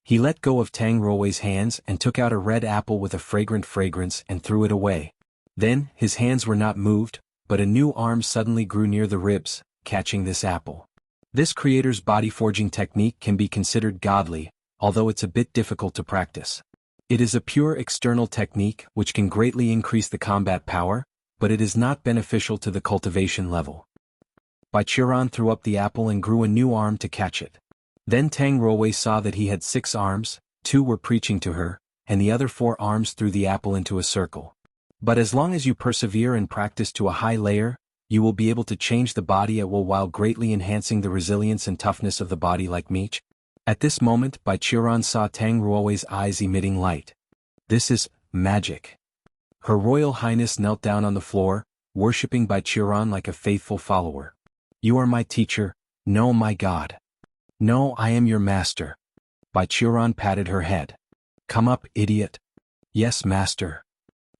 He let go of Tang Ruowei's hands and took out a red apple with a fragrant fragrance and threw it away. Then, his hands were not moved, but a new arm suddenly grew near the ribs, catching this apple. This creator's body forging technique can be considered godly, although it's a bit difficult to practice. It is a pure external technique which can greatly increase the combat power, but it is not beneficial to the cultivation level. Bai Qiran threw up the apple and grew a new arm to catch it. Then Tang Ruowei saw that he had 6 arms, 2 were preaching to her, and the other 4 arms threw the apple into a circle. But as long as you persevere and practice to a high layer, you will be able to change the body at will while greatly enhancing the resilience and toughness of the body like meat. At this moment Bai Qiran saw Tang Ruowei's eyes emitting light. This is magic. Her Royal Highness knelt down on the floor, worshipping Bai Qiran like a faithful follower. You are my teacher, no my God. No, I am your master. Bai Qiran patted her head. Come up, idiot. Yes, master.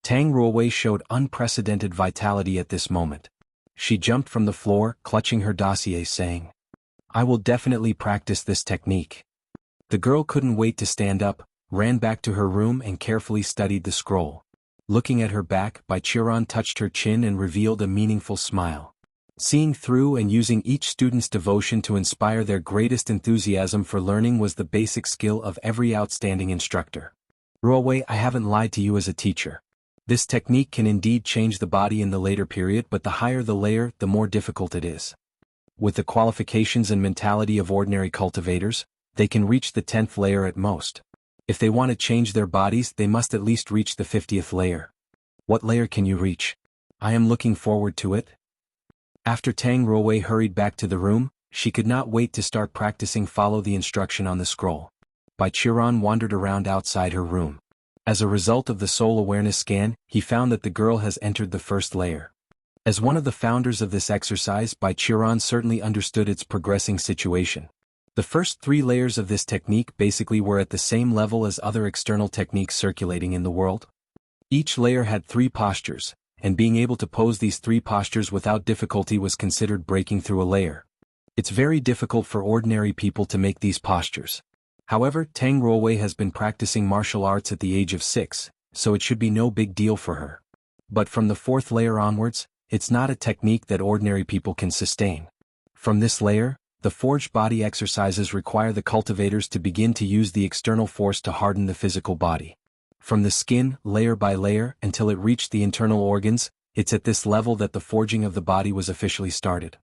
Tang Ruowei showed unprecedented vitality at this moment. She jumped from the floor, clutching her dossier saying, I will definitely practice this technique. The girl couldn't wait to stand up, ran back to her room and carefully studied the scroll. Looking at her back, Bai Qiran touched her chin and revealed a meaningful smile. Seeing through and using each student's devotion to inspire their greatest enthusiasm for learning was the basic skill of every outstanding instructor. Ruowei, I haven't lied to you as a teacher. This technique can indeed change the body in the later period, but the higher the layer, the more difficult it is. With the qualifications and mentality of ordinary cultivators, they can reach the 10th layer at most. If they want to change their bodies, they must at least reach the 50th layer. What layer can you reach? I am looking forward to it. After Tang Ruowei hurried back to the room, she could not wait to start practicing follow the instruction on the scroll. Bai Qiran wandered around outside her room. As a result of the soul awareness scan, he found that the girl has entered the 1st layer. As one of the founders of this exercise, Bai Qiran certainly understood its progressing situation. The first 3 layers of this technique basically were at the same level as other external techniques circulating in the world. Each layer had 3 postures, and being able to pose these 3 postures without difficulty was considered breaking through a layer. It's very difficult for ordinary people to make these postures. However, Tang Ruowei has been practicing martial arts at the age of 6, so it should be no big deal for her. But from the 4th layer onwards, it's not a technique that ordinary people can sustain. From this layer, the forged body exercises require the cultivators to begin to use the external force to harden the physical body. From the skin, layer by layer, until it reached the internal organs, it's at this level that the forging of the body was officially started.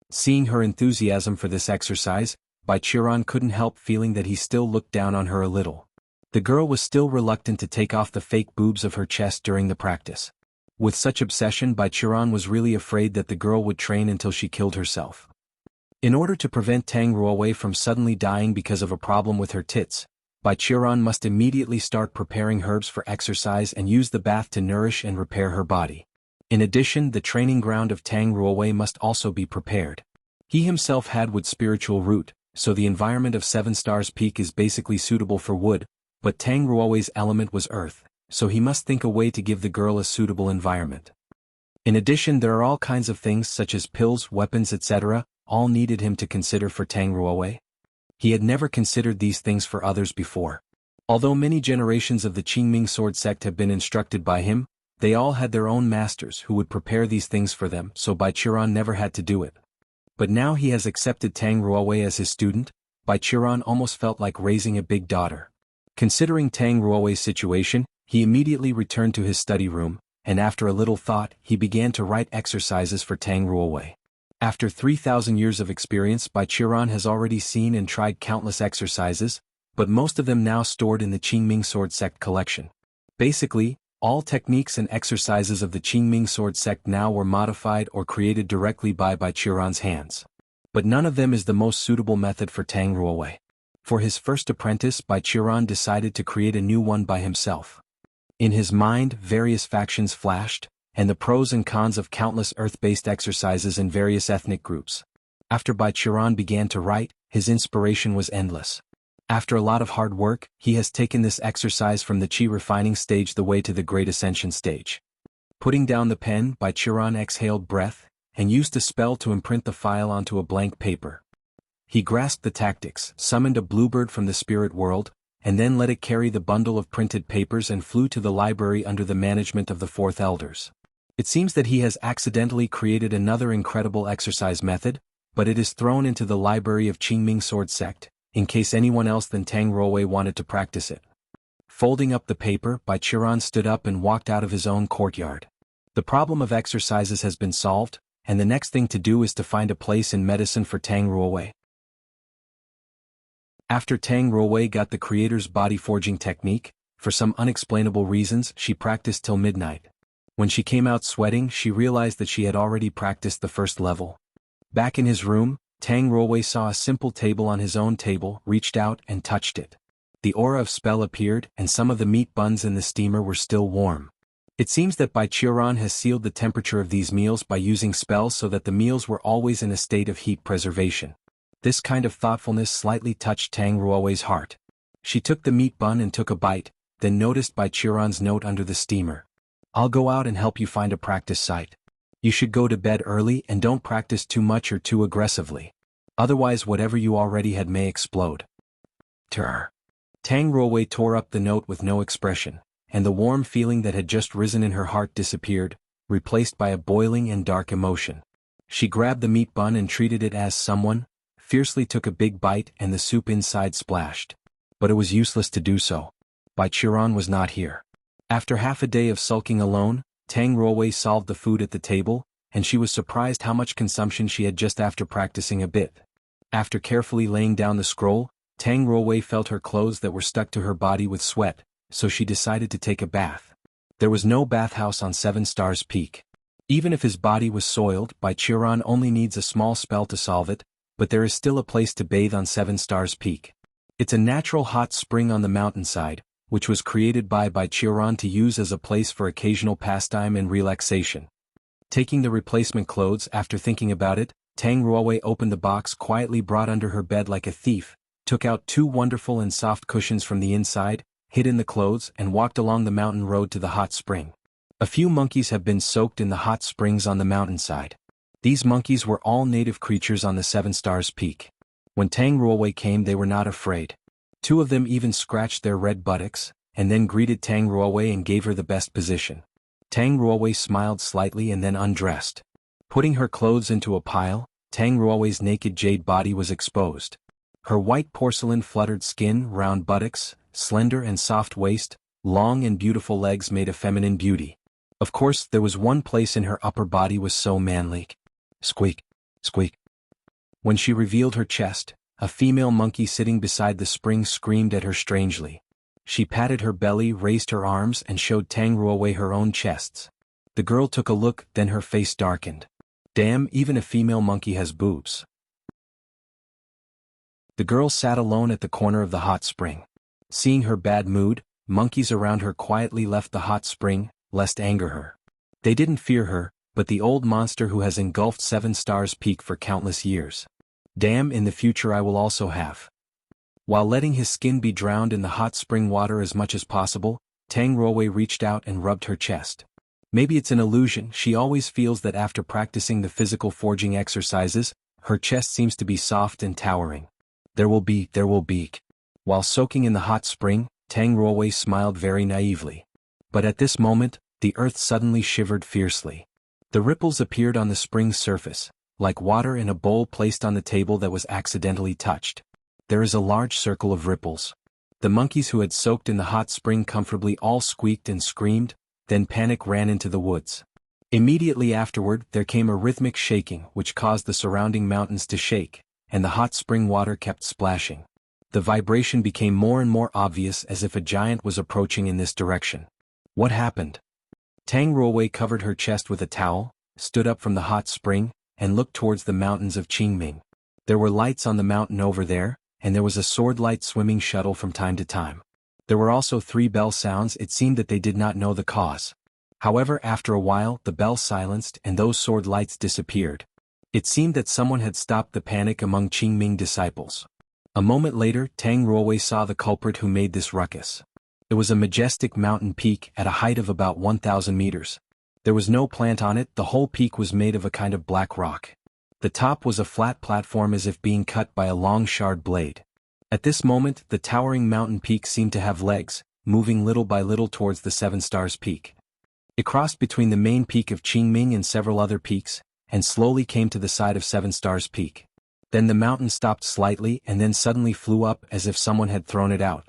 Seeing her enthusiasm for this exercise, Bai Qiran couldn't help feeling that he still looked down on her a little. The girl was still reluctant to take off the fake boobs of her chest during the practice. With such obsession, Bai Qiran was really afraid that the girl would train until she killed herself. In order to prevent Tang Ruowei from suddenly dying because of a problem with her tits, Bai Qiran must immediately start preparing herbs for exercise and use the bath to nourish and repair her body. In addition, the training ground of Tang Ruowei must also be prepared. He himself had wood spiritual root, so the environment of 7 Stars Peak is basically suitable for wood, but Tang Ruowei's element was earth, so he must think a way to give the girl a suitable environment. In addition, there are all kinds of things such as pills, weapons, etc., all needed him to consider for Tang Ruowei. He had never considered these things for others before. Although many generations of the Qingming sword sect have been instructed by him, they all had their own masters who would prepare these things for them, so Bai Qiran never had to do it. But now he has accepted Tang Ruowei as his student, Bai Qiran almost felt like raising a big daughter. Considering Tang Ruowei's situation, he immediately returned to his study room, and after a little thought, he began to write exercises for Tang Ruowei. After 3,000 years of experience, Bai Qiran has already seen and tried countless exercises, but most of them now stored in the Qingming sword sect collection. Basically, all techniques and exercises of the Qingming sword sect now were modified or created directly by Bai Qiran's hands. But none of them is the most suitable method for Tang Ruowei. For his first apprentice, Bai Qiran decided to create a new one by himself. In his mind, various factions flashed, and the pros and cons of countless earth-based exercises in various ethnic groups. After Bai Qiran began to write, his inspiration was endless. After a lot of hard work, he has taken this exercise from the Qi refining stage the way to the Great Ascension stage. Putting down the pen, Bai Qiran exhaled breath, and used a spell to imprint the file onto a blank paper. He grasped the tactics, summoned a bluebird from the spirit world, and then let it carry the bundle of printed papers and flew to the library under the management of the fourth elders. It seems that he has accidentally created another incredible exercise method, but it is thrown into the library of Qingming Sword Sect, in case anyone else than Tang Ruowei wanted to practice it. Folding up the paper, Bai Qiran stood up and walked out of his own courtyard. The problem of exercises has been solved, and the next thing to do is to find a place in medicine for Tang Ruowei. After Tang Ruowei got the creator's body forging technique, for some unexplainable reasons she practiced till midnight. When she came out sweating, she realized that she had already practiced the first level. Back in his room, Tang Ruowei saw a simple table on his own table, reached out and touched it. The aura of spell appeared, and some of the meat buns in the steamer were still warm. It seems that Bai Qiran has sealed the temperature of these meals by using spells so that the meals were always in a state of heat preservation. This kind of thoughtfulness slightly touched Tang Ruowei's heart. She took the meat bun and took a bite, then noticed Bai Qiran's note under the steamer. "I'll go out and help you find a practice site. You should go to bed early and don't practice too much or too aggressively. Otherwise whatever you already had may explode." Tang Ruowei tore up the note with no expression, and the warm feeling that had just risen in her heart disappeared, replaced by a boiling and dark emotion. She grabbed the meat bun and treated it as someone, fiercely took a big bite and the soup inside splashed. But it was useless to do so. Bai Qiran was not here. After half a day of sulking alone, Tang Ruowei solved the food at the table, and she was surprised how much consumption she had just after practicing a bit. After carefully laying down the scroll, Tang Ruowei felt her clothes that were stuck to her body with sweat, so she decided to take a bath. There was no bathhouse on 7 Stars Peak. Even if his body was soiled, Bai Qiran only needs a small spell to solve it, but there is still a place to bathe on 7 Stars Peak. It's a natural hot spring on the mountainside, which was created by Bai Qiran to use as a place for occasional pastime and relaxation. Taking the replacement clothes after thinking about it, Tang Ruowei opened the box quietly brought under her bed like a thief, took out 2 wonderful and soft cushions from the inside, hid in the clothes and walked along the mountain road to the hot spring. A few monkeys have been soaked in the hot springs on the mountainside. These monkeys were all native creatures on the 7 Stars Peak. When Tang Ruowei came they were not afraid. 2 of them even scratched their red buttocks, and then greeted Tang Ruowei and gave her the best position. Tang Ruowei smiled slightly and then undressed. Putting her clothes into a pile, Tang Ruowei's naked jade body was exposed. Her white porcelain fluttered skin, round buttocks, slender and soft waist, long and beautiful legs made a feminine beauty. Of course, there was one place in her upper body was so manly. Squeak, squeak. When she revealed her chest, a female monkey sitting beside the spring screamed at her strangely. She patted her belly, raised her arms and showed Tang Ruowei her own chests. The girl took a look, then her face darkened. Damn, even a female monkey has boobs. The girl sat alone at the corner of the hot spring. Seeing her bad mood, monkeys around her quietly left the hot spring, lest anger her. They didn't fear her, but the old monster who has engulfed 7 Stars Peak for countless years. Damn, in the future I will also have. While letting his skin be drowned in the hot spring water as much as possible, Tang Ruowei reached out and rubbed her chest. Maybe it's an illusion, she always feels that after practicing the physical forging exercises, her chest seems to be soft and towering. There will be. While soaking in the hot spring, Tang Ruowei smiled very naively. But at this moment, the earth suddenly shivered fiercely. The ripples appeared on the spring's surface, like water in a bowl placed on the table that was accidentally touched. There is a large circle of ripples. The monkeys who had soaked in the hot spring comfortably all squeaked and screamed, then panic ran into the woods. Immediately afterward there came a rhythmic shaking which caused the surrounding mountains to shake, and the hot spring water kept splashing. The vibration became more and more obvious as if a giant was approaching in this direction. What happened? Tang Ruowei covered her chest with a towel, stood up from the hot spring, and looked towards the mountains of Qingming. There were lights on the mountain over there, and there was a sword-light swimming shuttle from time to time. There were also 3 bell sounds. It seemed that they did not know the cause. However, after a while the bell silenced and those sword lights disappeared. It seemed that someone had stopped the panic among Qingming disciples. A moment later Tang Ruowei saw the culprit who made this ruckus. It was a majestic mountain peak at a height of about 1,000 meters. There was no plant on it, the whole peak was made of a kind of black rock. The top was a flat platform as if being cut by a long shard blade. At this moment, the towering mountain peak seemed to have legs, moving little by little towards the Seven Stars Peak. It crossed between the main peak of Qingming and several other peaks, and slowly came to the side of Seven Stars Peak. Then the mountain stopped slightly and then suddenly flew up as if someone had thrown it out.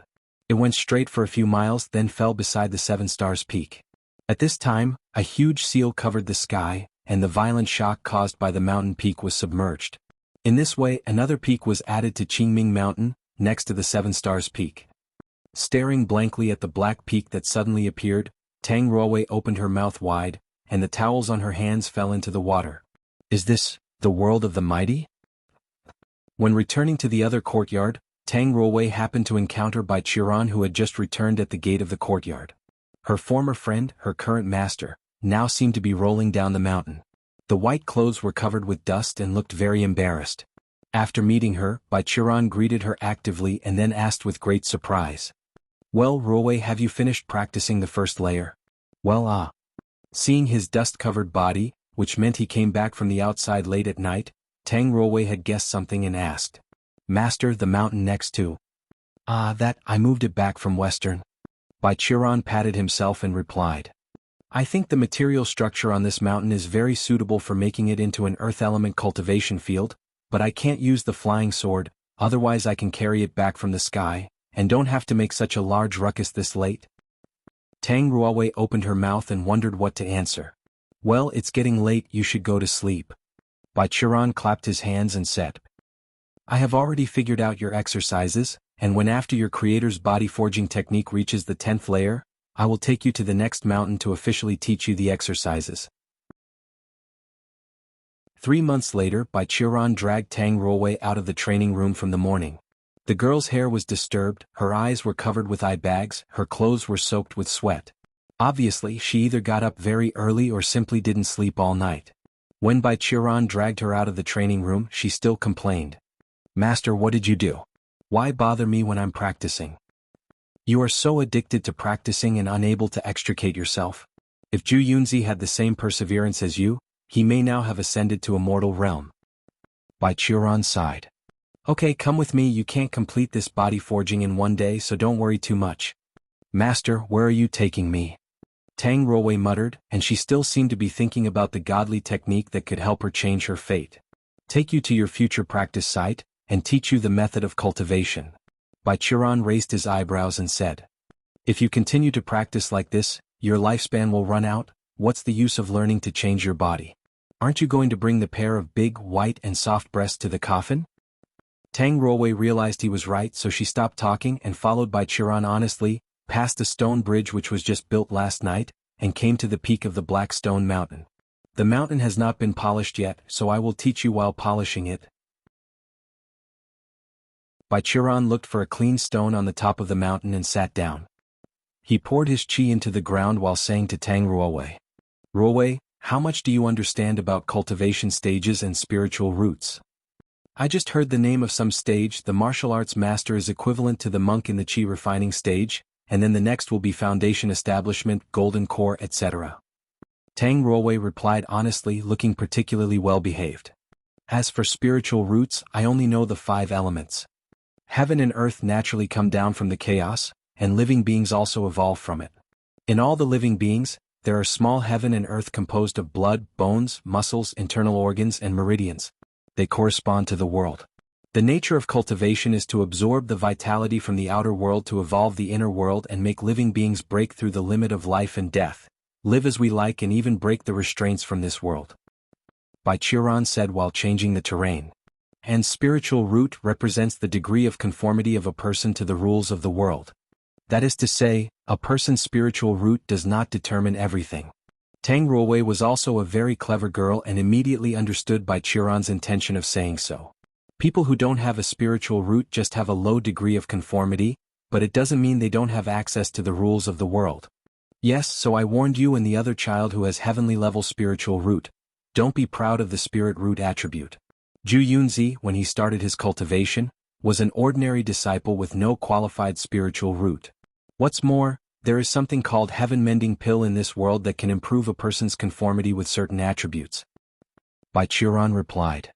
It went straight for a few miles, then fell beside the Seven Stars Peak. At this time, a huge seal covered the sky, and the violent shock caused by the mountain peak was submerged. In this way, another peak was added to Qingming Mountain, next to the Seven Stars Peak. Staring blankly at the black peak that suddenly appeared, Tang Ruowei opened her mouth wide, and the towels on her hands fell into the water. Is this the world of the mighty? When returning to the other courtyard, Tang Ruowei happened to encounter Bai Qiran, who had just returned at the gate of the courtyard. Her former friend, her current master, now seemed to be rolling down the mountain. The white clothes were covered with dust and looked very embarrassed. After meeting her, Bai Qiran greeted her actively and then asked with great surprise. Well, Ruowei, have you finished practicing the first layer? Well, Seeing his dust-covered body, which meant he came back from the outside late at night, Tang Ruowei had guessed something and asked. Master, the mountain next to? That, I moved it back from Western. Bai Qiran patted himself and replied. I think the material structure on this mountain is very suitable for making it into an earth element cultivation field, but I can't use the flying sword, otherwise I can carry it back from the sky, and don't have to make such a large ruckus this late. Tang Ruowei opened her mouth and wondered what to answer. Well, it's getting late, you should go to sleep. Bai Qiran clapped his hands and said. I have already figured out your exercises, and when after your creator's body forging technique reaches the 10th layer, I will take you to the next mountain to officially teach you the exercises. 3 months later, Bai Qiran dragged Tang Ruowei out of the training room from the morning. The girl's hair was disturbed, her eyes were covered with eye bags, her clothes were soaked with sweat. Obviously, she either got up very early or simply didn't sleep all night. When Bai Qiran dragged her out of the training room, she still complained. Master, what did you do? Why bother me when I'm practicing? You are so addicted to practicing and unable to extricate yourself. If Zhu Yunzi had the same perseverance as you, he may now have ascended to a mortal realm. Bai Qiran sighed. Okay, come with me, you can't complete this body forging in one day, so don't worry too much. Master, where are you taking me? Tang Ruowei muttered, and she still seemed to be thinking about the godly technique that could help her change her fate. Take you to your future practice site, and teach you the method of cultivation. Bai Qiran raised his eyebrows and said. If you continue to practice like this, your lifespan will run out. What's the use of learning to change your body? Aren't you going to bring the pair of big, white and soft breasts to the coffin? Tang Ruowei realized he was right, so she stopped talking and followed Bai Qiran honestly, past the stone bridge which was just built last night, and came to the peak of the Black Stone Mountain. The mountain has not been polished yet, so I will teach you while polishing it. Bai Qiran looked for a clean stone on the top of the mountain and sat down. He poured his qi into the ground while saying to Tang Ruowei. Ruowei, how much do you understand about cultivation stages and spiritual roots? I just heard the name of some stage. The martial arts master is equivalent to the monk in the qi refining stage, and then the next will be foundation establishment, golden core, etc. Tang Ruowei replied honestly, looking particularly well behaved. As for spiritual roots, I only know the 5 elements. Heaven and earth naturally come down from the chaos, and living beings also evolve from it. In all the living beings, there are small heaven and earth composed of blood, bones, muscles, internal organs, and meridians. They correspond to the world. The nature of cultivation is to absorb the vitality from the outer world to evolve the inner world and make living beings break through the limit of life and death, live as we like, and even break the restraints from this world. Bai Qiran said while changing the terrain. And spiritual root represents the degree of conformity of a person to the rules of the world. That is to say, a person's spiritual root does not determine everything. Tang Ruowei was also a very clever girl and immediately understood Bai Qiran's intention of saying so. People who don't have a spiritual root just have a low degree of conformity, but it doesn't mean they don't have access to the rules of the world. Yes, so I warned you and the other child who has heavenly level spiritual root. Don't be proud of the spirit root attribute. Zhu Yunzi, when he started his cultivation, was an ordinary disciple with no qualified spiritual root. What's more, there is something called heaven-mending pill in this world that can improve a person's conformity with certain attributes. Bai Qiran replied.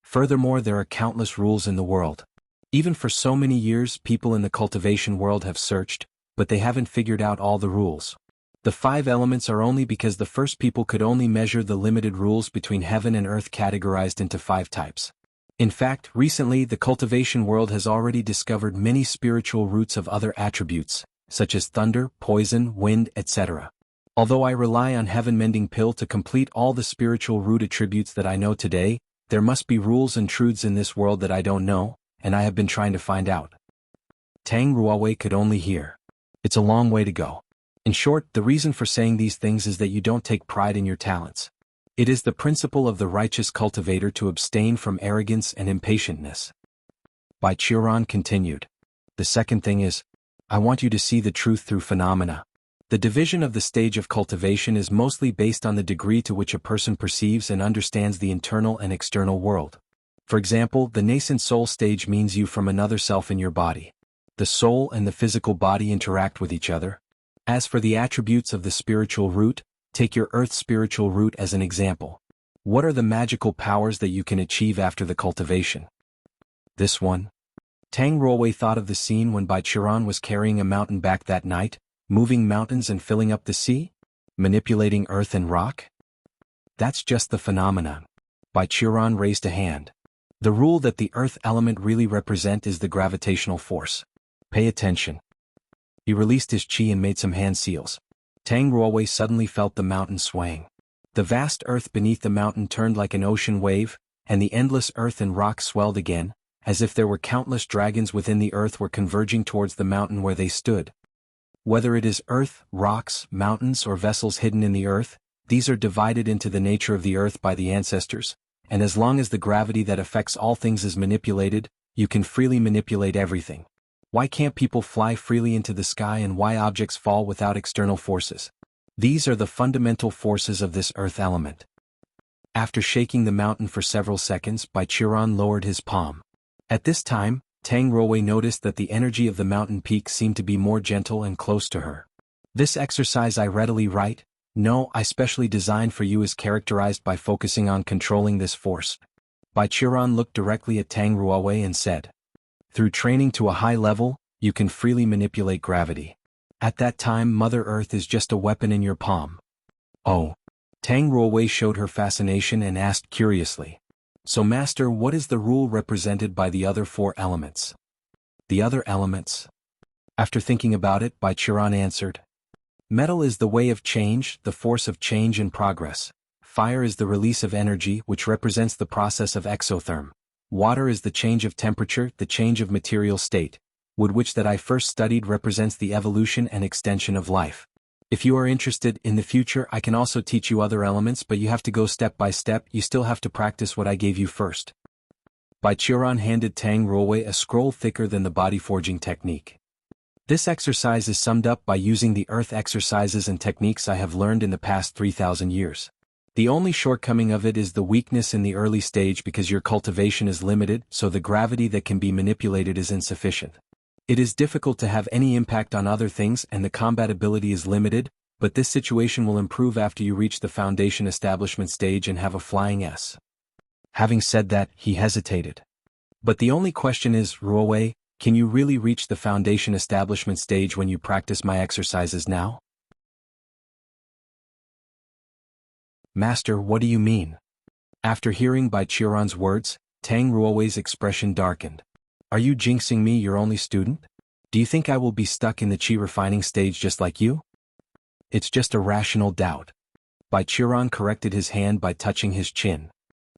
Furthermore, there are countless rules in the world. Even for so many years, people in the cultivation world have searched, but they haven't figured out all the rules. The 5 elements are only because the first people could only measure the limited rules between heaven and earth categorized into 5 types. In fact, recently the cultivation world has already discovered many spiritual roots of other attributes, such as thunder, poison, wind, etc. Although I rely on heaven mending pill to complete all the spiritual root attributes that I know today, there must be rules and truths in this world that I don't know, and I have been trying to find out. Tang Ruowei could only hear. It's a long way to go. In short, the reason for saying these things is that you don't take pride in your talents. It is the principle of the righteous cultivator to abstain from arrogance and impatientness. Bai Qiran continued. The second thing is, I want you to see the truth through phenomena. The division of the stage of cultivation is mostly based on the degree to which a person perceives and understands the internal and external world. For example, the nascent soul stage means you from another self in your body. The soul and the physical body interact with each other. As for the attributes of the spiritual root, take your earth spiritual root as an example. What are the magical powers that you can achieve after the cultivation? This one. Tang Ruowei thought of the scene when Bai Qiran was carrying a mountain back that night, moving mountains and filling up the sea, manipulating earth and rock. That's just the phenomenon. Bai Qiran raised a hand. The rule that the earth element really represents is the gravitational force. Pay attention. He released his chi and made some hand seals. Tang Ruowei suddenly felt the mountain swaying. The vast earth beneath the mountain turned like an ocean wave, and the endless earth and rock swelled again, as if there were countless dragons within the earth were converging towards the mountain where they stood. Whether it is earth, rocks, mountains, or vessels hidden in the earth, these are divided into the nature of the earth by the ancestors, and as long as the gravity that affects all things is manipulated, you can freely manipulate everything. Why can't people fly freely into the sky and why objects fall without external forces? These are the fundamental forces of this earth element. After shaking the mountain for several seconds, Bai Qiran lowered his palm. At this time, Tang Ruowei noticed that the energy of the mountain peak seemed to be more gentle and close to her. This exercise I readily write, no, I specially designed for you is characterized by focusing on controlling this force. Bai Qiran looked directly at Tang Ruowei and said, through training to a high level, you can freely manipulate gravity. At that time, Mother Earth is just a weapon in your palm. Oh. Tang Ruowei showed her fascination and asked curiously. So Master, what is the rule represented by the other 4 elements? The other elements? After thinking about it, Bai Qiran answered. Metal is the way of change, the force of change and progress. Fire is the release of energy, which represents the process of exotherm. Water is the change of temperature, the change of material state. Wood, which that I first studied, represents the evolution and extension of life. If you are interested, in the future I can also teach you other elements, but you have to go step by step, you still have to practice what I gave you first. Bai Qiran handed Tang Ruowei a scroll thicker than the body forging technique. This exercise is summed up by using the earth exercises and techniques I have learned in the past 3,000 years. The only shortcoming of it is the weakness in the early stage because your cultivation is limited, so the gravity that can be manipulated is insufficient. It is difficult to have any impact on other things and the compatibility is limited, but this situation will improve after you reach the foundation establishment stage and have a flying S. Having said that, he hesitated. But the only question is, Ruowei, can you really reach the foundation establishment stage when you practice my exercises now? Master, what do you mean? After hearing Bai Qiran's words, Tang Ruowei's expression darkened. Are you jinxing me, your only student? Do you think I will be stuck in the chi refining stage just like you? It's just a rational doubt. Bai Qiran corrected his hand by touching his chin.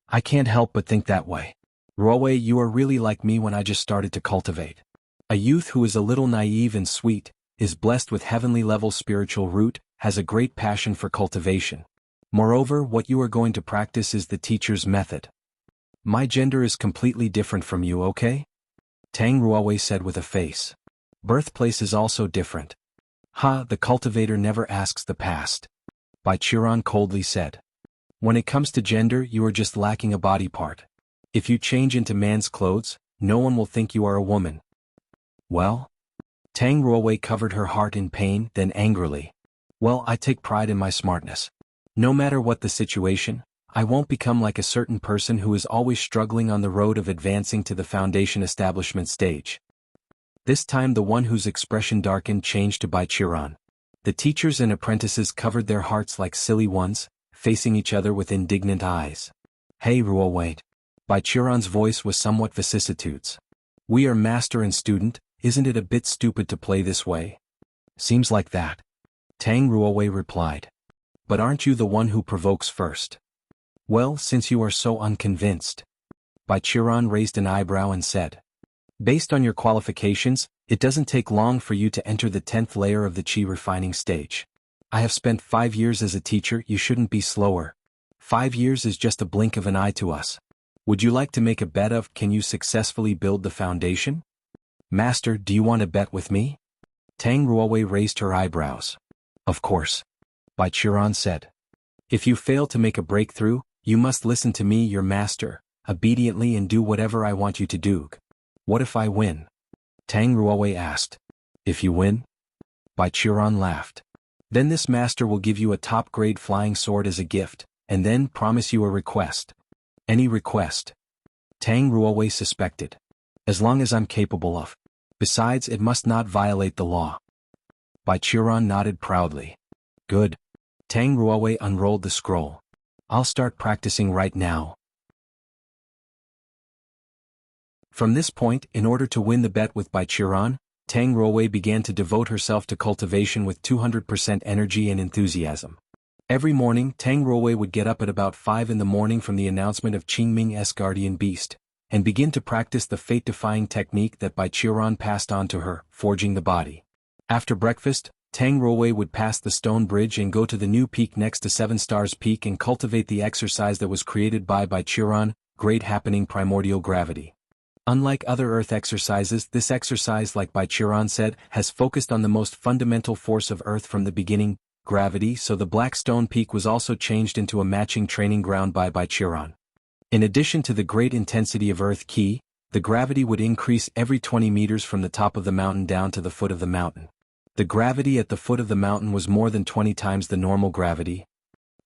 I can't help but think that way. Ruowei, you are really like me when I just started to cultivate. A youth who is a little naive and sweet, is blessed with heavenly level spiritual root, has a great passion for cultivation. Moreover, what you are going to practice is the teacher's method. My gender is completely different from you, okay? Tang Ruowei said with a face. Birthplace is also different. The cultivator never asks the past. Bai Qiran coldly said. When it comes to gender, you are just lacking a body part. If you change into man's clothes, no one will think you are a woman. Well? Tang Ruowei covered her heart in pain, then angrily. Well, I take pride in my smartness. No matter what the situation, I won't become like a certain person who is always struggling on the road of advancing to the foundation establishment stage. This time the one whose expression darkened changed to Baiqiran. The teachers and apprentices covered their hearts like silly ones, facing each other with indignant eyes. Hey Ruo, wait. Baiqiran's voice was somewhat vicissitudes. We are master and student, isn't it a bit stupid to play this way? Seems like that. Tang Ruowei replied. But aren't you the one who provokes first? Well, since you are so unconvinced. Baiqiran raised an eyebrow and said. Based on your qualifications, it doesn't take long for you to enter the 10th layer of the qi refining stage. I have spent 5 years as a teacher, you shouldn't be slower. 5 years is just a blink of an eye to us. Would you like to make a bet of, can you successfully build the foundation? Master, do you want to bet with me? Tang Ruowei raised her eyebrows. Of course. Baiqiran said. If you fail to make a breakthrough, you must listen to me, your master, obediently and do whatever I want you to do. What if I win? Tang Ruowei asked. If you win? Baiqiran laughed. Then this master will give you a top-grade flying sword as a gift, and then promise you a request. Any request? Tang Ruowei suspected. As long as I'm capable of. Besides, it must not violate the law. Baiqiran nodded proudly. Good. Tang Ruowei unrolled the scroll. I'll start practicing right now. From this point, in order to win the bet with Baiqiran, Tang Ruowei began to devote herself to cultivation with 200% energy and enthusiasm. Every morning, Tang Ruowei would get up at about 5 in the morning from the announcement of Qingming's guardian beast, and begin to practice the fate-defying technique that Baiqiran passed on to her, forging the body. After breakfast, Tang Ruowei would pass the stone bridge and go to the new peak next to 7 Stars Peak and cultivate the exercise that was created by Baiqiran, Great Happening Primordial Gravity. Unlike other Earth exercises, this exercise, like Baiqiran said, has focused on the most fundamental force of Earth from the beginning, gravity, so the Black Stone Peak was also changed into a matching training ground by Baiqiran. In addition to the great intensity of Earth Qi, the gravity would increase every 20 meters from the top of the mountain down to the foot of the mountain. The gravity at the foot of the mountain was more than 20 times the normal gravity.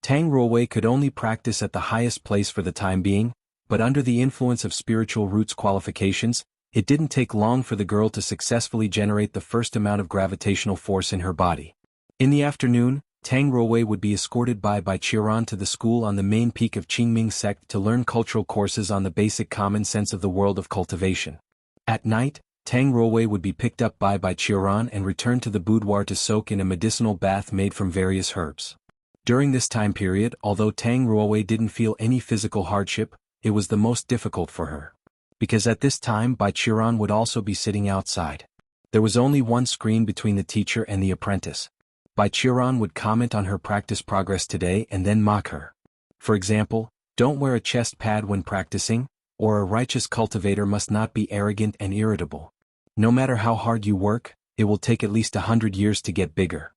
Tang Ruowei could only practice at the highest place for the time being, but under the influence of spiritual roots qualifications, it didn't take long for the girl to successfully generate the first amount of gravitational force in her body. In the afternoon, Tang Ruowei would be escorted by Baiqiran to the school on the main peak of Qingming sect to learn cultural courses on the basic common sense of the world of cultivation. At night, Tang Ruowei would be picked up by Baiqiran and returned to the boudoir to soak in a medicinal bath made from various herbs. During this time period, although Tang Ruowei didn't feel any physical hardship, it was the most difficult for her. Because at this time Baiqiran would also be sitting outside. There was only one screen between the teacher and the apprentice. Baiqiran would comment on her practice progress today and then mock her. For example, don't wear a chest pad when practicing, or a righteous cultivator must not be arrogant and irritable. No matter how hard you work, it will take at least 100 years to get bigger.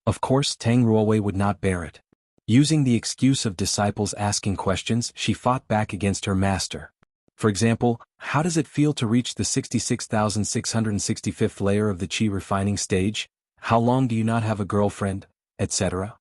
Of course, Tang Ruowei would not bear it. Using the excuse of disciples asking questions, she fought back against her master. For example, how does it feel to reach the 66,665th layer of the qi refining stage? How long do you not have a girlfriend, etc.?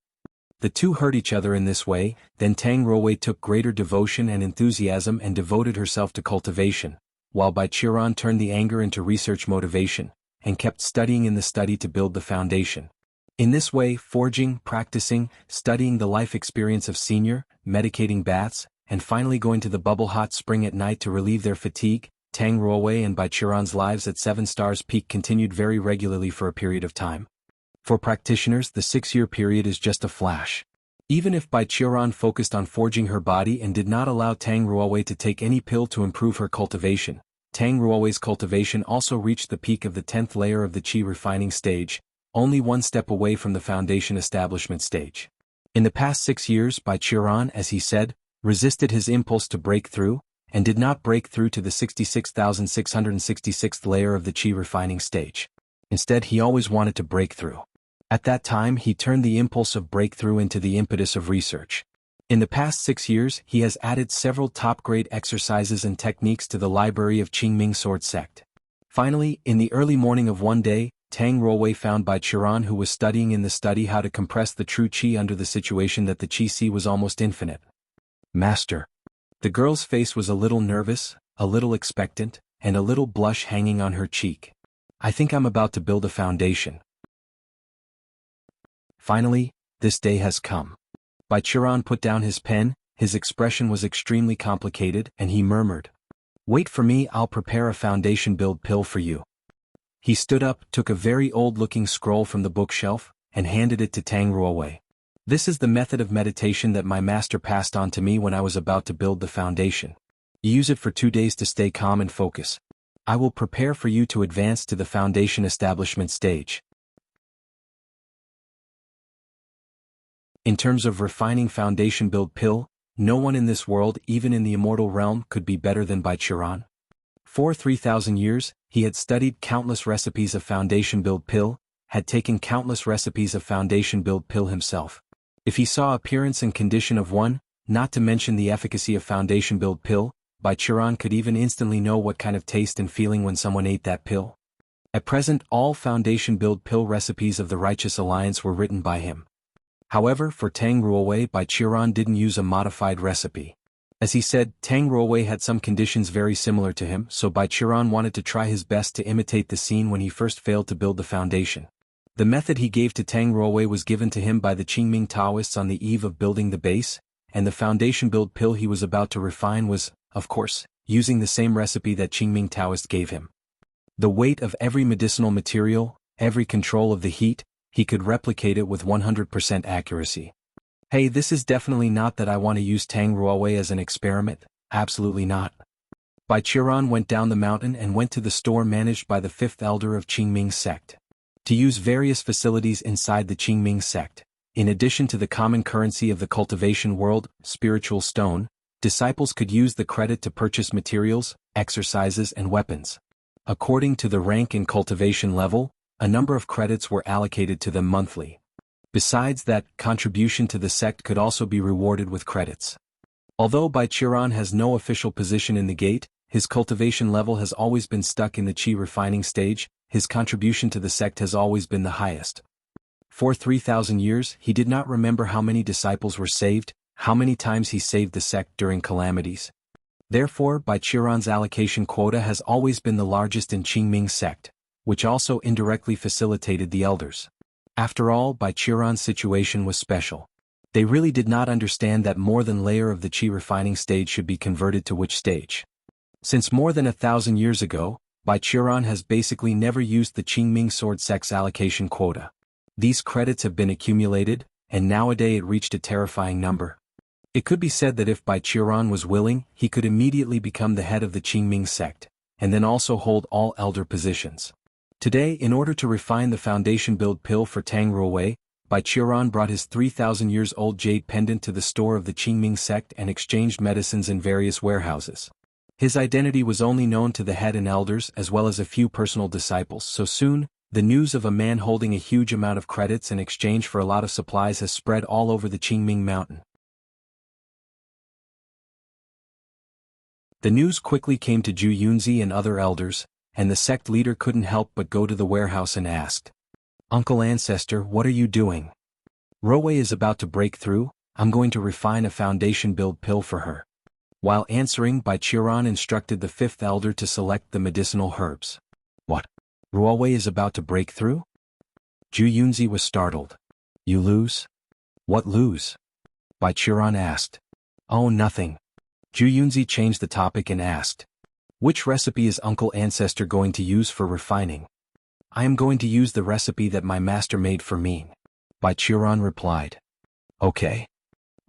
The two hurt each other in this way, then Tang Ruowei took greater devotion and enthusiasm and devoted herself to cultivation, while Baiqiran turned the anger into research motivation, and kept studying in the study to build the foundation. In this way, forging, practicing, studying the life experience of senior, medicating baths, and finally going to the bubble hot spring at night to relieve their fatigue, Tang Ruowei and Baiqiran's lives at 7 Stars Peak continued very regularly for a period of time. For practitioners, the 6-year period is just a flash. Even if Baiqiran focused on forging her body and did not allow Tang Ruowei to take any pill to improve her cultivation, Tang Ruowei's cultivation also reached the peak of the 10th layer of the qi refining stage, only one step away from the foundation establishment stage. In the past 6 years, Baiqiran, as he said, resisted his impulse to break through, and did not break through to the 66,666th layer of the qi refining stage. Instead, he always wanted to break through. At that time, he turned the impulse of breakthrough into the impetus of research. In the past 6 years, he has added several top-grade exercises and techniques to the library of Qingming Sword Sect. Finally, in the early morning of one day, Tang Ruowei found Baiqiran, who was studying in the study how to compress the true qi under the situation that the qi sea was almost infinite. Master. The girl's face was a little nervous, a little expectant, and a little blush hanging on her cheek. I think I'm about to build a foundation. Finally, this day has come. Baichuran put down his pen, his expression was extremely complicated, and he murmured, "Wait for me, I'll prepare a foundation build pill for you." He stood up, took a very old-looking scroll from the bookshelf, and handed it to Tang Ruowei. "This is the method of meditation that my master passed on to me when I was about to build the foundation. You use it for 2 days to stay calm and focus. I will prepare for you to advance to the foundation establishment stage." In terms of refining foundation build pill, no one in this world, even in the immortal realm, could be better than Baichuran. For 3,000 years, he had studied countless recipes of foundation build pill, had taken countless recipes of foundation build pill himself. If he saw appearance and condition of one, not to mention the efficacy of foundation build pill, Baichuran could even instantly know what kind of taste and feeling when someone ate that pill. At present, all foundation build pill recipes of the Righteous Alliance were written by him. However, for Tang Ruowei, Baichuran didn't use a modified recipe. As he said, Tang Ruowei had some conditions very similar to him, so Baichuran wanted to try his best to imitate the scene when he first failed to build the foundation. The method he gave to Tang Ruowei was given to him by the Qingming Taoists on the eve of building the base, and the foundation build pill he was about to refine was, of course, using the same recipe that Qingming Taoist gave him. The weight of every medicinal material, every control of the heat, he could replicate it with 100% accuracy. Hey, this is definitely not that I want to use Tang Ruowei as an experiment, absolutely not. Baichuran went down the mountain and went to the store managed by the 5th elder of Qingming sect. To use various facilities inside the Qingming sect, in addition to the common currency of the cultivation world, spiritual stone, disciples could use the credit to purchase materials, exercises and weapons. According to the rank and cultivation level, a number of credits were allocated to them monthly. Besides that, contribution to the sect could also be rewarded with credits. Although Baichuran has no official position in the gate, his cultivation level has always been stuck in the qi refining stage, his contribution to the sect has always been the highest. For 3,000 years, he did not remember how many disciples were saved, how many times he saved the sect during calamities. Therefore, Baichuran's allocation quota has always been the largest in Qingming sect, which also indirectly facilitated the elders. After all, Baichuran's situation was special. They really did not understand that more than layer of the qi refining stage should be converted to which stage. Since more than 1,000 years ago, Baichuran has basically never used the Qingming sword sect's allocation quota. These credits have been accumulated, and nowadays it reached a terrifying number. It could be said that if Baichuran was willing, he could immediately become the head of the Qingming sect, and then also hold all elder positions. Today, in order to refine the foundation build pill for Tang Ruowei, Baichuran brought his 3,000 years old jade pendant to the store of the Qingming sect and exchanged medicines in various warehouses. His identity was only known to the head and elders as well as a few personal disciples, so soon, the news of a man holding a huge amount of credits in exchange for a lot of supplies has spread all over the Qingming mountain. The news quickly came to Zhu Yunzi and other elders, and the sect leader couldn't help but go to the warehouse and asked, "Uncle Ancestor, what are you doing? Ruowei is about to break through, I'm going to refine a foundation build pill for her." While answering, Baichuran instructed the 5th elder to select the medicinal herbs. "What? Ruowei is about to break through?" Zhu Yunzi was startled. "You lose?" "What lose?" Baichuran asked. "Oh, nothing." Zhu Yunzi changed the topic and asked, "Which recipe is Uncle Ancestor going to use for refining?" "I am going to use the recipe that my master made for me," Baichuran replied. "Okay."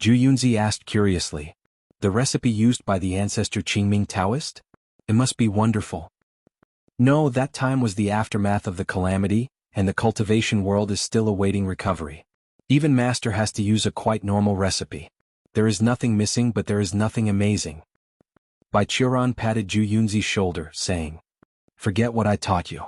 Zhu Yunzi asked curiously, "The recipe used by the ancestor Qingming Taoist? It must be wonderful." "No, that time was the aftermath of the calamity, and the cultivation world is still awaiting recovery. Even master has to use a quite normal recipe. There is nothing missing, but there is nothing amazing." Baichuran patted Zhu Yunzi's shoulder, saying, "Forget what I taught you.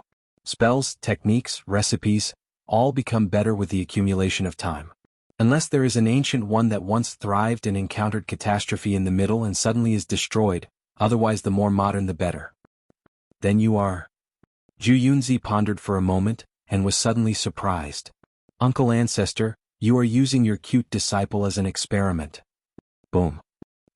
Spells, techniques, recipes, all become better with the accumulation of time. Unless there is an ancient one that once thrived and encountered catastrophe in the middle and suddenly is destroyed, otherwise the more modern the better." "Then you are..." Zhu Yunzi pondered for a moment, and was suddenly surprised. "Uncle Ancestor, you are using your cute disciple as an experiment." Boom.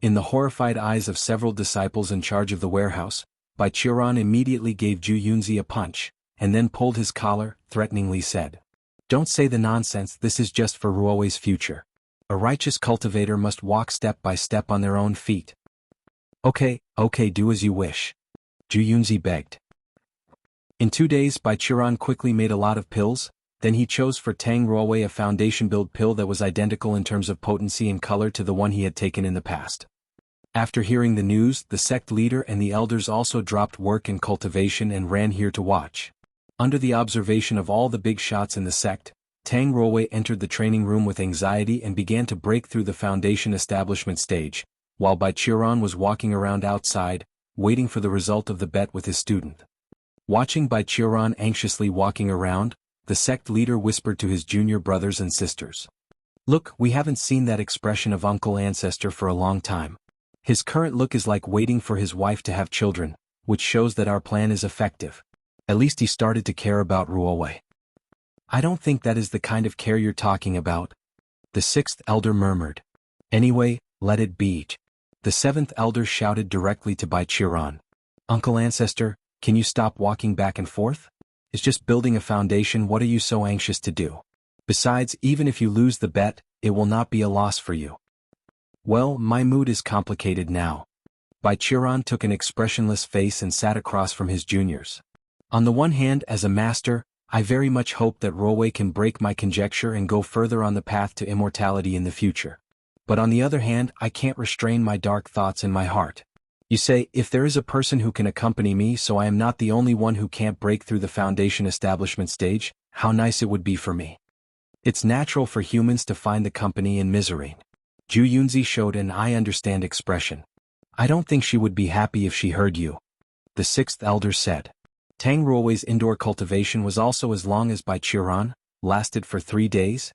In the horrified eyes of several disciples in charge of the warehouse, Bai Qiuran immediately gave Zhu Yunzi a punch, and then pulled his collar, threateningly said, "Don't say the nonsense, this is just for Ruowei's future. A righteous cultivator must walk step by step on their own feet." Okay, do as you wish," Zhu Yunzi begged. In 2 days Bai Qiuran quickly made a lot of pills, then he chose for Tang Ruowei a foundation-build pill that was identical in terms of potency and color to the one he had taken in the past. After hearing the news, the sect leader and the elders also dropped work and cultivation and ran here to watch. Under the observation of all the big shots in the sect, Tang Ruowei entered the training room with anxiety and began to break through the foundation establishment stage, while Bai Qiuran was walking around outside, waiting for the result of the bet with his student. Watching Bai Qiuran anxiously walking around, the sect leader whispered to his junior brothers and sisters, "Look, we haven't seen that expression of Uncle Ancestor for a long time. His current look is like waiting for his wife to have children, which shows that our plan is effective. At least he started to care about Ruowei." "I don't think that is the kind of care you're talking about," the sixth elder murmured. "Anyway, let it be." The seventh elder shouted directly to Bai Qiuran, "Uncle Ancestor, can you stop walking back and forth? It's just building a foundation, what are you so anxious to do? Besides, even if you lose the bet, it will not be a loss for you." "Well, my mood is complicated now." Bai Qiuran took an expressionless face and sat across from his juniors. "On the one hand, as a master, I very much hope that Ruowei can break my conjecture and go further on the path to immortality in the future. But on the other hand, I can't restrain my dark thoughts in my heart. You say, if there is a person who can accompany me so I am not the only one who can't break through the foundation establishment stage, how nice it would be for me. It's natural for humans to find the company in misery." Zhu Yunzi showed an "I understand" expression. "I don't think she would be happy if she heard you," the sixth elder said. Tang Ruowei's indoor cultivation was also as long as Bai Qiuran, lasted for 3 days.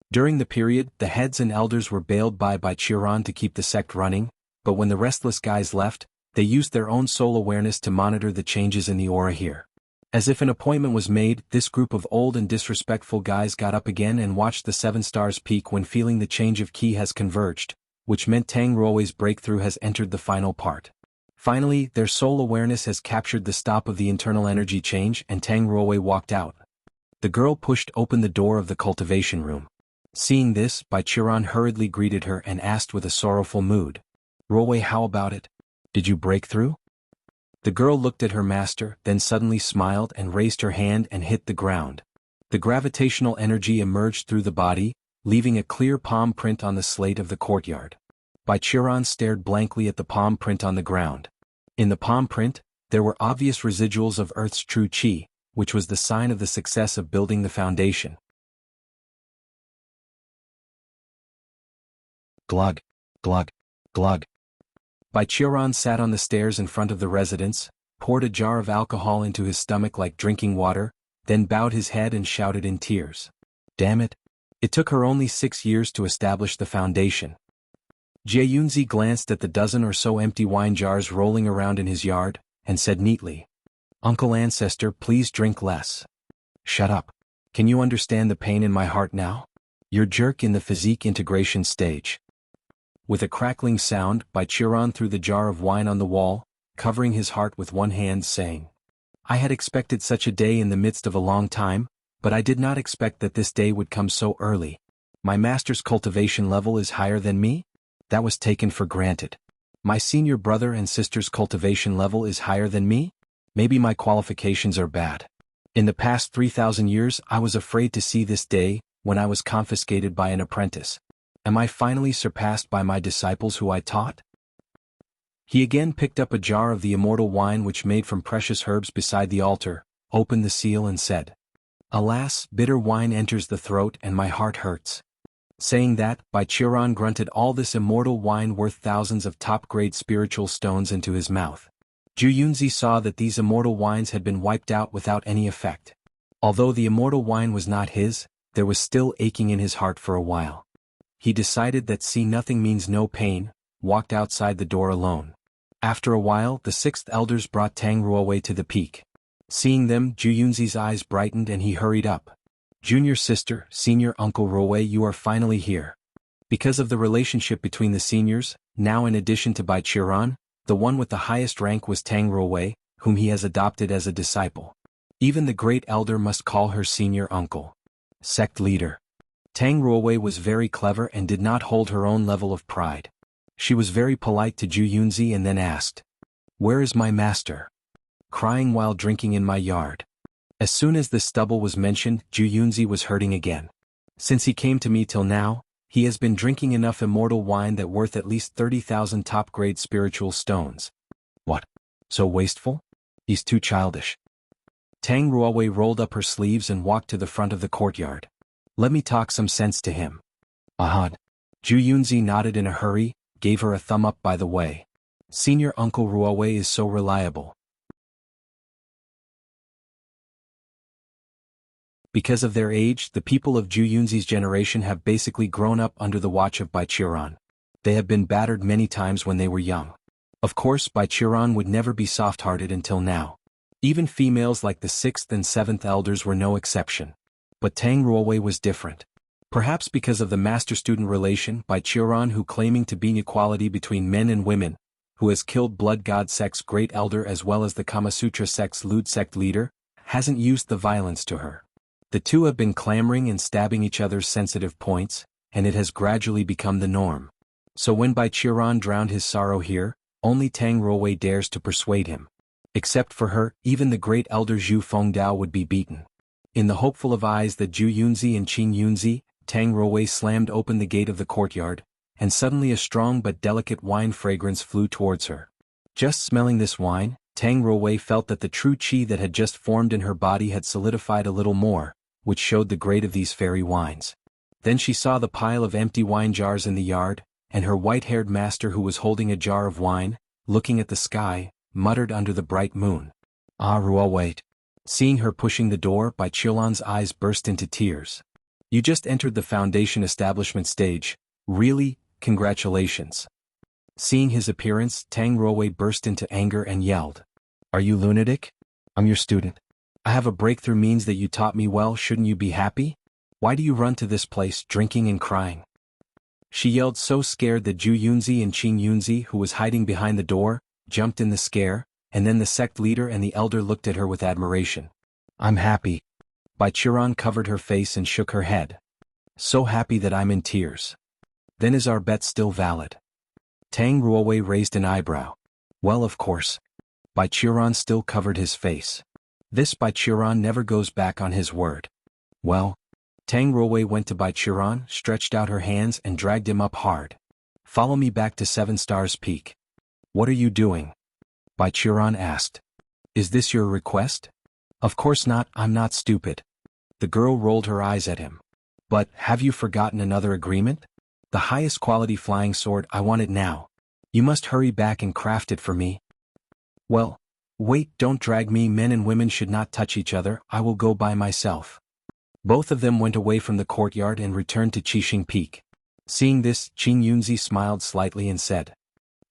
During the period, the heads and elders were bailed by Bai Qiuran to keep the sect running, but when the restless guys left, they used their own soul awareness to monitor the changes in the aura here. As if an appointment was made, this group of old and disrespectful guys got up again and watched the 7 stars peak when feeling the change of key has converged, which meant Tang Ruowei's breakthrough has entered the final part. Finally, their soul awareness has captured the stop of the internal energy change and Tang Ruowei walked out. The girl pushed open the door of the cultivation room. Seeing this, Bai Qiuran hurriedly greeted her and asked with a sorrowful mood, "Ruowei, how about it? Did you break through?" The girl looked at her master, then suddenly smiled and raised her hand and hit the ground. The gravitational energy emerged through the body, leaving a clear palm print on the slate of the courtyard. Bai Qiuran stared blankly at the palm print on the ground. In the palm print, there were obvious residuals of Earth's true qi, which was the sign of the success of building the foundation. Glug, glug, glug. Bai Qiuran sat on the stairs in front of the residence, poured a jar of alcohol into his stomach like drinking water, then bowed his head and shouted in tears, "Damn it! It took her only 6 years to establish the foundation." Jie Yunzi glanced at the dozen or so empty wine jars rolling around in his yard, and said neatly, "Uncle Ancestor, please drink less." "Shut up. Can you understand the pain in my heart now? You're jerk in the physique integration stage." With a crackling sound, Bai Qiuran threw the jar of wine on the wall, covering his heart with one hand, saying, "I had expected such a day in the midst of a long time, but I did not expect that this day would come so early. My master's cultivation level is higher than me? That was taken for granted. My senior brother and sister's cultivation level is higher than me? Maybe my qualifications are bad. In the past 3,000 years I was afraid to see this day, when I was confiscated by an apprentice. Am I finally surpassed by my disciples who I taught?" He again picked up a jar of the immortal wine which made from precious herbs beside the altar, opened the seal and said, "Alas, bitter wine enters the throat and my heart hurts." Saying that, Bai Qiuran grunted all this immortal wine worth thousands of top-grade spiritual stones into his mouth. Zhu Yunzi saw that these immortal wines had been wiped out without any effect. Although the immortal wine was not his, there was still aching in his heart for a while. He decided that see nothing means no pain, walked outside the door alone. After a while, the sixth elders brought Tang Ruowei to the peak. Seeing them, Zhu Yunzi's eyes brightened and he hurried up. "Junior sister, senior uncle Ruowei, you are finally here." Because of the relationship between the seniors, now in addition to Bai Qiran, the one with the highest rank was Tang Ruowei, whom he has adopted as a disciple. Even the great elder must call her senior uncle. Sect leader. Tang Ruowei was very clever and did not hold her own level of pride. She was very polite to Zhu Yunzi and then asked, "Where is my master?" "Crying while drinking in my yard." As soon as the stubble was mentioned, Zhu Yunzi was hurting again. "Since he came to me till now, he has been drinking enough immortal wine that worth at least 30,000 top-grade spiritual stones." "What? So wasteful? He's too childish." Tang Ruowei rolled up her sleeves and walked to the front of the courtyard. "Let me talk some sense to him." "Ahad." Zhu Yunzi nodded in a hurry, gave her a thumb up by the way. "Senior Uncle Ruowei is so reliable." Because of their age, the people of Zhu Yunzi's generation have basically grown up under the watch of Bai Qiran. They have been battered many times when they were young. Of course, Bai Qiran would never be soft-hearted until now. Even females like the 6th and 7th elders were no exception. But Tang Ruowei was different. Perhaps because of the master-student relation, Bai Qiran, who claiming to be equality between men and women, who has killed Blood God sect's great elder as well as the Kama Sutra sect's lewd sect leader, hasn't used the violence to her. The two have been clamoring and stabbing each other's sensitive points, and it has gradually become the norm. So when Bai Qiran drowned his sorrow here, only Tang Ruowei dares to persuade him. Except for her, even the great elder Zhu Fengdao would be beaten. In the hopeful of eyes that Zhu Yunzi and Qin Yunzi, Tang Ruowei slammed open the gate of the courtyard, and suddenly a strong but delicate wine fragrance flew towards her. Just smelling this wine, Tang Ruowei felt that the true qi that had just formed in her body had solidified a little more, which showed the grade of these fairy wines. Then she saw the pile of empty wine jars in the yard, and her white-haired master who was holding a jar of wine, looking at the sky, muttered under the bright moon, "Ah, Ruowei." Seeing her pushing the door, Bai Qiran's eyes burst into tears. "You just entered the foundation establishment stage, really, congratulations." Seeing his appearance, Tang Ruowei burst into anger and yelled, "Are you lunatic? I'm your student. I have a breakthrough means that you taught me well. Shouldn't you be happy? Why do you run to this place drinking and crying?" She yelled so scared that Zhu Yunzi and Qin Yunzi, who was hiding behind the door, jumped in the scare, and then the sect leader and the elder looked at her with admiration. "I'm happy." Bai Qiran covered her face and shook her head. "So happy that I'm in tears." "Then is our bet still valid?" Tang Ruowei raised an eyebrow. "Well, of course." Bai Qiran still covered his face. This Bai Qiran never goes back on his word. "Well." Tang Ruowei went to Bai Qiran, stretched out her hands and dragged him up hard. "Follow me back to 7 Stars Peak." "What are you doing?" Bai Qiran asked. "Is this your request?" "Of course not, I'm not stupid." The girl rolled her eyes at him. "But, have you forgotten another agreement? The highest quality flying sword, I want it now. You must hurry back and craft it for me." "Well, wait, don't drag me. Men and women should not touch each other. I will go by myself." Both of them went away from the courtyard and returned to Qixing Peak. Seeing this, Qin Yunzi smiled slightly and said,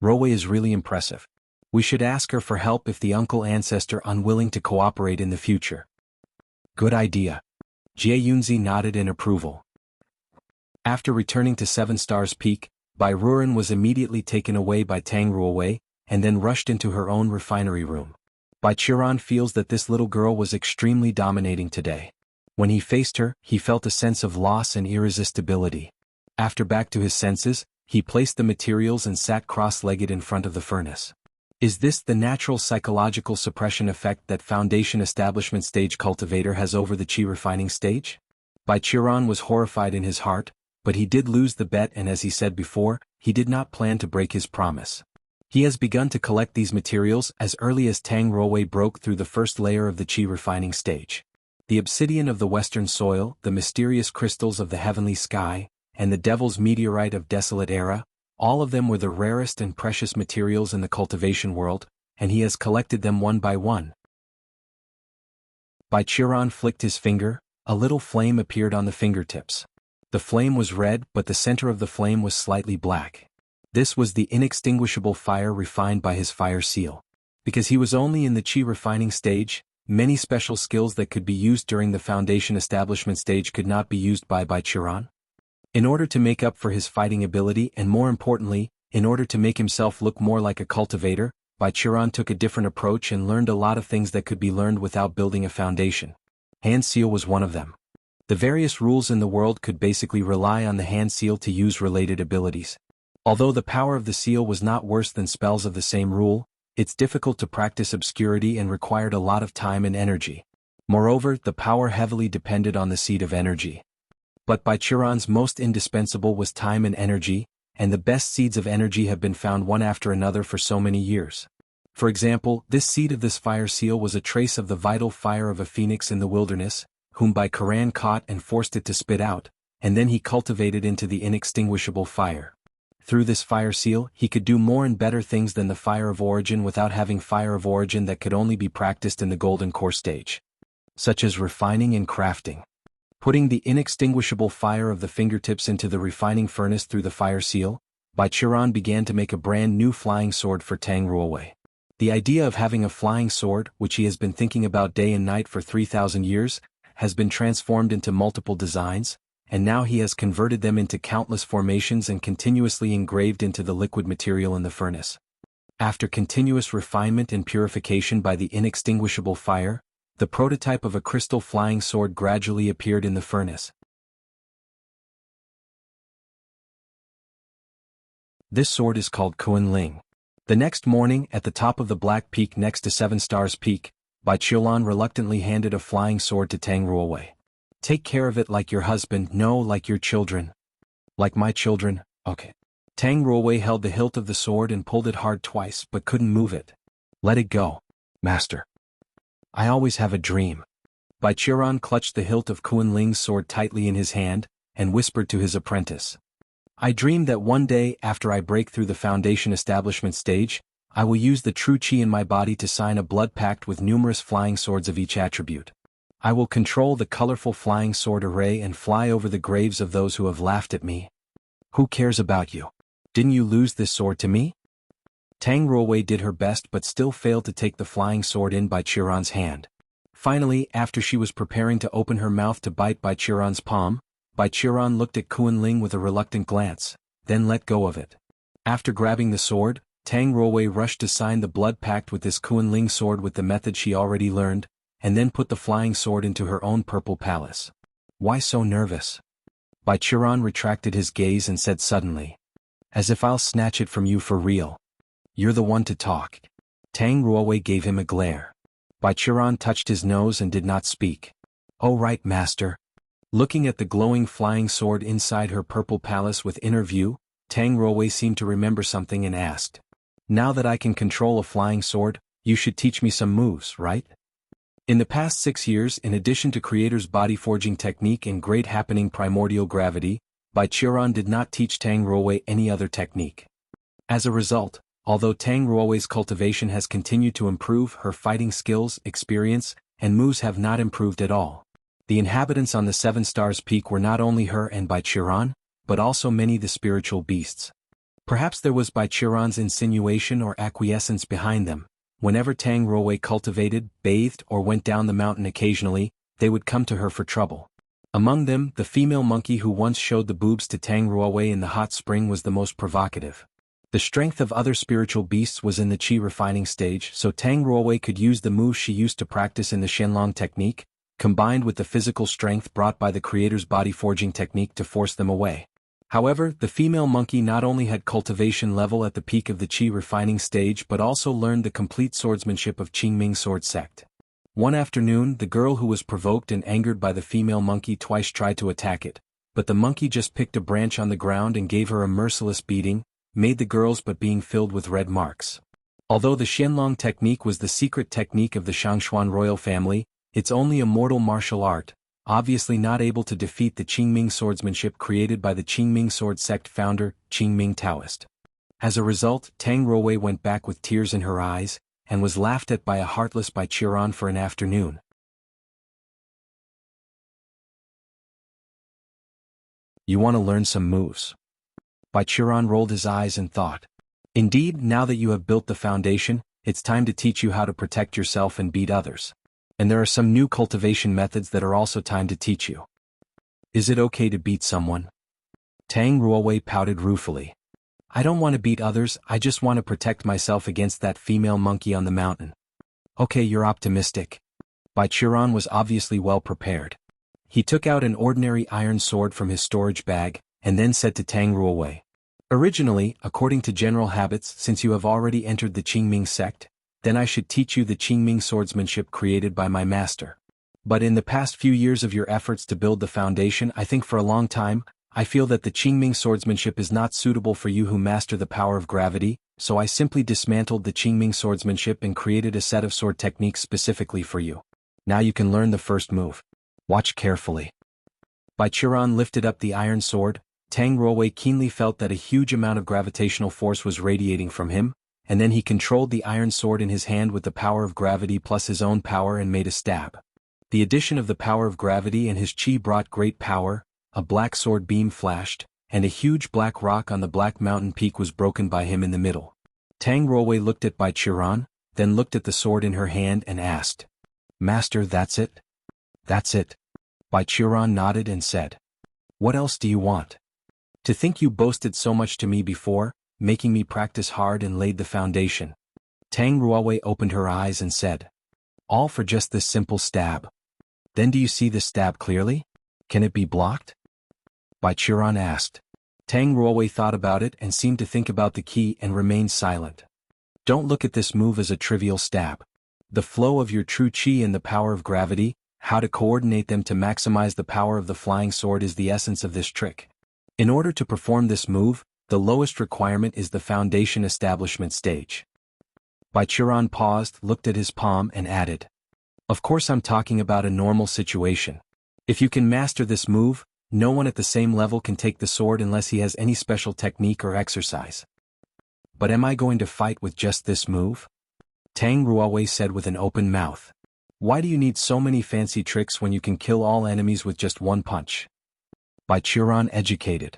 "Ruowei is really impressive. We should ask her for help if the uncle ancestor unwilling to cooperate in the future." "Good idea." Jie Yunzi nodded in approval. After returning to 7 Stars Peak, Bai Ruren was immediately taken away by Tang Ruowei, and then rushed into her own refinery room. Bai Qiran feels that this little girl was extremely dominating today. When he faced her, he felt a sense of loss and irresistibility. After back to his senses, he placed the materials and sat cross-legged in front of the furnace. Is this the natural psychological suppression effect that foundation establishment stage cultivator has over the qi refining stage? Bai Qiran was horrified in his heart, but he did lose the bet, and as he said before, he did not plan to break his promise. He has begun to collect these materials as early as Tang Ruowei broke through the first layer of the qi refining stage. The obsidian of the western soil, the mysterious crystals of the heavenly sky, and the devil's meteorite of desolate era, all of them were the rarest and precious materials in the cultivation world, and he has collected them one by one. Bai Qiran flicked his finger, a little flame appeared on the fingertips. The flame was red, but the center of the flame was slightly black. This was the inextinguishable fire refined by his fire seal. Because he was only in the qi refining stage, many special skills that could be used during the foundation establishment stage could not be used by Bai Qiran. In order to make up for his fighting ability and more importantly, in order to make himself look more like a cultivator, Baichuran took a different approach and learned a lot of things that could be learned without building a foundation. Hand seal was one of them. The various rules in the world could basically rely on the hand seal to use related abilities. Although the power of the seal was not worse than spells of the same rule, it's difficult to practice obscurity and required a lot of time and energy. Moreover, the power heavily depended on the seed of energy. But Baichuran's most indispensable was time and energy, and the best seeds of energy have been found one after another for so many years. For example, this seed of this fire seal was a trace of the vital fire of a phoenix in the wilderness, whom Baichuran caught and forced it to spit out, and then he cultivated into the inextinguishable fire. Through this fire seal, he could do more and better things than the fire of origin without having fire of origin that could only be practiced in the golden core stage, such as refining and crafting. Putting the inextinguishable fire of the fingertips into the refining furnace through the fire seal, Baichuran began to make a brand new flying sword for Tang Ruowei. The idea of having a flying sword, which he has been thinking about day and night for 3,000 years, has been transformed into multiple designs, and now he has converted them into countless formations and continuously engraved into the liquid material in the furnace. After continuous refinement and purification by the inextinguishable fire, the prototype of a crystal flying sword gradually appeared in the furnace. This sword is called Kunling. The next morning, at the top of the Black Peak next to Seven Stars Peak, Baichuran reluctantly handed a flying sword to Tang Ruowei. Take care of it like your husband, no, like your children. Like my children, okay. Tang Ruowei held the hilt of the sword and pulled it hard twice but couldn't move it. Let it go, master. I always have a dream. Baichuran clutched the hilt of Kunling's sword tightly in his hand, and whispered to his apprentice. I dream that one day, after I break through the foundation establishment stage, I will use the true chi in my body to sign a blood pact with numerous flying swords of each attribute. I will control the colorful flying sword array and fly over the graves of those who have laughed at me. Who cares about you? Didn't you lose this sword to me? Tang Ruowei did her best but still failed to take the flying sword in Baichuran's hand. Finally, after she was preparing to open her mouth to bite Baichuran's palm, Baichuran looked at Kunling with a reluctant glance, then let go of it. After grabbing the sword, Tang Ruowei rushed to sign the blood pact with this Kunling sword with the method she already learned, and then put the flying sword into her own purple palace. Why so nervous? Baichuran retracted his gaze and said suddenly. As if I'll snatch it from you for real. You're the one to talk. Tang Ruowei gave him a glare. Baichuran touched his nose and did not speak. Oh right, master. Looking at the glowing flying sword inside her purple palace with inner view, Tang Ruowei seemed to remember something and asked. Now that I can control a flying sword, you should teach me some moves, right? In the past 6 years, in addition to Creator's body forging technique and great happening primordial gravity, Baichuran did not teach Tang Ruowei any other technique. As a result, although Tang Ruowei's cultivation has continued to improve, her fighting skills, experience, and moves have not improved at all. The inhabitants on the Seven Stars Peak were not only her and Baichuran, but also many the spiritual beasts. Perhaps there was Baichuran's insinuation or acquiescence behind them. Whenever Tang Ruowei cultivated, bathed, or went down the mountain occasionally, they would come to her for trouble. Among them, the female monkey who once showed the boobs to Tang Ruowei in the hot spring was the most provocative. The strength of other spiritual beasts was in the chi refining stage, so Tang Ruowei could use the moves she used to practice in the Shenlong technique, combined with the physical strength brought by the Creator's body forging technique to force them away. However, the female monkey not only had cultivation level at the peak of the chi refining stage but also learned the complete swordsmanship of Qingming sword sect. One afternoon, the girl who was provoked and angered by the female monkey twice tried to attack it, but the monkey just picked a branch on the ground and gave her a merciless beating, made the girl's but being filled with red marks. Although the Xianlong technique was the secret technique of the Shangshuan royal family, it's only a mortal martial art, obviously not able to defeat the Qingming swordsmanship created by the Qingming sword sect founder, Qingming Taoist. As a result, Tang Ruowei went back with tears in her eyes, and was laughed at by a heartless Baichuran for an afternoon. You want to learn some moves? Baichuran rolled his eyes and thought. Indeed, now that you have built the foundation, it's time to teach you how to protect yourself and beat others. And there are some new cultivation methods that are also time to teach you. Is it okay to beat someone? Tang Ruowei pouted ruefully. I don't want to beat others, I just want to protect myself against that female monkey on the mountain. Okay, you're optimistic. Bai Qiran was obviously well prepared. He took out an ordinary iron sword from his storage bag, and then said to Tang Ruowei. Originally, according to general habits, since you have already entered the Qingming sect, then I should teach you the Qingming swordsmanship created by my master. But in the past few years of your efforts to build the foundation, I think for a long time, I feel that the Qingming swordsmanship is not suitable for you who master the power of gravity, so I simply dismantled the Qingming swordsmanship and created a set of sword techniques specifically for you. Now you can learn the first move. Watch carefully. Bai Qiran lifted up the iron sword. Tang Ruowei keenly felt that a huge amount of gravitational force was radiating from him, and then he controlled the iron sword in his hand with the power of gravity plus his own power and made a stab. The addition of the power of gravity and his chi brought great power. A black sword beam flashed, and a huge black rock on the black mountain peak was broken by him in the middle. Tang Ruowei looked at Bai Qiran, then looked at the sword in her hand and asked, Master, that's it? That's it. Bai Qiran nodded and said, What else do you want? To think you boasted so much to me before, making me practice hard and laid the foundation. Tang Ruowei opened her eyes and said, All for just this simple stab. Then do you see this stab clearly? Can it be blocked? Bai Qiran asked. Tang Ruowei thought about it and seemed to think about the key and remained silent. Don't look at this move as a trivial stab. The flow of your true chi and the power of gravity, how to coordinate them to maximize the power of the flying sword is the essence of this trick. In order to perform this move, the lowest requirement is the foundation establishment stage. Bai Qiran paused, looked at his palm and added, Of course I'm talking about a normal situation. If you can master this move, no one at the same level can take the sword unless he has any special technique or exercise. But am I going to fight with just this move? Tang Ruowei said with an open mouth. Why do you need so many fancy tricks when you can kill all enemies with just one punch? Bai Qiran educated.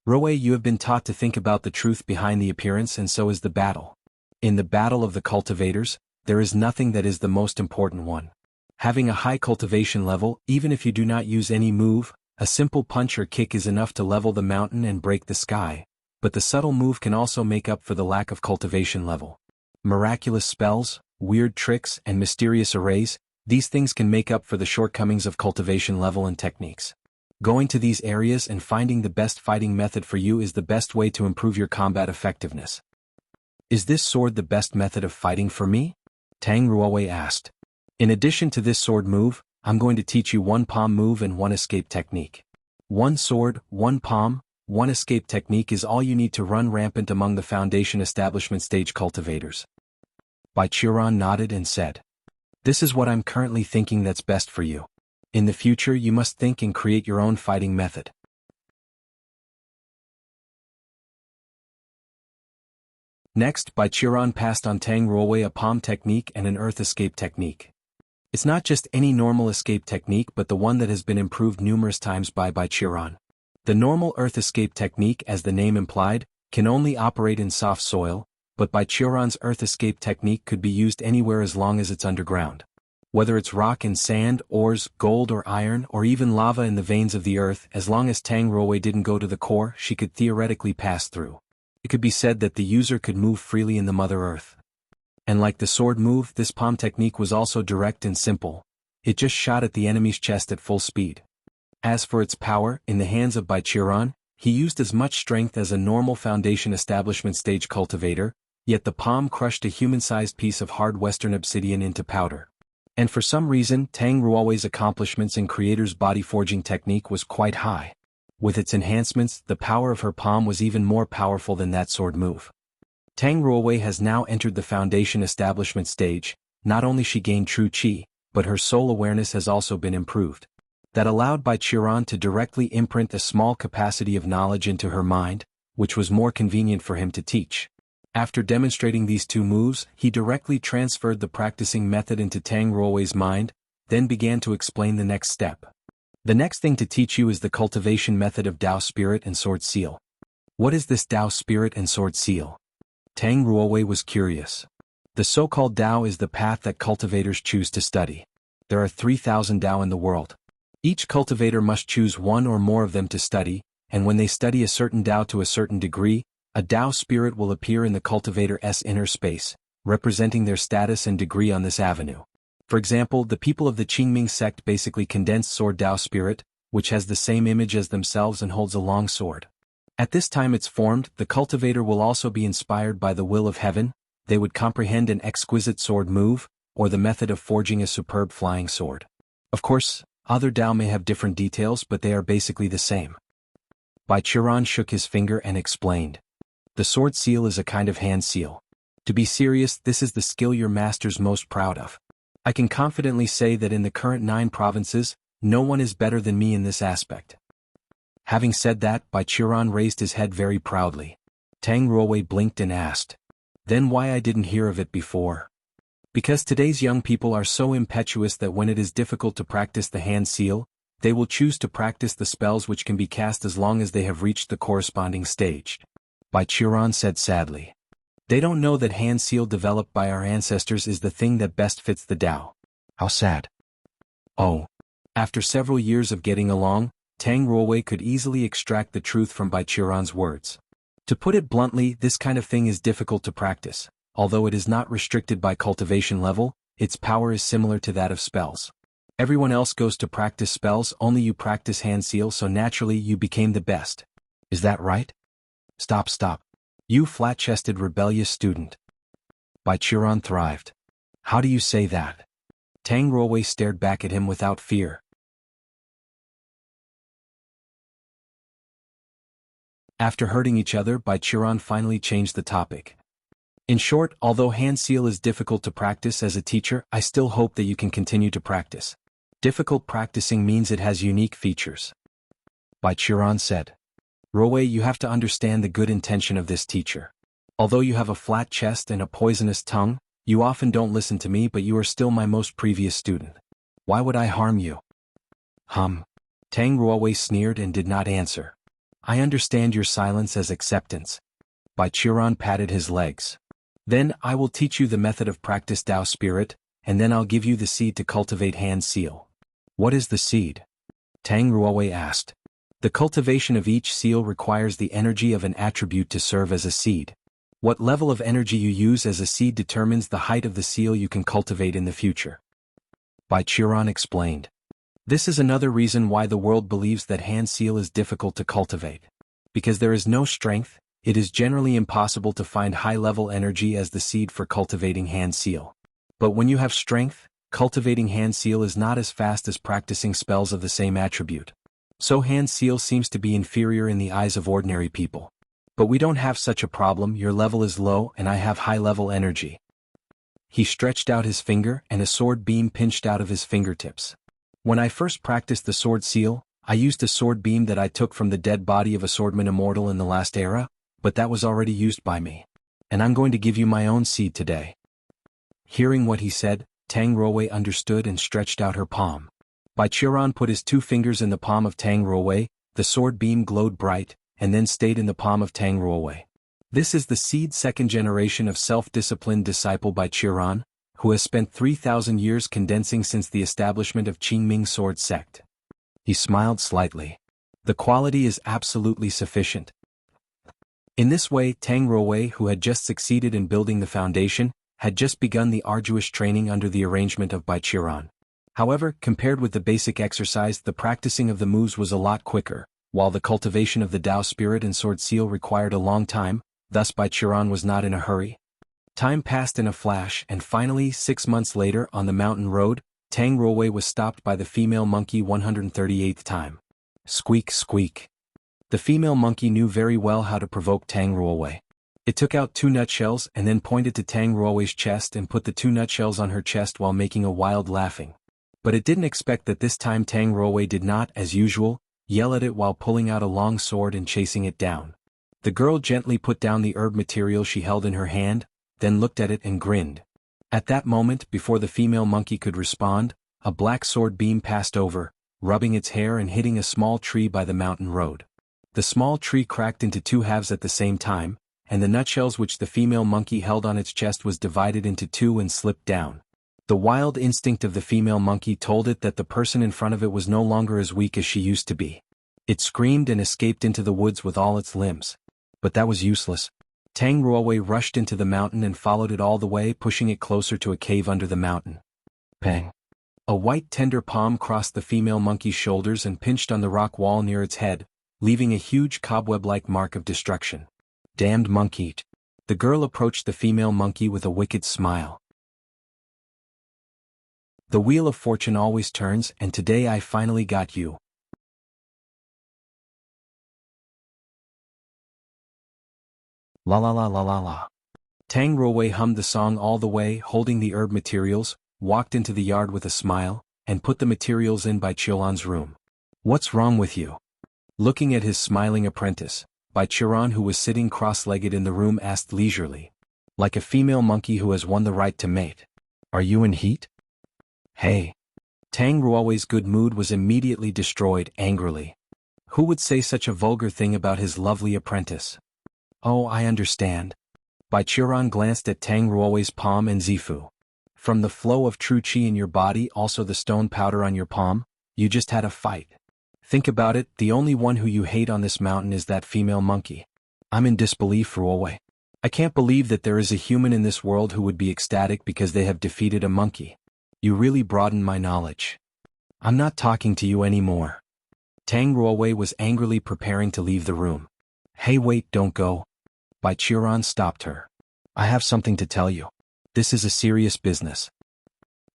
Ruowei, you have been taught to think about the truth behind the appearance, and so is the battle. In the battle of the cultivators, there is nothing that is the most important one. Having a high cultivation level, even if you do not use any move, a simple punch or kick is enough to level the mountain and break the sky, but the subtle move can also make up for the lack of cultivation level. Miraculous spells, weird tricks, and mysterious arrays, these things can make up for the shortcomings of cultivation level and techniques. Going to these areas and finding the best fighting method for you is the best way to improve your combat effectiveness. Is this sword the best method of fighting for me? Tang Ruowei asked. In addition to this sword move, I'm going to teach you one palm move and one escape technique. One sword, one palm, one escape technique is all you need to run rampant among the foundation establishment stage cultivators. Bai Qiran nodded and said, This is what I'm currently thinking that's best for you. In the future you must think and create your own fighting method. Next, Bai Qiran passed on Tang Ruowei a palm technique and an earth escape technique. It's not just any normal escape technique but the one that has been improved numerous times by Bai Qiran. The normal earth escape technique, as the name implied, can only operate in soft soil, but Bai Qiran's earth escape technique could be used anywhere as long as it's underground. Whether it's rock and sand, ores, gold or iron, or even lava in the veins of the earth, as long as Tang Ruowei didn't go to the core, she could theoretically pass through. It could be said that the user could move freely in the Mother Earth. And like the sword move, this palm technique was also direct and simple. It just shot at the enemy's chest at full speed. As for its power, in the hands of Bai Qiran, he used as much strength as a normal foundation establishment stage cultivator, yet the palm crushed a human-sized piece of hard western obsidian into powder. And for some reason, Tang Ruowei's accomplishments in creator's body forging technique was quite high. With its enhancements, the power of her palm was even more powerful than that sword move. Tang Ruowei has now entered the foundation establishment stage. Not only she gained true chi, but her soul awareness has also been improved. That allowed Bai Qiran to directly imprint a small capacity of knowledge into her mind, which was more convenient for him to teach. After demonstrating these two moves, he directly transferred the practicing method into Tang Ruowei's mind, then began to explain the next step. The next thing to teach you is the cultivation method of Tao Spirit and Sword Seal. What is this Tao Spirit and Sword Seal? Tang Ruowei was curious. The so-called Tao is the path that cultivators choose to study. There are 3,000 Tao in the world. Each cultivator must choose one or more of them to study, and when they study a certain Tao to a certain degree, a Tao spirit will appear in the cultivator's inner space, representing their status and degree on this avenue. For example, the people of the Qingming sect basically condense sword Tao spirit, which has the same image as themselves and holds a long sword. At this time it's formed, the cultivator will also be inspired by the will of heaven. They would comprehend an exquisite sword move, or the method of forging a superb flying sword. Of course, other Tao may have different details, but they are basically the same. Bai Qiran shook his finger and explained. The sword seal is a kind of hand seal. To be serious, this is the skill your master's most proud of. I can confidently say that in the current 9 provinces, no one is better than me in this aspect. Having said that, Bai Qiran raised his head very proudly. Tang Ruowei blinked and asked, "Then why I didn't hear of it before?" Because today's young people are so impetuous that when it is difficult to practice the hand seal, they will choose to practice the spells which can be cast as long as they have reached the corresponding stage. Bai Qiran said sadly. They don't know that hand seal developed by our ancestors is the thing that best fits the Tao. How sad. Oh. After several years of getting along, Tang Ruowei could easily extract the truth from Bai Qiran's words. To put it bluntly, this kind of thing is difficult to practice. Although it is not restricted by cultivation level, its power is similar to that of spells. Everyone else goes to practice spells, only you practice hand seal, so naturally you became the best. Is that right? Stop. You flat-chested rebellious student. Bai Qiran thrived. How do you say that? Tang Ruowei stared back at him without fear. After hurting each other, Bai Qiran finally changed the topic. In short, although hand seal is difficult to practice as a teacher, I still hope that you can continue to practice. Difficult practicing means it has unique features. Bai Qiran said. Ruowei, you have to understand the good intention of this teacher. Although you have a flat chest and a poisonous tongue, you often don't listen to me, but you are still my most previous student. Why would I harm you? Tang Ruowei sneered and did not answer. I understand your silence as acceptance. Bai Qiran patted his legs. Then I will teach you the method of practice Tao spirit, and then I'll give you the seed to cultivate hand seal. What is the seed? Tang Ruowei asked. The cultivation of each seal requires the energy of an attribute to serve as a seed. What level of energy you use as a seed determines the height of the seal you can cultivate in the future. Bai Qiran explained. This is another reason why the world believes that hand seal is difficult to cultivate. Because there is no strength, it is generally impossible to find high-level energy as the seed for cultivating hand seal. But when you have strength, cultivating hand seal is not as fast as practicing spells of the same attribute. So hand seal seems to be inferior in the eyes of ordinary people. But we don't have such a problem. Your level is low and I have high-level energy. He stretched out his finger and a sword beam pinched out of his fingertips. When I first practiced the sword seal, I used a sword beam that I took from the dead body of a swordman immortal in the last era, but that was already used by me. And I'm going to give you my own seed today. Hearing what he said, Tang Ruowei understood and stretched out her palm. Bai Qiran put his 2 fingers in the palm of Tang Ruowei, the sword beam glowed bright, and then stayed in the palm of Tang Ruowei. This is the seed second generation of self-disciplined disciple Bai Qiran, who has spent 3,000 years condensing since the establishment of Qingming sword sect. He smiled slightly. The quality is absolutely sufficient. In this way, Tang Ruowei, who had just succeeded in building the foundation, had just begun the arduous training under the arrangement of Bai Qiran. However, compared with the basic exercise, the practicing of the moves was a lot quicker, while the cultivation of the Tao spirit and sword seal required a long time, thus Bai Qiran was not in a hurry. Time passed in a flash, and finally, 6 months later, on the mountain road, Tang Ruowei was stopped by the female monkey 138th time. Squeak, squeak. The female monkey knew very well how to provoke Tang Ruowei. It took out 2 nutshells and then pointed to Tang Ruowei's chest and put the 2 nutshells on her chest while making a wild laughing. But it didn't expect that this time Tang Ruowei did not, as usual, yell at it while pulling out a long sword and chasing it down. The girl gently put down the herb material she held in her hand, then looked at it and grinned. At that moment, before the female monkey could respond, a black sword beam passed over, rubbing its hair and hitting a small tree by the mountain road. The small tree cracked into 2 halves at the same time, and the nutshells which the female monkey held on its chest was divided into 2 and slipped down. The wild instinct of the female monkey told it that the person in front of it was no longer as weak as she used to be. It screamed and escaped into the woods with all its limbs. But that was useless. Tang Ruowei rushed into the mountain and followed it all the way, pushing it closer to a cave under the mountain. Pang! A white tender palm crossed the female monkey's shoulders and pinched on the rock wall near its head, leaving a huge cobweb-like mark of destruction. Damned monkey! The girl approached the female monkey with a wicked smile. The wheel of fortune always turns, and today I finally got you. La la la la la la. Tang Ruowei hummed the song all the way, holding the herb materials, walked into the yard with a smile, and put the materials in Bai Qiulan's room. What's wrong with you? Looking at his smiling apprentice, Bai Qiulan, who was sitting cross-legged in the room, asked leisurely. Like a female monkey who has won the right to mate. Are you in heat? Hey! Tang Ruowei's good mood was immediately destroyed angrily. Who would say such a vulgar thing about his lovely apprentice? Oh, I understand. Bai Qiulan glanced at Tang Ruowei's palm and Zifu. From the flow of true qi in your body, also the stone powder on your palm, you just had a fight. Think about it, the only one who you hate on this mountain is that female monkey. I'm in disbelief, Ruowei. I can't believe that there is a human in this world who would be ecstatic because they have defeated a monkey. You really broaden my knowledge. I'm not talking to you anymore. Tang Ruowei was angrily preparing to leave the room. Hey, wait, don't go. Bai Qiulan stopped her. I have something to tell you. This is a serious business.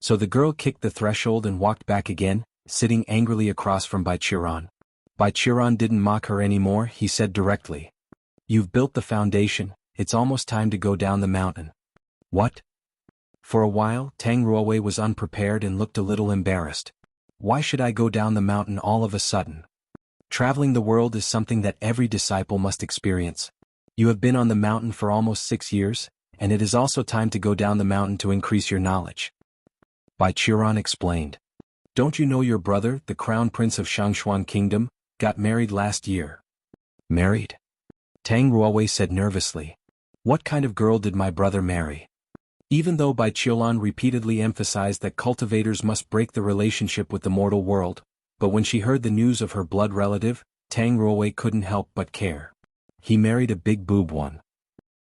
So the girl kicked the threshold and walked back again, sitting angrily across from Bai Qiulan. Bai Qiulan didn't mock her anymore, he said directly. You've built the foundation, it's almost time to go down the mountain. What? For a while, Tang Ruowei was unprepared and looked a little embarrassed. Why should I go down the mountain all of a sudden? Traveling the world is something that every disciple must experience. You have been on the mountain for almost 6 years, and it is also time to go down the mountain to increase your knowledge. Bai Qiulan explained. Don't you know your brother, the Crown Prince of Shangshuan Kingdom, got married last year? Married? Tang Ruowei said nervously. What kind of girl did my brother marry? Even though Bai Qiulan repeatedly emphasized that cultivators must break the relationship with the mortal world, but when she heard the news of her blood relative, Tang Ruowei couldn't help but care. He married a big boob one.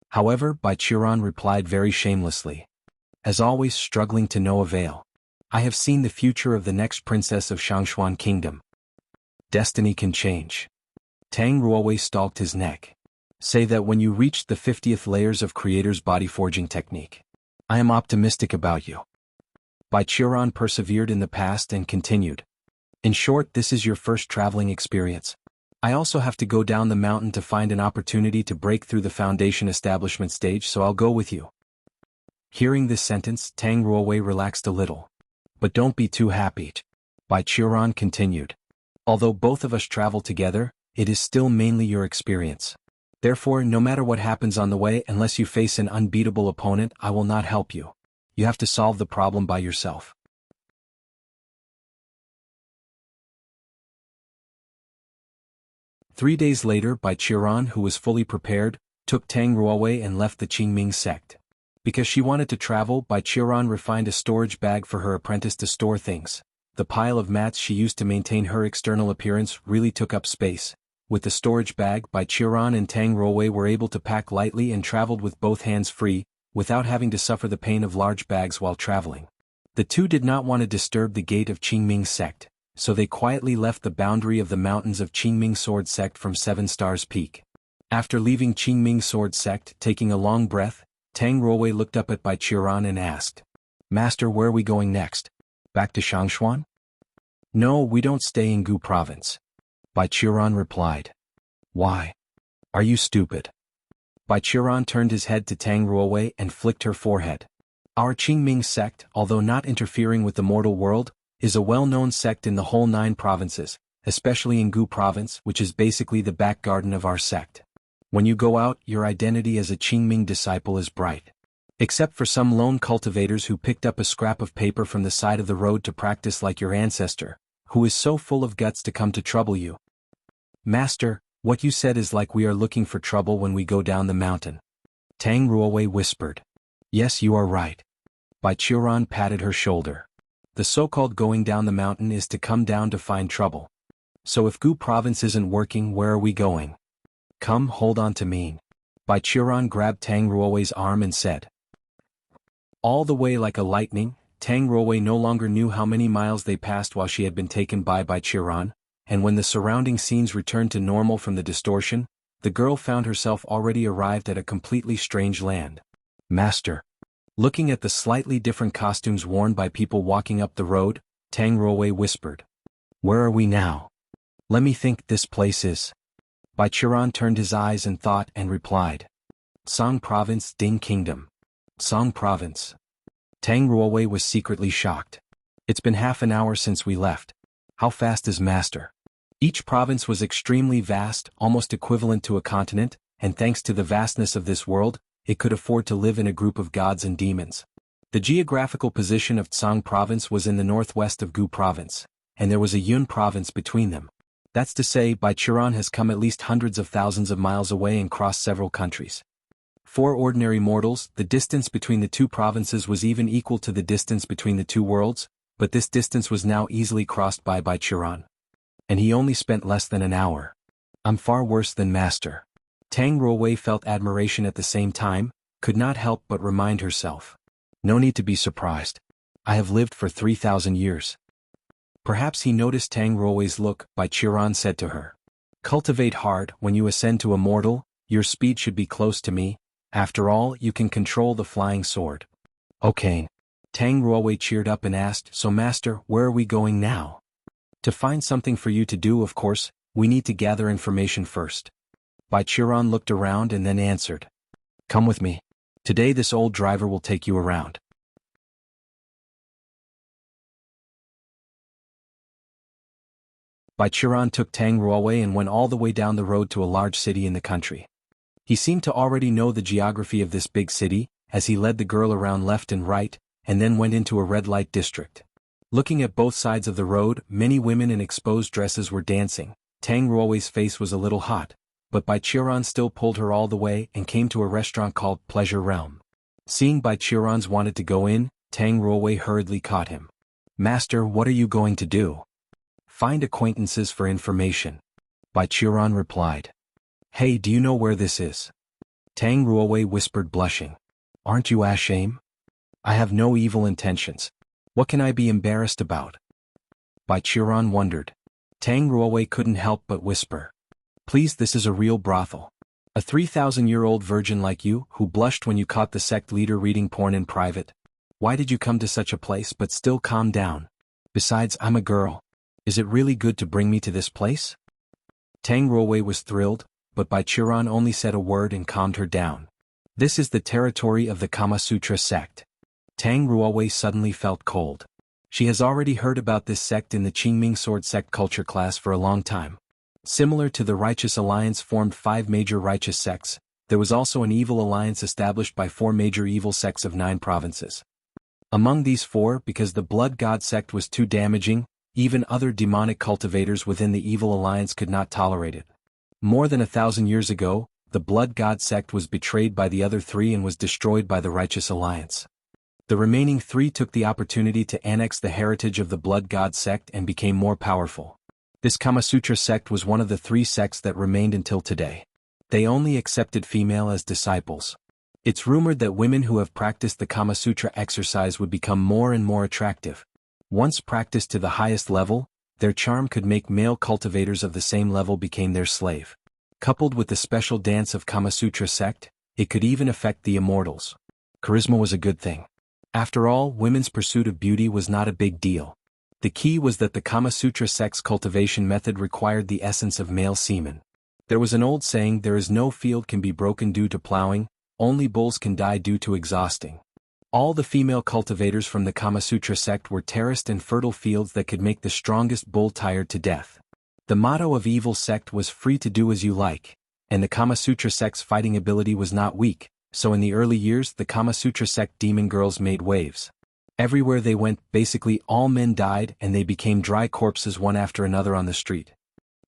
However, Bai Qiulan replied very shamelessly. As always, struggling to no avail. I have seen the future of the next princess of Shangshuan Kingdom. Destiny can change. Tang Ruowei stalked his neck. Say that when you reached the 50th layers of Creator's body forging technique. I am optimistic about you. Bai Qiulan persevered in the past and continued. In short, this is your first traveling experience. I also have to go down the mountain to find an opportunity to break through the foundation establishment stage, so I'll go with you. Hearing this sentence, Tang Ruowei relaxed a little. But don't be too happy. Bai Qiulan continued. Although both of us travel together, it is still mainly your experience. Therefore, no matter what happens on the way, unless you face an unbeatable opponent, I will not help you. You have to solve the problem by yourself. Three days later, Bai Qiulan, who was fully prepared, took Tang Ruowei and left the Qingming sect. Because she wanted to travel, Bai Qiulan refined a storage bag for her apprentice to store things. The pile of mats she used to maintain her external appearance really took up space. With the storage bag, Bai Qiulan and Tang Ruowei were able to pack lightly and traveled with both hands free, without having to suffer the pain of large bags while traveling. The two did not want to disturb the gate of Qingming sect, so they quietly left the boundary of the mountains of Qingming Sword Sect from 7 Stars Peak. After leaving Qingming Sword Sect, taking a long breath, Tang Ruowei looked up at Bai Qiulan and asked, Master, where are we going next? Back to Shangshuan? No, we don't stay in Gu province. Bai Qiulan replied. Why? Are you stupid? Bai Qiulan turned his head to Tang Ruowei and flicked her forehead. Our Qingming sect, although not interfering with the mortal world, is a well-known sect in the whole 9 provinces, especially in Gu province, which is basically the back garden of our sect. When you go out, your identity as a Qingming disciple is bright. Except for some lone cultivators who picked up a scrap of paper from the side of the road to practice like your ancestor, who is so full of guts to come to trouble you. Master, what you said is like we are looking for trouble when we go down the mountain. Tang Ruowei whispered. Yes, you are right. Bai Qiulan patted her shoulder. The so-called going down the mountain is to come down to find trouble. So if Gu province isn't working, where are we going? Come, hold on to me. Bai Qiran grabbed Tang Ruowei's arm and said. All the way like a lightning, Tang Ruowei no longer knew how many miles they passed while she had been taken by Bai Qiran, and when the surrounding scenes returned to normal from the distortion, the girl found herself already arrived at a completely strange land. Master. Looking at the slightly different costumes worn by people walking up the road, Tang Ruowei whispered. Where are we now? Let me think, this place is. Bai Qiran turned his eyes and thought and replied. Song Province, Ding Kingdom. Song Province. Tang Ruowei was secretly shocked. It's been half an hour since we left. How fast is Master? Each province was extremely vast, almost equivalent to a continent, and thanks to the vastness of this world, it could afford to live in a group of gods and demons. The geographical position of Tsang Province was in the northwest of Gu Province, and there was a Yun Province between them. That's to say, Bai Qiran has come at least hundreds of thousands of miles away and crossed several countries. For ordinary mortals, the distance between the two provinces was even equal to the distance between the two worlds, but this distance was now easily crossed by Bai Qiran. And he only spent less than an hour. I'm far worse than Master. Tang Ruowei felt admiration at the same time, could not help but remind herself. No need to be surprised. I have lived for 3,000 years. Perhaps he noticed Tang Ruowei's look, Bai Qiran said to her. Cultivate hard, when you ascend to immortal, your speed should be close to me, after all you can control the flying sword. Okay. Tang Ruowei cheered up and asked, so Master, where are we going now? To find something for you to do, of course, we need to gather information first. Bai Qiran looked around and then answered. Come with me. Today this old driver will take you around. Bai Qiran took Tang Ruowei and went all the way down the road to a large city in the country. He seemed to already know the geography of this big city, as he led the girl around left and right, and then went into a red light district. Looking at both sides of the road, many women in exposed dresses were dancing. Tang Ruowei's face was a little hot, but Bai Qiran still pulled her all the way and came to a restaurant called Pleasure Realm. Seeing Bai Qiran's wanted to go in, Tang Ruowei hurriedly caught him. Master, what are you going to do? Find acquaintances for information. Bai Qiran replied. Hey, do you know where this is? Tang Ruowei whispered, blushing. Aren't you ashamed? I have no evil intentions. What can I be embarrassed about? Bai Qiran wondered. Tang Ruowei couldn't help but whisper. Please, this is a real brothel. A 3,000-year-old virgin like you, who blushed when you caught the sect leader reading porn in private. Why did you come to such a place? But still, calm down. Besides, I'm a girl. Is it really good to bring me to this place? Tang Ruowei was thrilled, but Bai Qiran only said a word and calmed her down. This is the territory of the Kama Sutra sect. Tang Ruowei suddenly felt cold. She has already heard about this sect in the Qingming sword sect culture class for a long time. Similar to the Righteous Alliance formed 5 major righteous sects, there was also an evil alliance established by 4 major evil sects of 9 provinces. Among these 4, because the Blood God sect was too damaging, even other demonic cultivators within the evil alliance could not tolerate it. More than 1,000 years ago, the Blood God sect was betrayed by the other 3 and was destroyed by the Righteous Alliance. The remaining 3 took the opportunity to annex the heritage of the Blood God sect and became more powerful. This Kama Sutra sect was one of the 3 sects that remained until today. They only accepted female as disciples. It's rumored that women who have practiced the Kama Sutra exercise would become more and more attractive. Once practiced to the highest level, their charm could make male cultivators of the same level become their slave. Coupled with the special dance of Kama Sutra sect, it could even affect the immortals. Charisma was a good thing. After all, women's pursuit of beauty was not a big deal. The key was that the Kama Sutra sect's cultivation method required the essence of male semen. There was an old saying, there is no field can be broken due to plowing, only bulls can die due to exhausting. All the female cultivators from the Kama Sutra sect were terraced and fertile fields that could make the strongest bull tired to death. The motto of evil sect was free to do as you like, and the Kama Sutra sect's fighting ability was not weak, so in the early years the Kama Sutra sect demon girls made waves. Everywhere they went, basically all men died and they became dry corpses one after another on the street.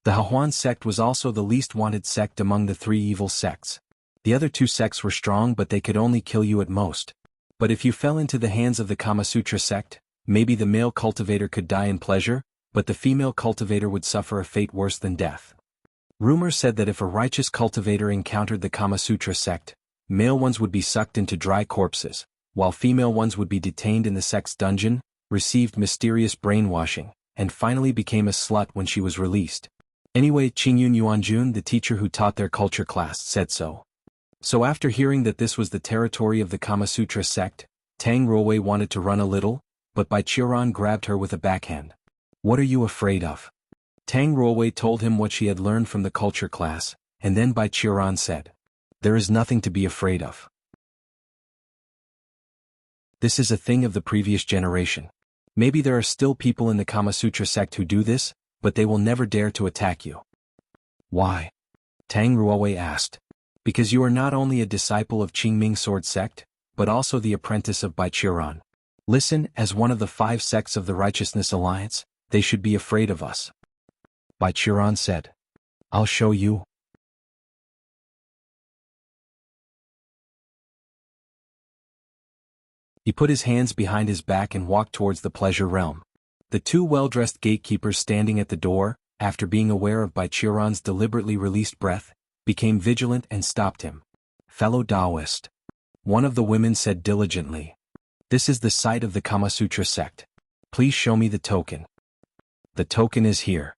The Hahuan sect was also the least wanted sect among the 3 evil sects. The other 2 sects were strong, but they could only kill you at most. But if you fell into the hands of the Kama Sutra sect, maybe the male cultivator could die in pleasure, but the female cultivator would suffer a fate worse than death. Rumor said that if a righteous cultivator encountered the Kama Sutra sect, male ones would be sucked into dry corpses, while female ones would be detained in the sect's dungeon, received mysterious brainwashing, and finally became a slut when she was released. Anyway, Qingyun Yuanjun, the teacher who taught their culture class, said so. So after hearing that this was the territory of the Kama Sutra sect, Tang Ruowei wanted to run a little, but Bai Qiran grabbed her with a backhand. "What are you afraid of?" Tang Ruowei told him what she had learned from the culture class, and then Bai Qiran said, "There is nothing to be afraid of. This is a thing of the previous generation. Maybe there are still people in the Kama Sutra sect who do this, but they will never dare to attack you." "Why?" Tang Ruowei asked. "Because you are not only a disciple of Qingming Sword sect, but also the apprentice of Bai Qiran. Listen, as one of the 5 sects of the Righteousness Alliance, they should be afraid of us." Bai Qiran said, "I'll show you." He put his hands behind his back and walked towards the pleasure realm. The 2 well-dressed gatekeepers standing at the door, after being aware of Bai Qiran's deliberately released breath, became vigilant and stopped him. "Fellow Taoist," one of the women said diligently, "this is the site of the Kama Sutra sect. Please show me the token." "The token is here."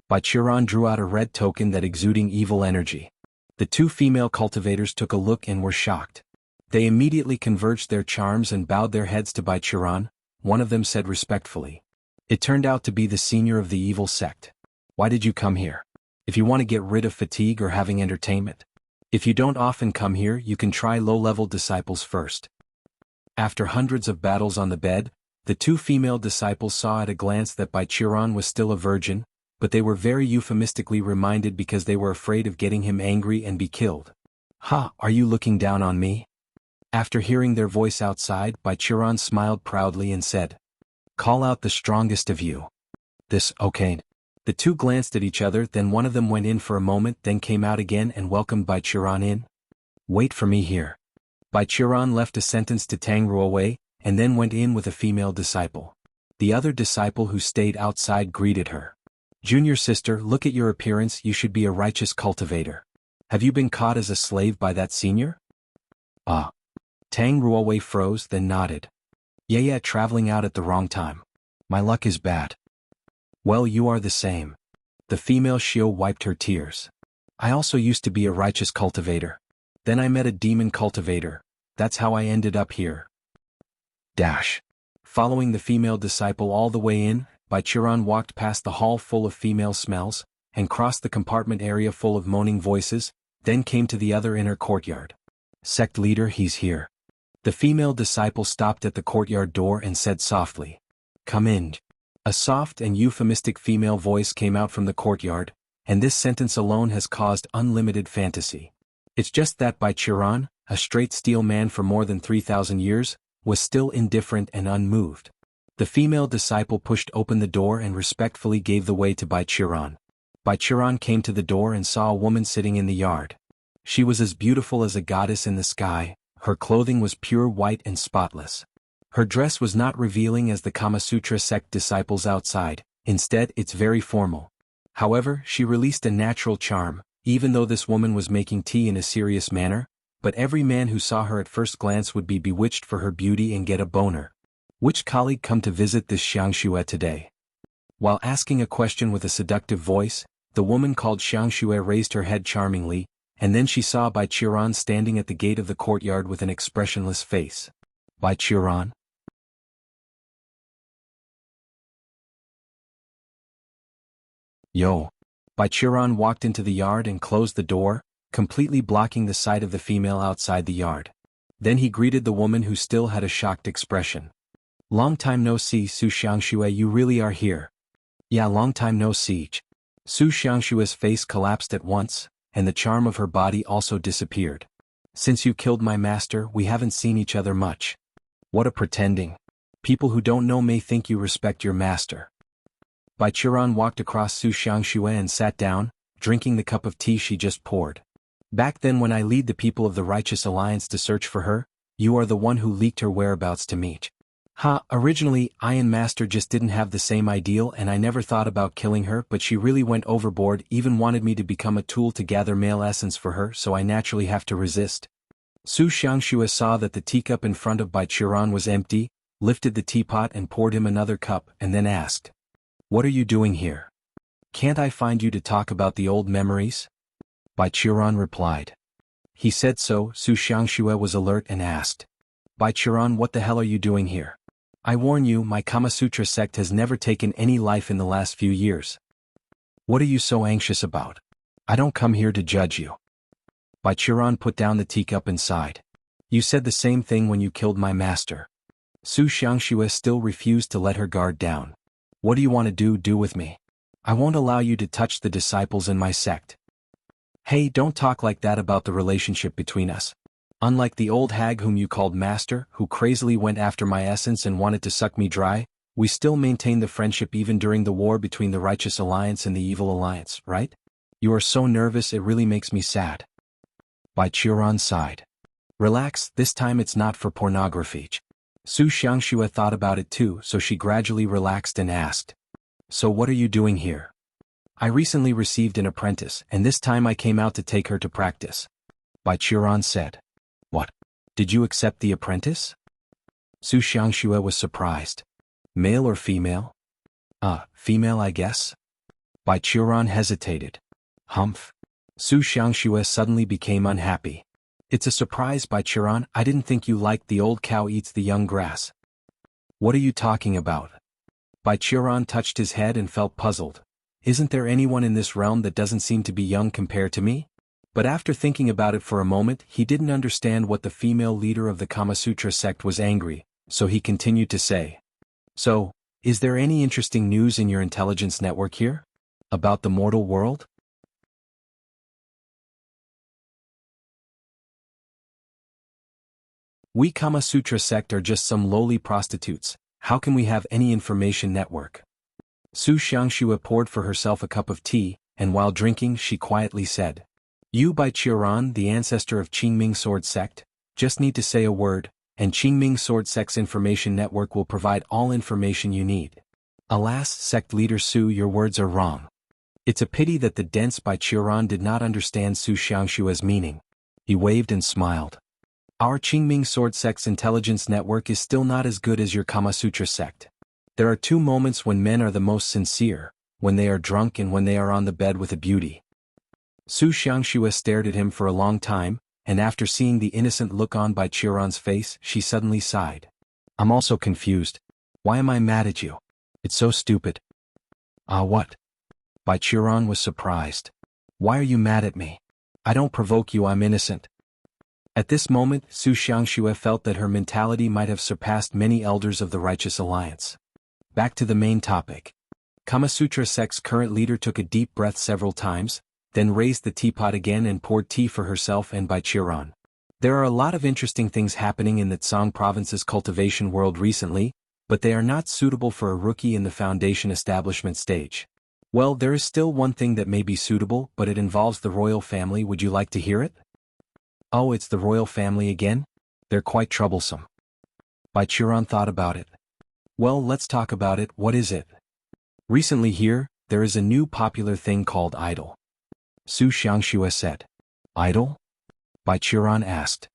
Bai Qiran drew out a red token that exuding evil energy. The 2 female cultivators took a look and were shocked. They immediately converged their charms and bowed their heads to Bai Qiran. One of them said respectfully, "It turned out to be the senior of the evil sect. Why did you come here? If you want to get rid of fatigue or having entertainment. If you don't often come here, you can try low-level disciples first." After hundreds of battles on the bed, the 2 female disciples saw at a glance that Bai Qiran was still a virgin, but they were very euphemistically reminded because they were afraid of getting him angry and be killed. "Ha, are you looking down on me?" After hearing their voice outside, Bai Qiran smiled proudly and said, "Call out the strongest of you." "This, okay." The 2 glanced at each other, then one of them went in for a moment, then came out again and welcomed Bai Qiran in. "Wait for me here." Bai Qiran left a sentence to Tang Ruowei, and then went in with a female disciple. The other disciple who stayed outside greeted her. "Junior sister, look at your appearance, you should be a righteous cultivator. Have you been caught as a slave by that senior?" "Ah." Tang Ruowei froze, then nodded. Yeah, traveling out at the wrong time. My luck is bad." "Well, you are the same." The female Shio wiped her tears. "I also used to be a righteous cultivator. Then I met a demon cultivator. That's how I ended up here." Following the female disciple all the way in, Bai Qiran walked past the hall full of female smells, and crossed the compartment area full of moaning voices, then came to the other inner courtyard. "Sect leader, he's here." The female disciple stopped at the courtyard door and said softly, "Come in." A soft and euphemistic female voice came out from the courtyard, and this sentence alone has caused unlimited fantasy. It's just that Bai Qiran, a straight steel man for more than 3,000 years, was still indifferent and unmoved. The female disciple pushed open the door and respectfully gave the way to Bai Qiran. Bai Qiran came to the door and saw a woman sitting in the yard. She was as beautiful as a goddess in the sky. Her clothing was pure white and spotless. Her dress was not revealing as the Kama Sutra sect disciples outside, instead it's very formal. However, she released a natural charm, even though this woman was making tea in a serious manner, but every man who saw her at first glance would be bewitched for her beauty and get a boner. "Which colleague come to visit this Xiangxue today?" While asking a question with a seductive voice, the woman called Xiangxue raised her head charmingly, and then she saw Bai Qiran standing at the gate of the courtyard with an expressionless face. "Bai Qiran?" "Yo." Bai Qiran walked into the yard and closed the door, completely blocking the sight of the female outside the yard. Then he greeted the woman who still had a shocked expression. "Long time no see, Su Xiangxue, you really are here." "Yeah, long time no see." Su Xiangxue's face collapsed at once, and the charm of her body also disappeared. "Since you killed my master, we haven't seen each other much." "What a pretending. People who don't know may think you respect your master." Bai Qiran walked across Su Xiangxue and sat down, drinking the cup of tea she just poured. "Back then when I lead the people of the Righteous Alliance to search for her, you are the one who leaked her whereabouts to me." Originally, I and Master just didn't have the same ideal and I never thought about killing her, but she really went overboard, even wanted me to become a tool to gather male essence for her, so I naturally have to resist. Su Xiangxue saw that the teacup in front of Bai Qiran was empty, lifted the teapot and poured him another cup, and then asked, "What are you doing here? Can't I find you to talk about the old memories?" Bai Qiran replied. He said so. Su Xiangxue was alert and asked, "Bai Qiran, what the hell are you doing here? I warn you, my Kama Sutra sect has never taken any life in the last few years. What are you so anxious about? I don't come here to judge you." Bai Qiran put down the teacup and sighed. "You said the same thing when you killed my master." Su Xiangxue still refused to let her guard down. "What do you want to do with me? I won't allow you to touch the disciples in my sect." "Hey, don't talk like that about the relationship between us. Unlike the old hag whom you called master, who crazily went after my essence and wanted to suck me dry, we still maintain the friendship even during the war between the righteous alliance and the evil alliance, right? You are so nervous it really makes me sad." Bai Qiran sighed. "Relax, this time it's not for pornography." Su Xiangxue thought about it too, so she gradually relaxed and asked, "So what are you doing here?" "I recently received an apprentice, and this time I came out to take her to practice." Bai Qiran said. "What? Did you accept the apprentice?" Su Xiangxue was surprised. "Male or female?" Female I guess." Bai Qiran hesitated. "Humph." Su Xiangxue suddenly became unhappy. "It's a surprise, Bai Qiran. I didn't think you liked the old cow eats the young grass." "What are you talking about?" Bai Qiran touched his head and felt puzzled. "Isn't there anyone in this realm that doesn't seem to be young compared to me?" But after thinking about it for a moment, he didn't understand what the female leader of the Kama Sutra sect was angry, so he continued to say, "So, is there any interesting news in your intelligence network here? About the mortal world?" "We Kama Sutra sect are just some lowly prostitutes. How can we have any information network?" Su Xiangxue poured for herself a cup of tea, and while drinking she quietly said, "You Bai Qiran, the ancestor of Qingming Sword Sect, just need to say a word, and Qingming Sword Sect's information network will provide all information you need." "Alas, sect leader Su, your words are wrong." It's a pity that the dense Bai Qiran did not understand Su Xiangxue's meaning. He waved and smiled. "Our Qingming Sword Sect's intelligence network is still not as good as your Kama Sutra sect. There are two moments when men are the most sincere, when they are drunk and when they are on the bed with a beauty." Su Xiangxue stared at him for a long time, and after seeing the innocent look on Bai Qiran's face, she suddenly sighed. "I'm also confused. Why am I mad at you? It's so stupid." What?" Bai Qiran was surprised. "Why are you mad at me? I don't provoke you, I'm innocent." At this moment, Su Xiangxue felt that her mentality might have surpassed many elders of the Righteous Alliance. Back to the main topic. Kama Sutra sect's current leader took a deep breath several times, then raised the teapot again and poured tea for herself and Bai Qiran. "There are a lot of interesting things happening in the Tsang province's cultivation world recently, but they are not suitable for a rookie in the foundation establishment stage. Well, there is still one thing that may be suitable, but it involves the royal family. Would you like to hear it?" "Oh, it's the royal family again? They're quite troublesome." Bai Qiran thought about it. "Well, let's talk about it. What is it?" "Recently here, there is a new popular thing called idol." Su Xiangxue said. "Idol?" Bai Qiran asked.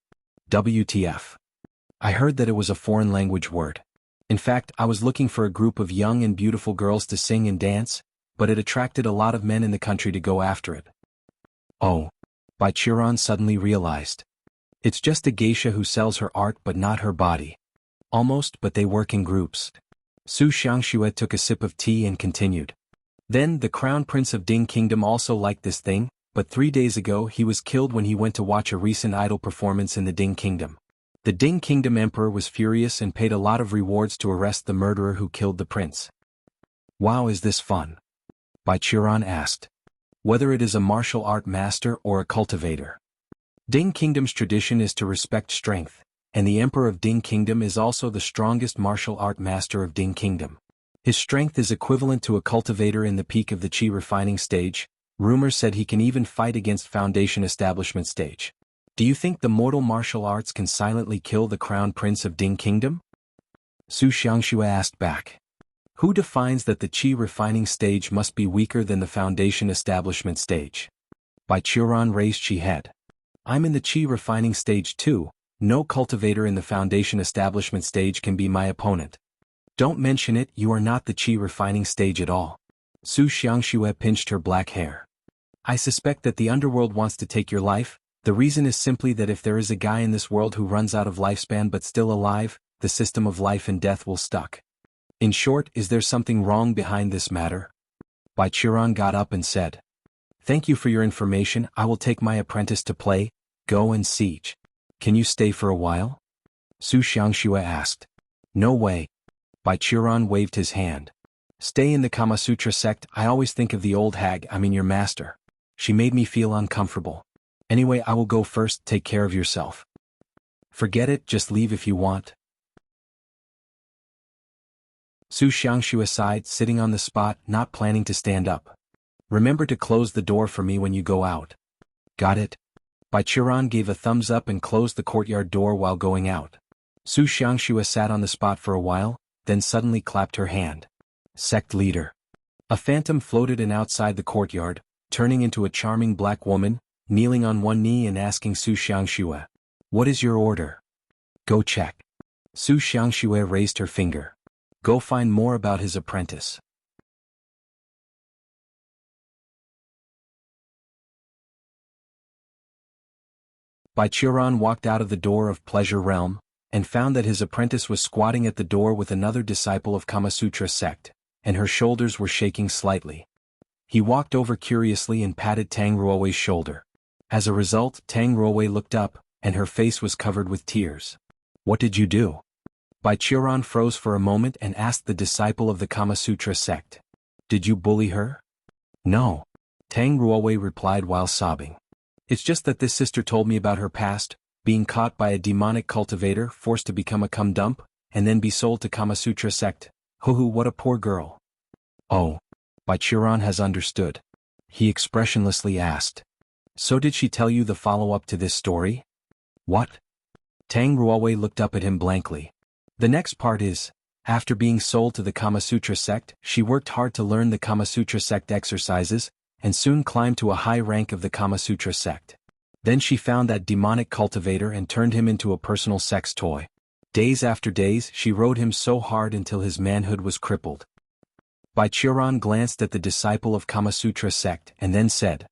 "WTF. I heard that it was a foreign language word. In fact, I was looking for a group of young and beautiful girls to sing and dance, but it attracted a lot of men in the country to go after it." "Oh." Bai Qiran suddenly realized. "It's just a geisha who sells her art but not her body." "Almost, but they work in groups." Su Xiangxue took a sip of tea and continued. "Then, the crown prince of Ding Kingdom also liked this thing, but 3 days ago he was killed when he went to watch a recent idol performance in the Ding Kingdom. The Ding Kingdom emperor was furious and paid a lot of rewards to arrest the murderer who killed the prince." "Wow, is this fun?" Bai Qiran asked. "Whether it is a martial art master or a cultivator. Ding Kingdom's tradition is to respect strength, and the emperor of Ding Kingdom is also the strongest martial art master of Ding Kingdom. His strength is equivalent to a cultivator in the peak of the qi refining stage. Rumors said he can even fight against foundation establishment stage. Do you think the mortal martial arts can silently kill the crown prince of Ding Kingdom?" Su Xiangxue asked back. Who defines that the qi refining stage must be weaker than the foundation establishment stage? Bai Qiuran raised she head. I'm in the qi refining stage too. No cultivator in the foundation establishment stage can be my opponent. Don't mention it, you are not the qi refining stage at all. Su Xiangxue pinched her black hair. I suspect that the underworld wants to take your life. The reason is simply that if there is a guy in this world who runs out of lifespan but still alive, the system of life and death will stuck. In short, is there something wrong behind this matter? Bai Qiuran got up and said. Thank you for your information, I will take my apprentice to play, go and siege. Can you stay for a while? Su Xiangxue asked. No way. Bai Qiuran waved his hand. Stay in the Kama Sutra sect, I always think of the old hag, your master. She made me feel uncomfortable. Anyway, I will go first, take care of yourself. Forget it, just leave if you want. Su Xiangxue sighed, sitting on the spot, not planning to stand up. Remember to close the door for me when you go out. Got it? Bai Qiuran gave a thumbs up and closed the courtyard door while going out. Su Xiangxue sat on the spot for a while, then suddenly clapped her hand. Sect leader. A phantom floated in outside the courtyard, turning into a charming black woman, kneeling on one knee and asking Su Xiangxue. What is your order? Go check. Su Xiangxue raised her finger. Go find more about his apprentice. Bai Qiuran walked out of the door of Pleasure Realm, and found that his apprentice was squatting at the door with another disciple of Kama Sutra sect, and her shoulders were shaking slightly. He walked over curiously and patted Tang Ruowei's shoulder. As a result, Tang Ruowei looked up, and her face was covered with tears. What did you do? Bai Qiuran froze for a moment and asked the disciple of the Kama Sutra sect. Did you bully her? No. Tang Ruowei replied while sobbing. It's just that this sister told me about her past, being caught by a demonic cultivator, forced to become a cum dump, and then be sold to Kama Sutra sect. Hoo, what a poor girl. Oh. Bai Qiuran has understood. He expressionlessly asked. So did she tell you the follow-up to this story? What? Tang Ruowei looked up at him blankly. The next part is, after being sold to the Kama Sutra sect, she worked hard to learn the Kama Sutra sect exercises, and soon climbed to a high rank of the Kama Sutra sect. Then she found that demonic cultivator and turned him into a personal sex toy. Days after days, she rode him so hard until his manhood was crippled. Bai Qiuran glanced at the disciple of Kama Sutra sect and then said,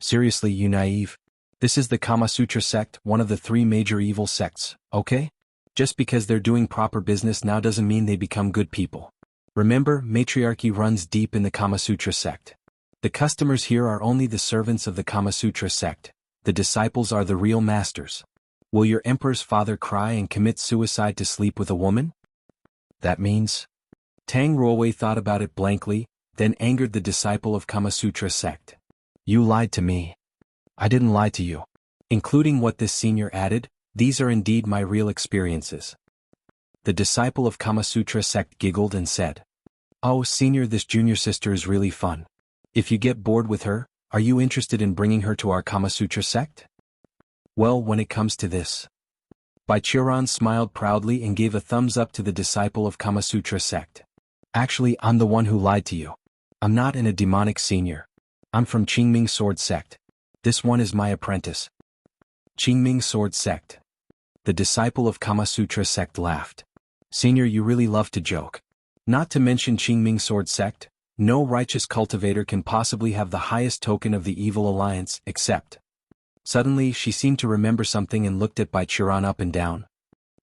Seriously, you naive? This is the Kama Sutra sect, one of the 3 major evil sects, okay? Just because they're doing proper business now doesn't mean they become good people. Remember, matriarchy runs deep in the Kama Sutra sect. The customers here are only the servants of the Kama Sutra sect. The disciples are the real masters. Will your emperor's father cry and commit suicide to sleep with a woman? That means? Tang Ruowei thought about it blankly, then angered the disciple of Kama Sutra sect. You lied to me. I didn't lie to you. Including what this senior added, these are indeed my real experiences. The disciple of Kama Sutra sect giggled and said, Oh, senior, this junior sister is really fun. If you get bored with her, are you interested in bringing her to our Kama Sutra sect? Well, when it comes to this. Bai Qiuran smiled proudly and gave a thumbs up to the disciple of Kama Sutra sect. Actually, I'm the one who lied to you. I'm not in a demonic senior. I'm from Qingming Sword Sect. This one is my apprentice. Qingming Sword Sect. The disciple of Kama Sutra sect laughed. Senior, you really love to joke. Not to mention Qingming Sword Sect, no righteous cultivator can possibly have the highest token of the evil alliance, except. Suddenly, she seemed to remember something and looked at Bai Qiuran up and down.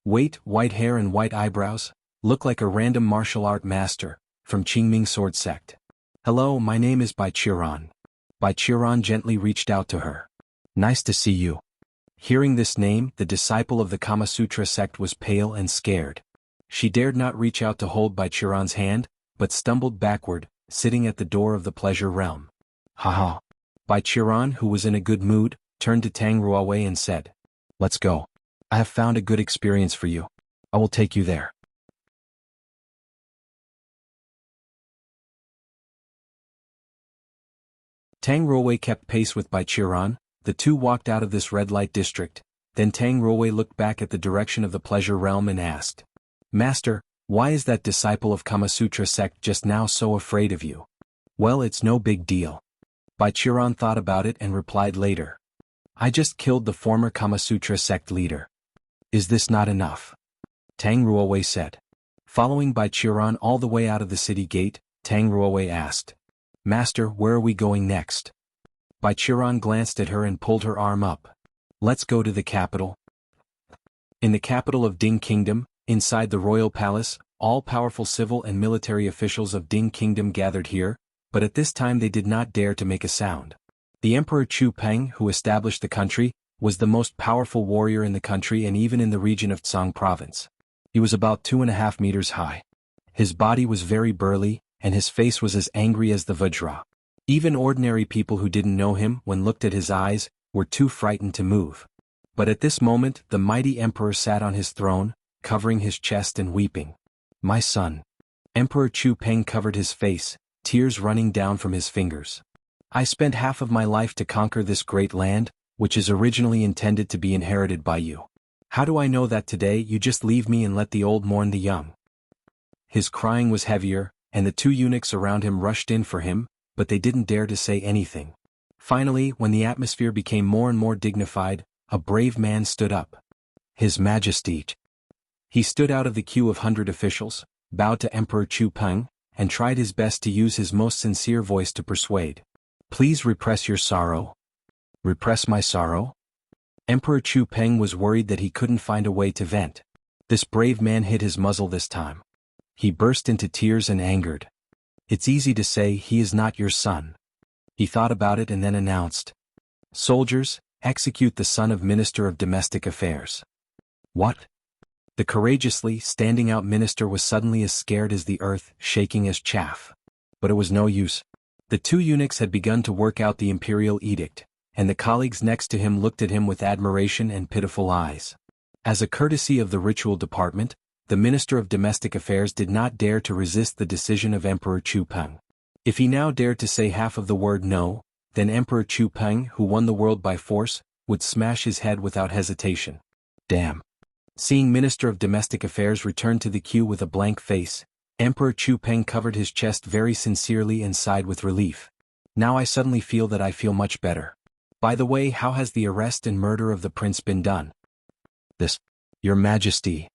Wait, white hair and white eyebrows? Look like a random martial art master, from Qingming Sword Sect. Hello, my name is Bai Qiuran. Bai Qiuran gently reached out to her. Nice to see you. Hearing this name, the disciple of the Kama Sutra sect was pale and scared. She dared not reach out to hold Bai Qiuran's hand, but stumbled backward, sitting at the door of the pleasure realm. Haha. Bai Qiuran, who was in a good mood, turned to Tang Ruowei and said, Let's go. I have found a good experience for you. I will take you there. Tang Ruowei kept pace with Bai Qiuran. The two walked out of this red light district. Then Tang Ruowei looked back at the direction of the pleasure realm and asked, Master, Why is that disciple of Kama Sutra sect just now so afraid of you? Well, it's no big deal. Bai Qiran thought about it and replied later. I just killed the former Kama Sutra sect leader. Is this not enough? Tang Ruowei said. Following Bai Qiran all the way out of the city gate, Tang Ruowei asked. Master, where are we going next? Bai Qiran glanced at her and pulled her arm up. Let's go to the capital. In the capital of Ding Kingdom, inside the royal palace, all powerful civil and military officials of Ding Kingdom gathered here, but at this time they did not dare to make a sound. The Emperor Chu Peng, who established the country, was the most powerful warrior in the country and even in the region of Tsang province. He was about 2.5 meters high. His body was very burly, and his face was as angry as the Vajra. Even ordinary people who didn't know him, when looked at his eyes, were too frightened to move. But at this moment, the mighty emperor sat on his throne, covering his chest and weeping. My son. Emperor Chu Peng covered his face, tears running down from his fingers. I spent half of my life to conquer this great land, which is originally intended to be inherited by you. How do I know that today you just leave me and let the old mourn the young? His crying was heavier, and the two eunuchs around him rushed in for him, but they didn't dare to say anything. Finally, when the atmosphere became more and more dignified, a brave man stood up. His Majesty. He stood out of the queue of 100 officials, bowed to Emperor Chu Peng, and tried his best to use his most sincere voice to persuade. Please repress your sorrow. Repress my sorrow? Emperor Chu Peng was worried that he couldn't find a way to vent. This brave man hid his muzzle this time. He burst into tears and angered. It's easy to say he is not your son. He thought about it and then announced. Soldiers, execute the son of Minister of Domestic Affairs. What? The courageously standing out minister was suddenly as scared as the earth, shaking as chaff. But it was no use. The two eunuchs had begun to work out the imperial edict, and the colleagues next to him looked at him with admiration and pitiful eyes. As a courtesy of the ritual department, the Minister of Domestic Affairs did not dare to resist the decision of Emperor Chu Peng. If he now dared to say half of the word no, then Emperor Chu Peng, who won the world by force, would smash his head without hesitation. Damn. Seeing Minister of Domestic Affairs return to the queue with a blank face, Emperor Chu Peng covered his chest very sincerely and sighed with relief. Now I suddenly feel that I feel much better. By the way, how has the arrest and murder of the prince been done? This, Your Majesty.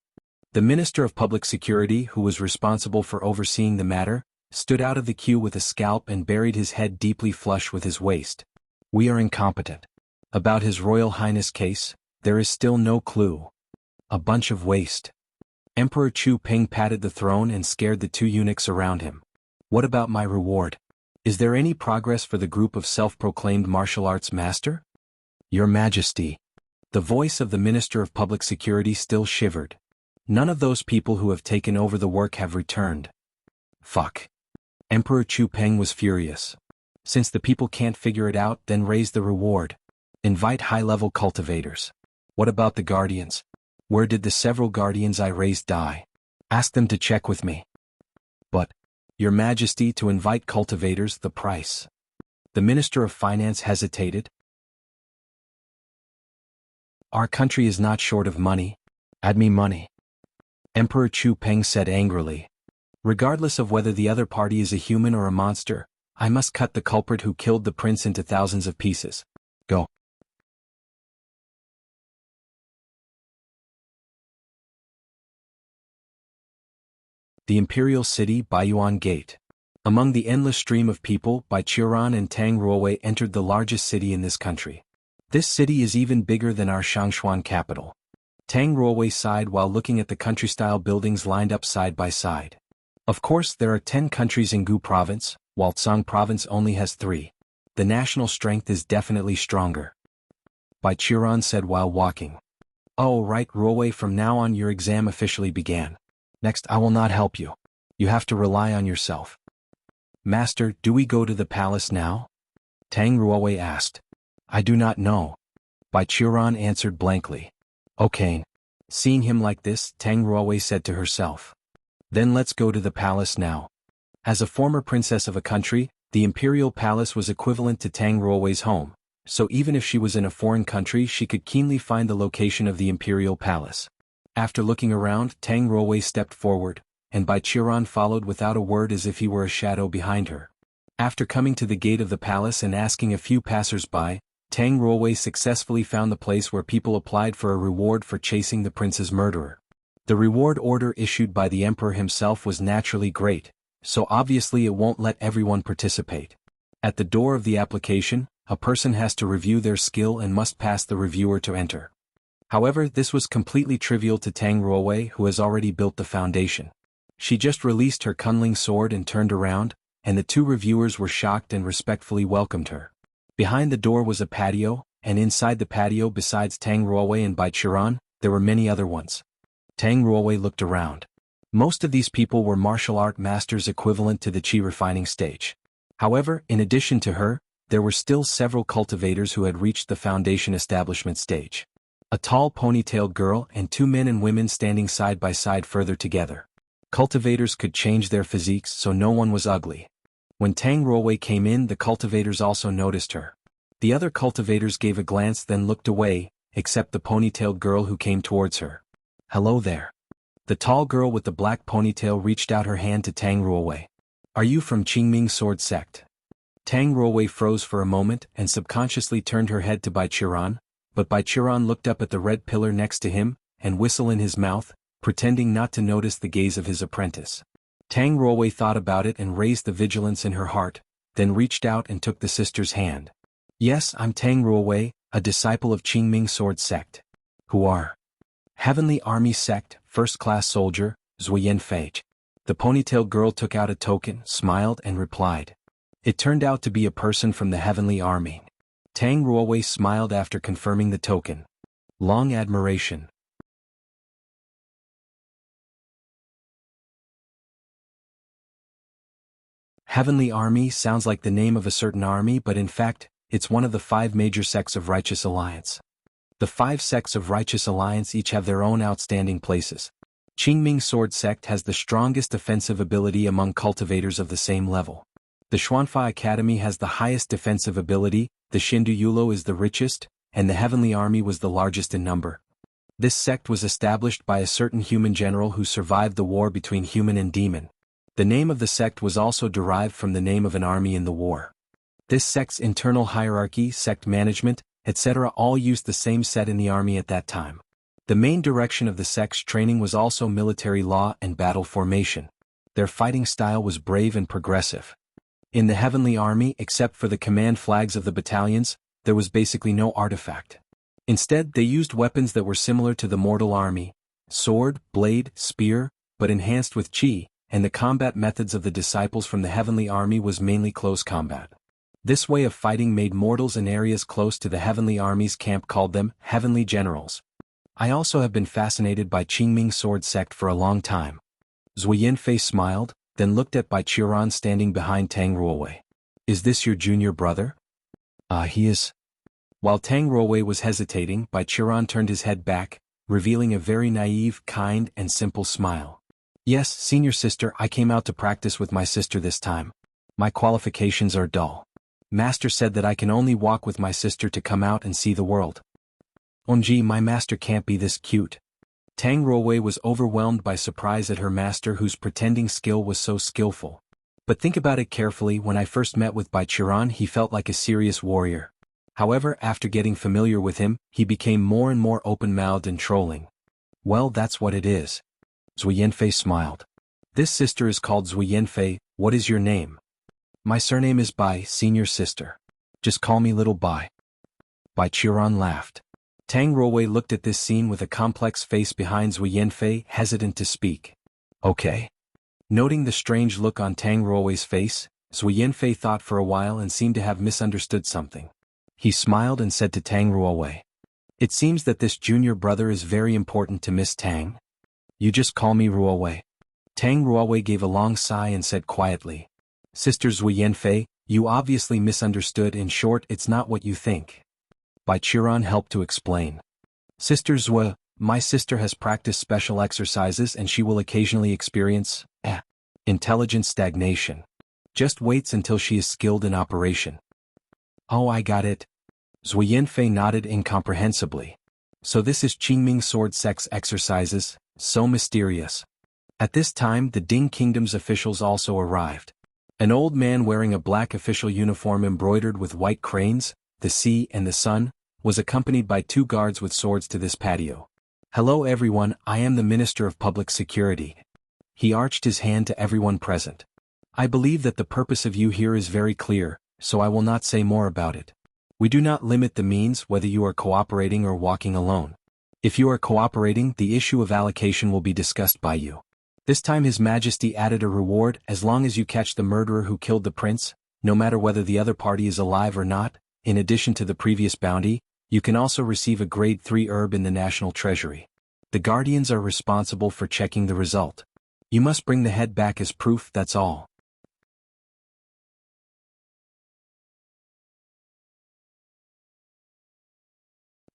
The Minister of Public Security, who was responsible for overseeing the matter, stood out of the queue with a scalp and buried his head deeply flush with his waist. We are incompetent. About His Royal Highness case, there is still no clue. A bunch of waste. Emperor Chu Peng patted the throne and scared the two eunuchs around him. What about my reward? Is there any progress for the group of self-proclaimed martial arts master? Your Majesty. The voice of the Minister of Public Security still shivered. None of those people who have taken over the work have returned. Fuck. Emperor Chu Peng was furious. Since the people can't figure it out, then raise the reward. Invite high-level cultivators. What about the guardians? Where did the several guardians I raised die? Ask them to check with me. But, Your Majesty, to invite cultivators, the price. The Minister of Finance hesitated. Our country is not short of money. Add me money. Emperor Chu Peng said angrily. Regardless of whether the other party is a human or a monster, I must cut the culprit who killed the prince into thousands of pieces. Go. The Imperial City, Baiyuan Gate. Among the endless stream of people, Bai Qiran and Tang Ruowei entered the largest city in this country. This city is even bigger than our Shangshuan capital. Tang Ruowei sighed while looking at the country-style buildings lined up side by side. Of course, there are 10 countries in Gu province, while Tsang province only has 3. The national strength is definitely stronger. Bai Qiran said while walking. Oh right, Ruowei, from now on your exam officially began. Next, I will not help you. You have to rely on yourself. Master, do we go to the palace now? Tang Ruowei asked. I do not know. Bai Qiran answered blankly. Okay. Seeing him like this, Tang Ruowei said to herself. Then let's go to the palace now. As a former princess of a country, the imperial palace was equivalent to Tang Ruowei's home, so even if she was in a foreign country she could keenly find the location of the imperial palace. After looking around, Tang Ruowei stepped forward, and Bai Qiran followed without a word as if he were a shadow behind her. After coming to the gate of the palace and asking a few passers-by, Tang Ruowei successfully found the place where people applied for a reward for chasing the prince's murderer. The reward order issued by the emperor himself was naturally great, so obviously it won't let everyone participate. At the door of the application, a person has to review their skill and must pass the reviewer to enter. However, this was completely trivial to Tang Ruowei, who has already built the foundation. She just released her Kunling sword and turned around, and the two reviewers were shocked and respectfully welcomed her. Behind the door was a patio, and inside the patio besides Tang Ruowei and Bai Qiran, there were many other ones. Tang Ruowei looked around. Most of these people were martial art masters equivalent to the qi refining stage. However, in addition to her, there were still several cultivators who had reached the foundation establishment stage. A tall ponytailed girl and two men and women standing side by side further together. Cultivators could change their physiques, so no one was ugly. When Tang Ruowei came in, the cultivators also noticed her. The other cultivators gave a glance then looked away, except the ponytailed girl who came towards her. "Hello there." The tall girl with the black ponytail reached out her hand to Tang Ruowei. "Are you from Qingming Sword Sect?" Tang Ruowei froze for a moment and subconsciously turned her head to Bai Qiran, but Bai Qiran looked up at the red pillar next to him, and whistle in his mouth, pretending not to notice the gaze of his apprentice. Tang Ruowei thought about it and raised the vigilance in her heart, then reached out and took the sister's hand. "Yes, I'm Tang Ruowei, a disciple of Qingming Sword Sect." "Who are?" "Heavenly Army Sect, first-class soldier, Zui Yanfei." The ponytailed girl took out a token, smiled and replied. It turned out to be a person from the Heavenly Army. Tang Ruowei smiled after confirming the token. Long admiration. Heavenly Army sounds like the name of a certain army, but in fact, it's one of the 5 major sects of Righteous Alliance. The 5 sects of Righteous Alliance each have their own outstanding places. Qingming Sword Sect has the strongest offensive ability among cultivators of the same level. The Xuanfa Academy has the highest defensive ability, the Shindu Yulo is the richest, and the Heavenly Army was the largest in number. This sect was established by a certain human general who survived the war between human and demon. The name of the sect was also derived from the name of an army in the war. This sect's internal hierarchy, sect management, etc. all used the same set in the army at that time. The main direction of the sect's training was also military law and battle formation. Their fighting style was brave and progressive. In the Heavenly Army, except for the command flags of the battalions, there was basically no artifact. Instead, they used weapons that were similar to the mortal army: sword, blade, spear, but enhanced with qi, and the combat methods of the disciples from the Heavenly Army was mainly close combat. This way of fighting made mortals in areas close to the Heavenly Army's camp called them Heavenly Generals. I also have been fascinated by Qingming Sword Sect for a long time. Zui Yanfei smiled, then looked at Bai Qiran standing behind Tang Ruowei. "Is this your junior brother?" He is." While Tang Ruowei was hesitating, Bai Qiran turned his head back, revealing a very naive, kind, and simple smile. "Yes, senior sister, I came out to practice with my sister this time. My qualifications are dull. Master said that I can only walk with my sister to come out and see the world." "Onji, my master can't be this cute." Tang Ruowei was overwhelmed by surprise at her master whose pretending skill was so skillful. But think about it carefully, when I first met with Bai Qiran he felt like a serious warrior. However, after getting familiar with him, he became more and more open-mouthed and trolling. "Well, that's what it is." Zui Yanfei smiled. "This sister is called Zui Yanfei. What is your name?" "My surname is Bai, senior sister. Just call me Little Bai." Bai Qiran laughed. Tang Ruowei looked at this scene with a complex face behind Zui Yanfei, hesitant to speak. "Okay." Noting the strange look on Tang Ruowei's face, Zui Yanfei thought for a while and seemed to have misunderstood something. He smiled and said to Tang Ruowei, "It seems that this junior brother is very important to Miss Tang. You just call me Ruowei." Tang Ruowei gave a long sigh and said quietly, "Sister Zui Yanfei, you obviously misunderstood. In short, it's not what you think." Bai Qiran helped to explain. "Sister Zui, my sister has practiced special exercises and she will occasionally experience intelligence stagnation. Just waits until she is skilled in operation." "Oh, I got it." Zui Yanfei nodded incomprehensibly. "So this is Qingming Sword Sect's exercises, so mysterious." At this time the Ding Kingdom's officials also arrived. An old man wearing a black official uniform embroidered with white cranes, the sea and the sun, was accompanied by 2 guards with swords to this patio. "Hello everyone, I am the Minister of Public Security." He arched his hand to everyone present. "I believe that the purpose of you here is very clear, so I will not say more about it. We do not limit the means whether you are cooperating or walking alone. If you are cooperating, the issue of allocation will be discussed by you." This time His Majesty added a reward as long as you catch the murderer who killed the prince, no matter whether the other party is alive or not. In addition to the previous bounty, you can also receive a grade 3 herb in the National Treasury. The guardians are responsible for checking the result. You must bring the head back as proof, that's all.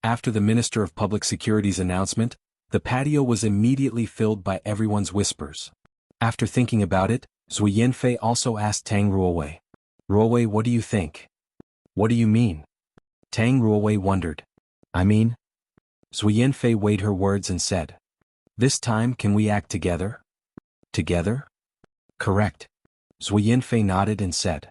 After the Minister of Public Security's announcement, the patio was immediately filled by everyone's whispers. After thinking about it, Zui Yanfei also asked Tang Ruowei. "Ruowei, what do you think?" "What do you mean?" Tang Ruowei wondered. "I mean?" Zui Yanfei weighed her words and said, "This time can we act together?" "Together?" "Correct." Zui Yanfei nodded and said,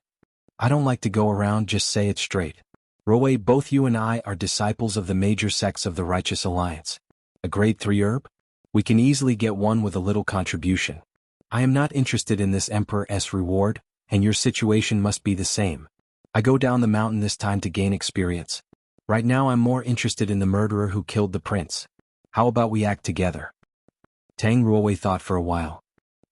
"I don't like to go around, just say it straight. Ruowei, both you and I are disciples of the major sects of the Righteous Alliance. A grade 3 herb? We can easily get one with a little contribution. I am not interested in this Emperor's reward, and your situation must be the same. I go down the mountain this time to gain experience. Right now I'm more interested in the murderer who killed the prince. How about we act together?" Tang Ruowei thought for a while.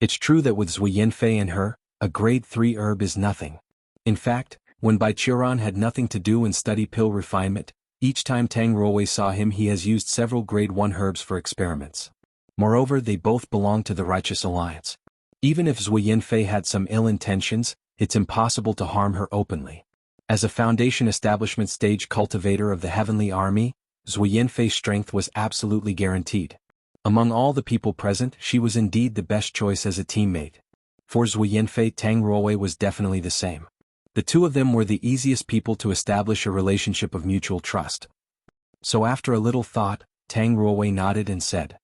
It's true that with Zui Yanfei and her, a grade 3 herb is nothing. In fact, when Bai Qiran had nothing to do and study pill refinement, each time Tang Ruowei saw him he has used several grade 1 herbs for experiments. Moreover, they both belong to the Righteous Alliance. Even if Zui Yanfei had some ill intentions, it's impossible to harm her openly. As a Foundation Establishment stage cultivator of the Heavenly Army, Zui Yanfei's strength was absolutely guaranteed. Among all the people present, she was indeed the best choice as a teammate. For Zui Yanfei, Tang Ruowei was definitely the same. The two of them were the easiest people to establish a relationship of mutual trust. So after a little thought, Tang Ruowei nodded and said,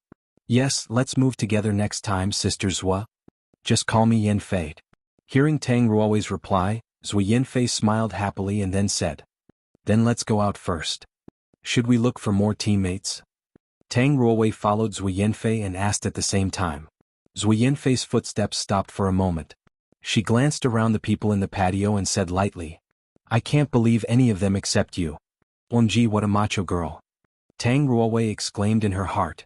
"Yes, let's move together next time, Sister Zua. Just call me Yanfei." Hearing Tang Ruowei's reply, Zui Yanfei smiled happily and then said, "Then let's go out first. Should we look for more teammates?" Tang Ruowei followed Zui Yanfei and asked at the same time. Zui Yanfei's footsteps stopped for a moment. She glanced around the people in the patio and said lightly, "I can't believe any of them except you. OMG, what a macho girl." Tang Ruowei exclaimed in her heart.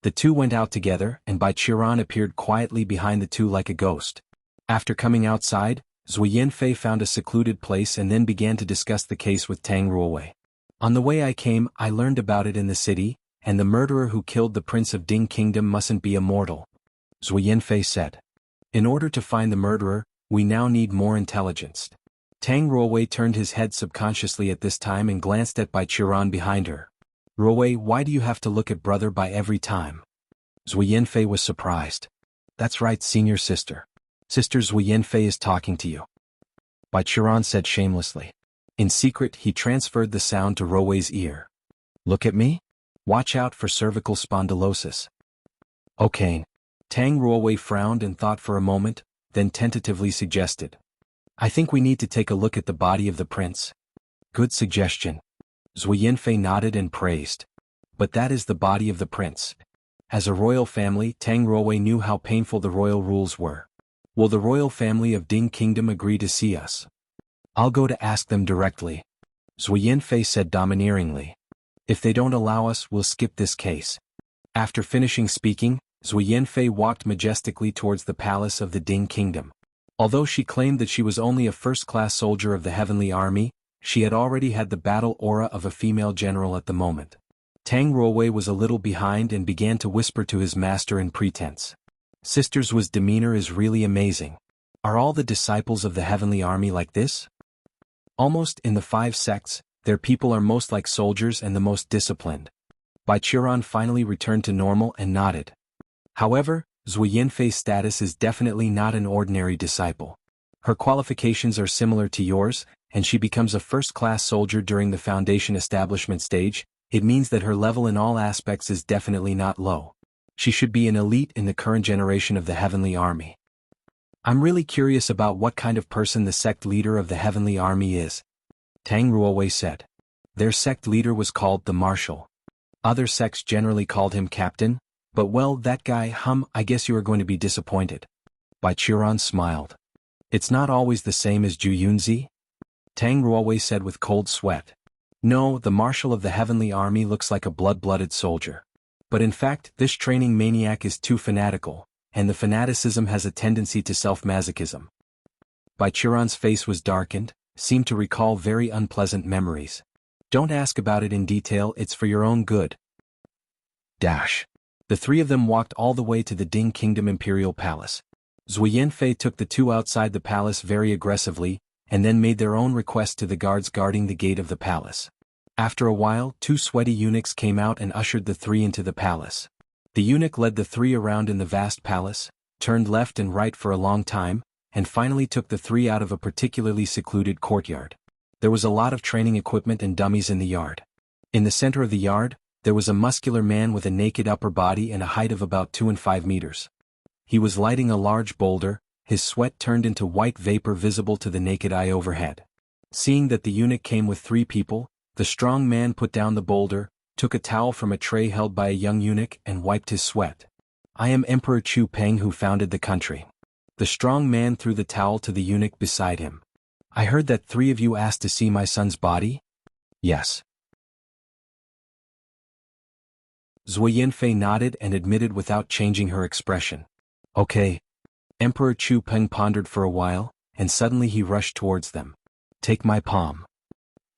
The two went out together, and Bai Qiran appeared quietly behind the two like a ghost. After coming outside, Zui Yanfei found a secluded place and then began to discuss the case with Tang Ruowei. "On the way I came, I learned about it in the city, and the murderer who killed the Prince of Ding Kingdom mustn't be a mortal," Zui Yanfei said. "In order to find the murderer, we now need more intelligence." Tang Ruowei turned his head subconsciously at this time and glanced at Bai Qiran behind her. "Ruowei, why do you have to look at brother Bai every time?" Zui Yanfei was surprised. "That's right, senior sister. Sister Zui Yanfei is talking to you," Bai Qiran said shamelessly. In secret he transferred the sound to Ruowei's ear. "Look at me? Watch out for cervical spondylosis." "Okay." Tang Ruowei frowned and thought for a moment, then tentatively suggested, "I think we need to take a look at the body of the prince." "Good suggestion." Zui Yanfei nodded and praised. "But that is the body of the prince." As a royal family, Tang Ruowei knew how painful the royal rules were. "Will the royal family of Ding Kingdom agree to see us?" "I'll go to ask them directly," Zui Yanfei said domineeringly. "If they don't allow us, we'll skip this case." After finishing speaking, Zui Yanfei walked majestically towards the palace of the Ding Kingdom. Although she claimed that she was only a first-class soldier of the Heavenly Army, she had already had the battle aura of a female general at the moment. Tang Ruowei was a little behind and began to whisper to his master in pretense. Sister Zua's demeanor is really amazing. Are all the disciples of the Heavenly Army like this? Almost in the 5 sects, their people are most like soldiers and the most disciplined. Bai Qiran finally returned to normal and nodded. However, Zui Yanfei's status is definitely not an ordinary disciple. Her qualifications are similar to yours, and she becomes a first-class soldier during the Foundation establishment stage, it means that her level in all aspects is definitely not low. She should be an elite in the current generation of the Heavenly Army. I'm really curious about what kind of person the sect leader of the Heavenly Army is, Tang Ruowei said. Their sect leader was called the Marshal. Other sects generally called him Captain, but well, that guy, I guess you are going to be disappointed. Bai Qiran smiled. It's not always the same as Zhu Yunzi? Tang Ruowei said with cold sweat. No, the Marshal of the Heavenly Army looks like a blood-blooded soldier. But in fact, this training maniac is too fanatical, and the fanaticism has a tendency to self-masochism. Bai Qiran's face was darkened, seemed to recall very unpleasant memories. Don't ask about it in detail, it's for your own good. The three of them walked all the way to the Ding Kingdom Imperial Palace. Zui Yanfei took the two outside the palace very aggressively, and then made their own request to the guards guarding the gate of the palace. After a while, two sweaty eunuchs came out and ushered the three into the palace. The eunuch led the three around in the vast palace, turned left and right for a long time, and finally took the three out of a particularly secluded courtyard. There was a lot of training equipment and dummies in the yard. In the center of the yard, there was a muscular man with a naked upper body and a height of about 2.5 meters. He was lighting a large boulder, his sweat turned into white vapor visible to the naked eye overhead. Seeing that the eunuch came with three people, the strong man put down the boulder, took a towel from a tray held by a young eunuch and wiped his sweat. I am Emperor Chu Peng who founded the country. The strong man threw the towel to the eunuch beside him. I heard that three of you asked to see my son's body? Yes. Zui Yanfei nodded and admitted without changing her expression. Okay. Emperor Chu Peng pondered for a while, and suddenly he rushed towards them. Take my palm.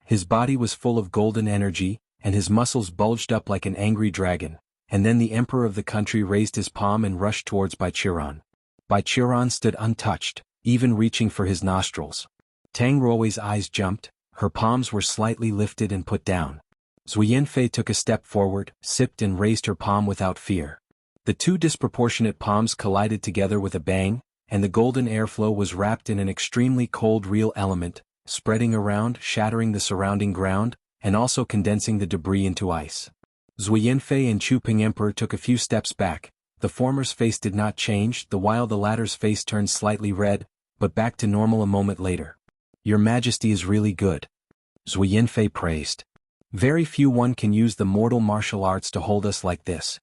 His body was full of golden energy, and his muscles bulged up like an angry dragon, and then the emperor of the country raised his palm and rushed towards Bai Qiran. Bai Qiran stood untouched, even reaching for his nostrils. Tang Ruowei's eyes jumped, her palms were slightly lifted and put down. Zui Yanfei took a step forward, sipped and raised her palm without fear. The two disproportionate palms collided together with a bang, and the golden airflow was wrapped in an extremely cold real element, spreading around, shattering the surrounding ground, and also condensing the debris into ice. Zui Yanfei and Chu Peng Emperor took a few steps back. The former's face did not change, while the latter's face turned slightly red, but back to normal a moment later. Your Majesty is really good. Zui Yanfei praised. Very few one can use the mortal martial arts to hold us like this.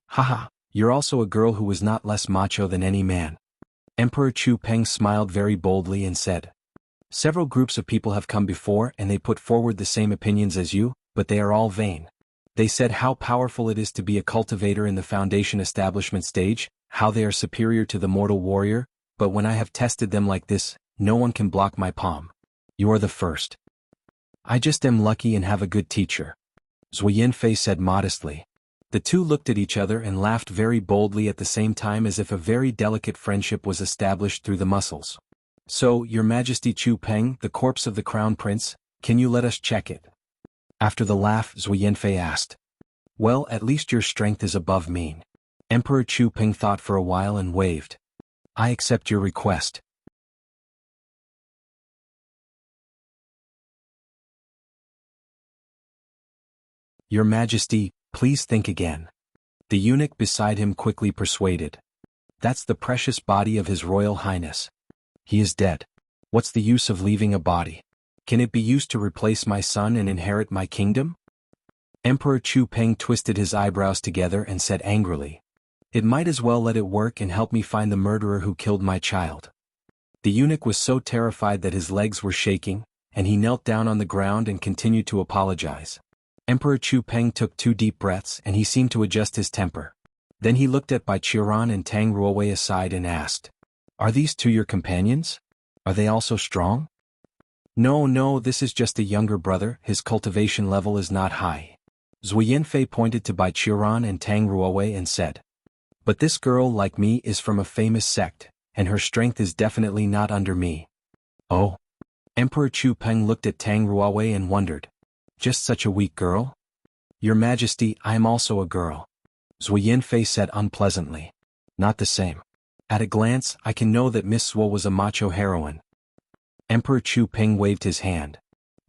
Haha, you're also a girl who is not less macho than any man. Emperor Chu Peng smiled very boldly and said. Several groups of people have come before and they put forward the same opinions as you, but they are all vain. They said how powerful it is to be a cultivator in the Foundation establishment stage, how they are superior to the mortal warrior, but when I have tested them like this, no one can block my palm. You are the first. I just am lucky and have a good teacher. Zui Yanfei said modestly. The two looked at each other and laughed very boldly at the same time as if a very delicate friendship was established through the muscles. So, Your Majesty Chu Peng, the corpse of the Crown Prince, can you let us check it? After the laugh, Zui Yanfei asked. Well, at least your strength is above mean. Emperor Chu Peng thought for a while and waved. I accept your request. Your Majesty, please think again. The eunuch beside him quickly persuaded. That's the precious body of His Royal Highness. He is dead. What's the use of leaving a body? Can it be used to replace my son and inherit my kingdom? Emperor Chu Peng twisted his eyebrows together and said angrily. It might as well let it work and help me find the murderer who killed my child. The eunuch was so terrified that his legs were shaking, and he knelt down on the ground and continued to apologize. Emperor Chu Peng took 2 deep breaths and he seemed to adjust his temper. Then he looked at Bai Qiran and Tang Ruowei aside and asked, Are these two your companions? Are they also strong? No, this is just a younger brother, his cultivation level is not high. Zui Yanfei pointed to Bai Qiran and Tang Ruowei and said, But this girl, like me, is from a famous sect, and her strength is definitely not under me. Oh? Emperor Chu Peng looked at Tang Ruowei and wondered. Just such a weak girl? Your Majesty, I am also a girl. Zui Yanfei said unpleasantly. Not the same. At a glance, I can know that Miss Suo was a macho heroine. Emperor Chu Peng waved his hand.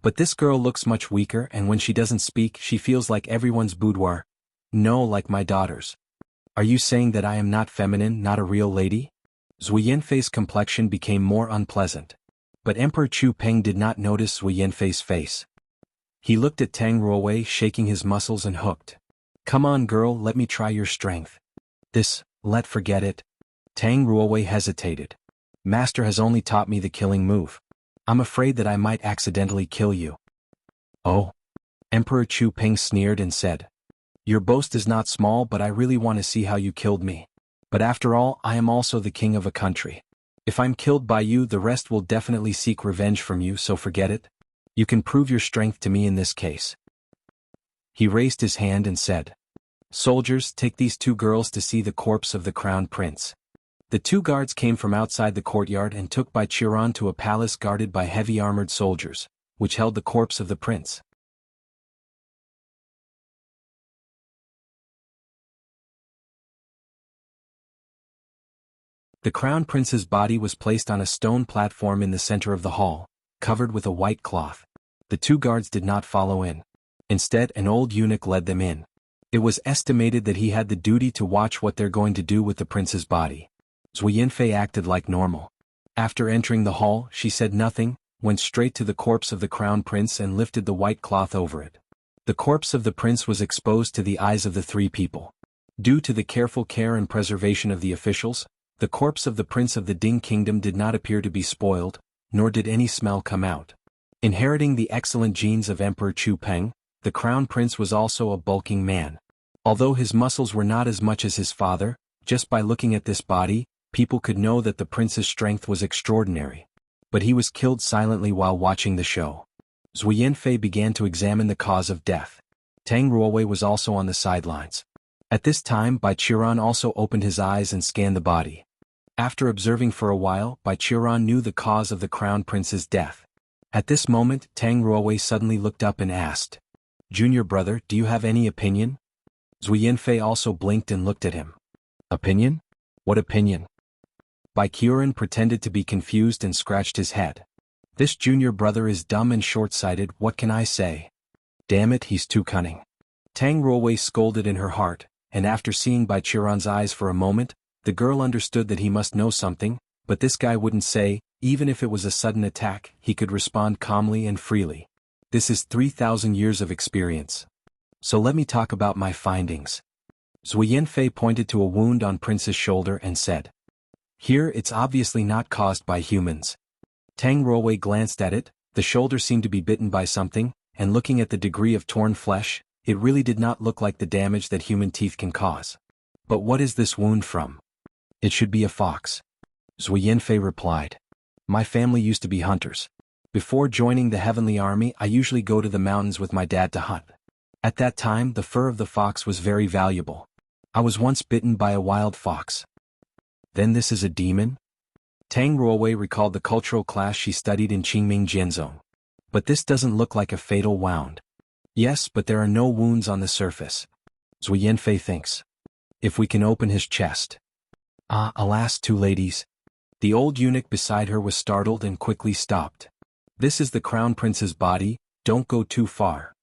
But this girl looks much weaker, and when she doesn't speak she feels like everyone's boudoir. No, like my daughter's. Are you saying that I am not feminine, not a real lady? Zui Yanfei's complexion became more unpleasant. But Emperor Chu Peng did not notice Zui Yanfei's face. He looked at Tang Ruowei, shaking his muscles and hooked. Come on girl, let me try your strength. Forget it. Tang Ruowei hesitated. Master has only taught me the killing move. I'm afraid that I might accidentally kill you. Oh. Emperor Chu Peng sneered and said. Your boast is not small, but I really want to see how you killed me. But after all, I am also the king of a country. If I'm killed by you, the rest will definitely seek revenge from you, so forget it. You can prove your strength to me in this case. He raised his hand and said. Soldiers, take these two girls to see the corpse of the crown prince. The two guards came from outside the courtyard and took Bai Qiran to a palace guarded by heavy armored soldiers, which held the corpse of the prince. The crown prince's body was placed on a stone platform in the center of the hall, covered with a white cloth. The two guards did not follow in. Instead, an old eunuch led them in. It was estimated that he had the duty to watch what they're going to do with the prince's body. Zui Yanfei acted like normal. After entering the hall, she said nothing, went straight to the corpse of the crown prince and lifted the white cloth over it. The corpse of the prince was exposed to the eyes of the three people. Due to the careful care and preservation of the officials, the corpse of the prince of the Ding kingdom did not appear to be spoiled, nor did any smell come out. Inheriting the excellent genes of Emperor Chu Peng, the crown prince was also a bulking man. Although his muscles were not as much as his father, just by looking at this body, people could know that the prince's strength was extraordinary. But he was killed silently while watching the show. Zui Yanfei began to examine the cause of death. Tang Ruowei was also on the sidelines. At this time, Bai Qiran also opened his eyes and scanned the body. After observing for a while, Bai Qiran knew the cause of the crown prince's death. At this moment, Tang Ruowei suddenly looked up and asked, Junior brother, do you have any opinion? Zui Yanfei also blinked and looked at him. Opinion? What opinion? Bai Qiran pretended to be confused and scratched his head. This junior brother is dumb and short-sighted, what can I say? Damn it, he's too cunning. Tang Ruowei scolded in her heart, and after seeing Bai Qiran's eyes for a moment, the girl understood that he must know something, but this guy wouldn't say, even if it was a sudden attack, he could respond calmly and freely. This is 3,000 years of experience. So let me talk about my findings. Zui Yanfei pointed to a wound on Prince's shoulder and said, Here it's obviously not caused by humans. Tang Ruowei glanced at it, the shoulder seemed to be bitten by something, and looking at the degree of torn flesh, it really did not look like the damage that human teeth can cause. But what is this wound from? It should be a fox. Zui Yanfei replied. My family used to be hunters. Before joining the heavenly army, I usually go to the mountains with my dad to hunt. At that time, the fur of the fox was very valuable. I was once bitten by a wild fox. Then this is a demon? Tang Ruowei recalled the cultural class she studied in Qingming Jianzhong. But this doesn't look like a fatal wound. Yes, but there are no wounds on the surface. Zui Yanfei thinks. If we can open his chest. Alas, two ladies. The old eunuch beside her was startled and quickly stopped. This is the crown prince's body, don't go too far.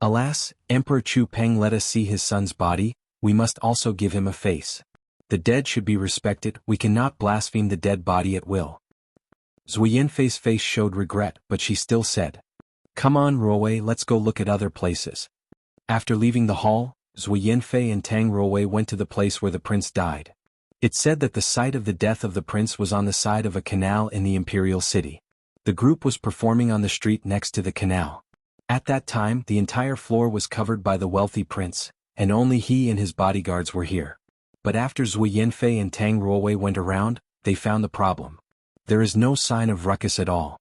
Alas, Emperor Chu Peng let us see his son's body, we must also give him a face. The dead should be respected, we cannot blaspheme the dead body at will. Zui Yanfei's face showed regret, but she still said, Come on Ruowei, let's go look at other places. After leaving the hall, Zui Yanfei and Tang Ruowei went to the place where the prince died. It said that the site of the death of the prince was on the side of a canal in the imperial city. The group was performing on the street next to the canal. At that time, the entire floor was covered by the wealthy prince, and only he and his bodyguards were here. But after Zui Yanfei and Tang Ruowei went around, they found the problem. There is no sign of ruckus at all.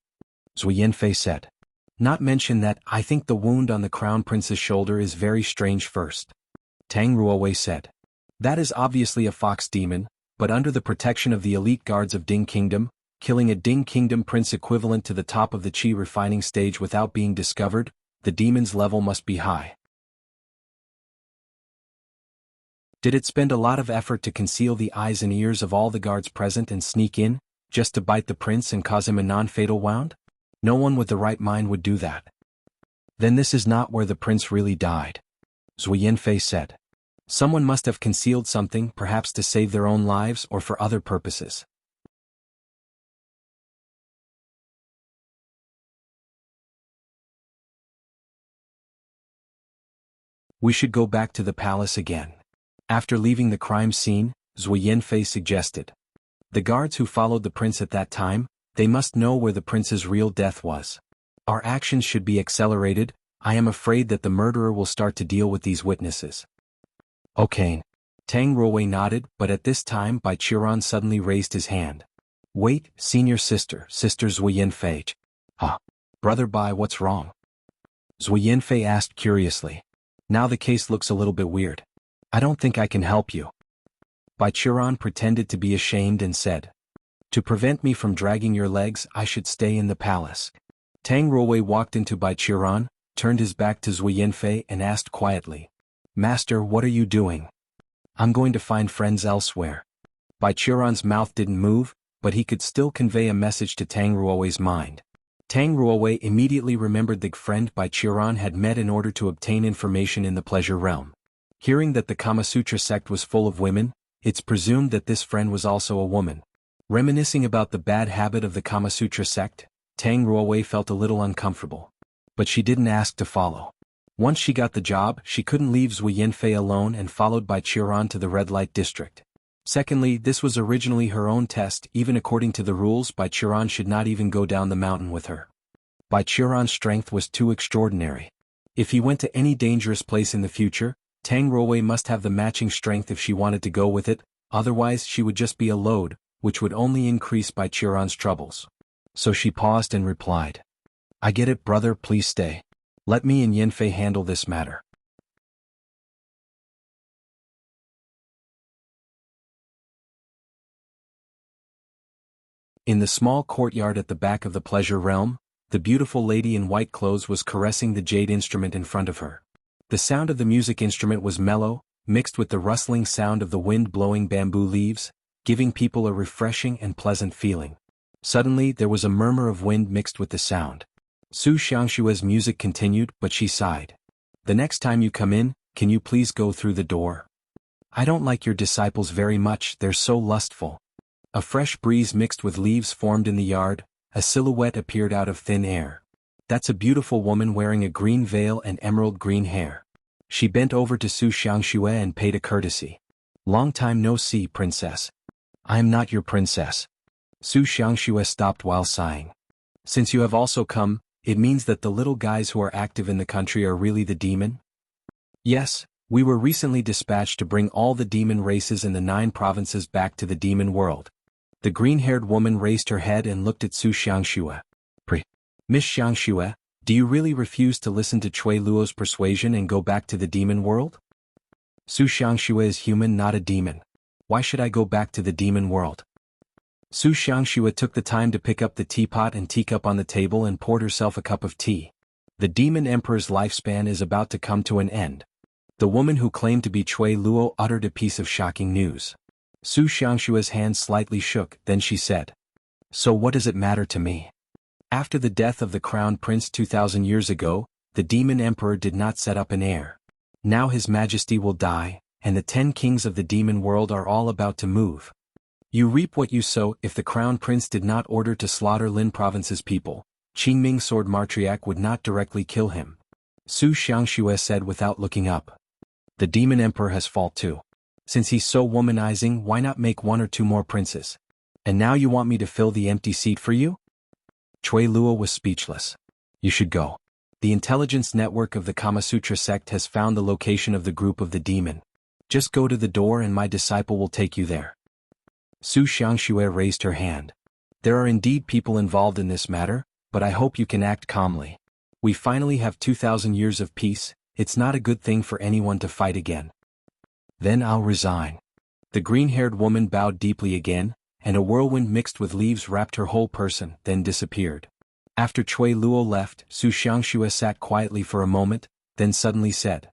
Zui Yanfei said. Not mention that, I think the wound on the crown prince's shoulder is very strange first. Tang Ruowei said. That is obviously a fox demon, but under the protection of the elite guards of Ding Kingdom, killing a Ding Kingdom prince equivalent to the top of the qi refining stage without being discovered, the demon's level must be high. Did it spend a lot of effort to conceal the eyes and ears of all the guards present and sneak in? just to bite the prince and cause him a non-fatal wound? No one with the right mind would do that. Then this is not where the prince really died, Zhu Yanfei said. Someone must have concealed something, perhaps to save their own lives or for other purposes. We should go back to the palace again. After leaving the crime scene, Zhu Yanfei suggested. The guards who followed the prince at that time, they must know where the prince's real death was. Our actions should be accelerated. I am afraid that the murderer will start to deal with these witnesses. Okay. Tang Ruowei nodded, but at this time Bai Qiran suddenly raised his hand. Wait, senior sister, Sister Zhu Yanfei. Brother Bai, what's wrong? Zhu Yanfei asked curiously. Now the case looks a little bit weird. I don't think I can help you. Bai Qiran pretended to be ashamed and said. To prevent me from dragging your legs, I should stay in the palace. Tang Ruowei walked into Bai Qiran, turned his back to Zhu Yanfei and asked quietly. Master, what are you doing? I'm going to find friends elsewhere. Bai Qiran's mouth didn't move, but he could still convey a message to Tang Ruowei's mind. Tang Ruowei immediately remembered the friend Bai Qiran had met in order to obtain information in the pleasure realm. Hearing that the Kama Sutra sect was full of women, it's presumed that this friend was also a woman. Reminiscing about the bad habit of the Kama Sutra sect, Tang Ruowei felt a little uncomfortable. But she didn't ask to follow. Once she got the job, she couldn't leave Zhu Yanfei alone and followed Bai Qiran to the red light district. Secondly, this was originally her own test. Even according to the rules, Bai Qiran should not even go down the mountain with her. Bai Qiran's strength was too extraordinary. If he went to any dangerous place in the future, Tang Ruowei must have the matching strength if she wanted to go with it, otherwise she would just be a load, which would only increase Bai Qiran's troubles. So she paused and replied. I get it, brother, please stay. Let me and Yanfei handle this matter. In the small courtyard at the back of the pleasure realm, the beautiful lady in white clothes was caressing the jade instrument in front of her. The sound of the music instrument was mellow, mixed with the rustling sound of the wind blowing bamboo leaves, giving people a refreshing and pleasant feeling. Suddenly there was a murmur of wind mixed with the sound. Su Xiangshue's music continued, but she sighed. The next time you come in, can you please go through the door? I don't like your disciples very much, they're so lustful. A fresh breeze mixed with leaves formed in the yard, a silhouette appeared out of thin air. That's a beautiful woman wearing a green veil and emerald green hair. She bent over to Su Xiangxue and paid a courtesy. Long time no see, princess. I am not your princess. Su Xiangxue stopped while sighing. Since you have also come, it means that the little guys who are active in the country are really the demon? Yes, we were recently dispatched to bring all the demon races in the 9 provinces back to the demon world. The green-haired woman raised her head and looked at Su Xiangxue. Miss Xiangxue, do you really refuse to listen to Cui Luo's persuasion and go back to the demon world? Su Xiangxue is human, not a demon. Why should I go back to the demon world? Su Xiangxue took the time to pick up the teapot and teacup on the table and poured herself a cup of tea. The demon emperor's lifespan is about to come to an end. The woman who claimed to be Cui Luo uttered a piece of shocking news. Su Xiangshue's hand slightly shook, then she said. So what does it matter to me? After the death of the crown prince 2,000 years ago, the demon emperor did not set up an heir. Now his majesty will die, and the 10 kings of the demon world are all about to move. You reap what you sow. If the crown prince did not order to slaughter Lin province's people, Qingming Sword Martriac would not directly kill him. Su Xiangxue said without looking up. The demon emperor has fault too. Since he's so womanizing, why not make 1 or 2 more princes? And now you want me to fill the empty seat for you? Cui Luo was speechless. You should go. The intelligence network of the Kama Sutra sect has found the location of the group of the demon. Just go to the door and my disciple will take you there. Su Xiangxue raised her hand. There are indeed people involved in this matter, but I hope you can act calmly. We finally have 2,000 years of peace. It's not a good thing for anyone to fight again. Then I'll resign. The green-haired woman bowed deeply again, and a whirlwind mixed with leaves wrapped her whole person, then disappeared. After Cui Luo left, Su Xiangxue sat quietly for a moment, then suddenly said,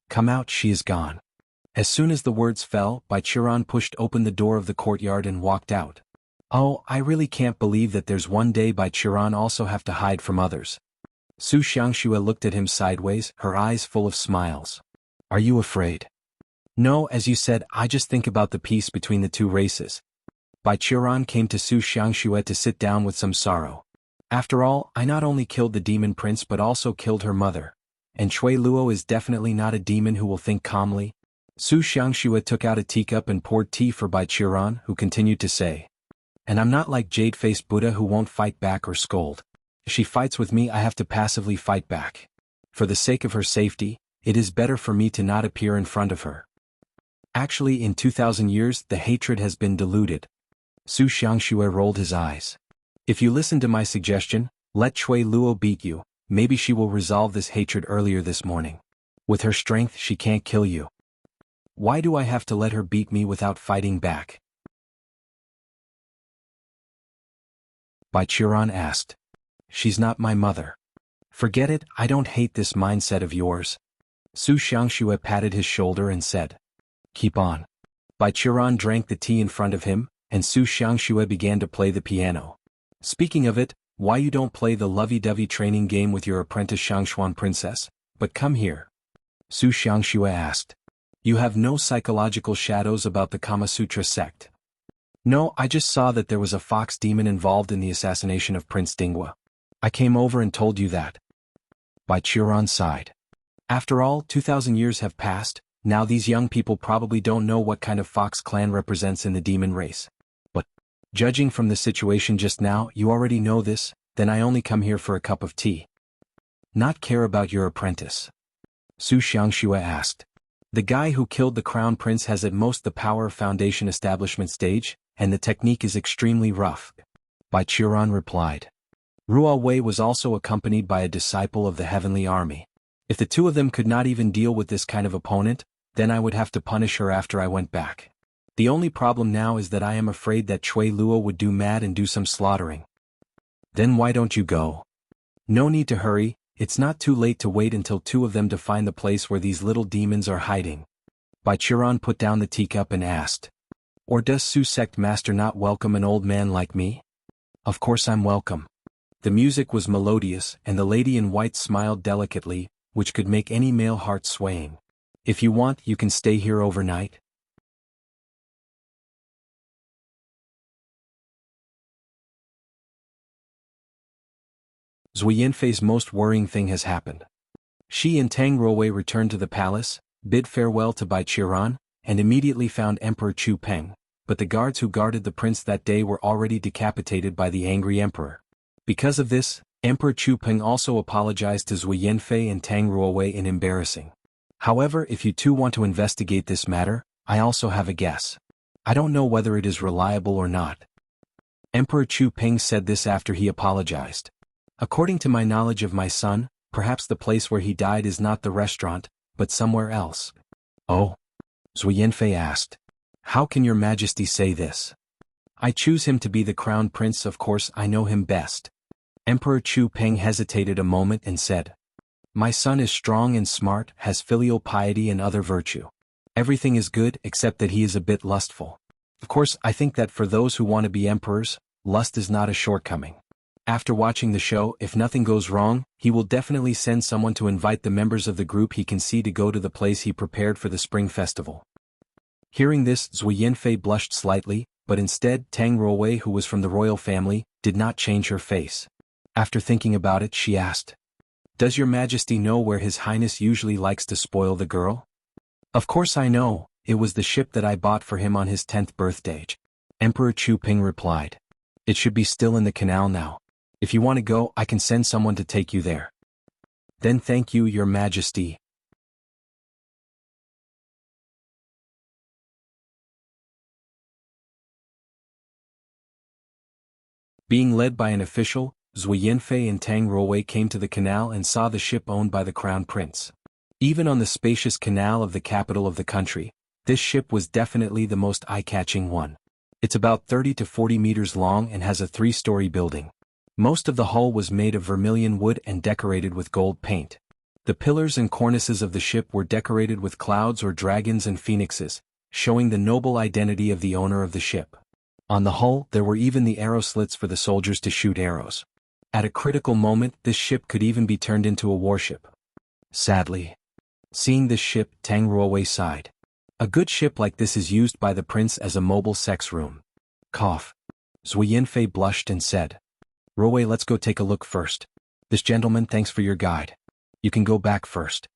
Come out, she is gone. As soon as the words fell, Bai Qiran pushed open the door of the courtyard and walked out. Oh, I really can't believe that there's one day Bai Qiran also have to hide from others. Su Xiangxue looked at him sideways, her eyes full of smiles. Are you afraid? No, as you said, I just think about the peace between the two races. Bai Qiran came to Su Xiangxue to sit down with some sorrow. After all, I not only killed the demon prince but also killed her mother. And Chui Luo is definitely not a demon who will think calmly. Su Xiangxue took out a teacup and poured tea for Bai Qiran, who continued to say. And I'm not like jade-faced Buddha who won't fight back or scold. If she fights with me, I have to passively fight back. For the sake of her safety, it is better for me to not appear in front of her. Actually, in 2,000 years, the hatred has been diluted. Su Xiangxue rolled his eyes. If you listen to my suggestion, let Chui Luo beat you, maybe she will resolve this hatred earlier this morning. With her strength, she can't kill you. Why do I have to let her beat me without fighting back? Bai Qiran asked. She's not my mother. Forget it, I don't hate this mindset of yours. Su Xiangxue patted his shoulder and said. Keep on. Bai Qiran drank the tea in front of him, and Su Xiangxue began to play the piano. Speaking of it, why you don't play the lovey-dovey training game with your apprentice Shangshuan princess, but come here? Su Xiangxue asked. You have no psychological shadows about the Kama Sutra sect. No, I just saw that there was a fox demon involved in the assassination of Prince Dinghua. I came over and told you that. Bai Qiran sighed. After all, 2,000 years have passed, now these young people probably don't know what kind of fox clan represents in the demon race. But, judging from the situation just now, you already know this, then I only come here for a cup of tea. Not care about your apprentice? Su Xiangxue asked. The guy who killed the crown prince has at most the power of foundation establishment stage, and the technique is extremely rough. Bai Qiran replied. Ruo Wei was also accompanied by a disciple of the heavenly army. If the two of them could not even deal with this kind of opponent, then I would have to punish her after I went back. The only problem now is that I am afraid that Chui Luo would do mad and do some slaughtering. Then why don't you go? No need to hurry, it's not too late to wait until two of them to find the place where these little demons are hiding. Bai Qiran put down the teacup and asked. Or does Su sect master not welcome an old man like me? Of course I'm welcome. The music was melodious and the lady in white smiled delicately, which could make any male heart swaying. If you want, you can stay here overnight. Zui Yanfei's most worrying thing has happened. She and Tang Ruowei returned to the palace, bid farewell to Bai Qiran, and immediately found Emperor Chu Peng, but the guards who guarded the prince that day were already decapitated by the angry emperor. Because of this, Emperor Chu Peng also apologized to Zui Yanfei and Tang Ruowei in embarrassing. However, if you two want to investigate this matter, I also have a guess. I don't know whether it is reliable or not. Emperor Chu Peng said this after he apologized. According to my knowledge of my son, perhaps the place where he died is not the restaurant, but somewhere else. Oh? Zui Yanfei asked. How can your majesty say this? I choose him to be the crown prince, of course I know him best. Emperor Chu Peng hesitated a moment and said. My son is strong and smart, has filial piety and other virtue. Everything is good except that he is a bit lustful. Of course, I think that for those who want to be emperors, lust is not a shortcoming. After watching the show, if nothing goes wrong, he will definitely send someone to invite the members of the group he can see to go to the place he prepared for the spring festival. Hearing this, Zui Yanfei blushed slightly, but instead Tang Ruowei, who was from the royal family, did not change her face. After thinking about it, she asked. Does your majesty know where his highness usually likes to spoil the girl? Of course I know, it was the ship that I bought for him on his 10th birthday. Emperor Chu Peng replied. It should be still in the canal now. If you want to go, I can send someone to take you there. Then thank you, your majesty. Being led by an official, Zui Yanfei and Tang Ruowei came to the canal and saw the ship owned by the crown prince. Even on the spacious canal of the capital of the country, this ship was definitely the most eye-catching one. It's about 30 to 40 meters long and has a 3-story building. Most of the hull was made of vermilion wood and decorated with gold paint. The pillars and cornices of the ship were decorated with clouds or dragons and phoenixes, showing the noble identity of the owner of the ship. On the hull, there were even the arrow slits for the soldiers to shoot arrows. At a critical moment, this ship could even be turned into a warship. Sadly. Seeing this ship, Tang Ruowei sighed. A good ship like this is used by the prince as a mobile sex room. Cough. Zui Yanfei blushed and said, Ruowei, let's go take a look first. This gentleman, thanks for your guide. You can go back first.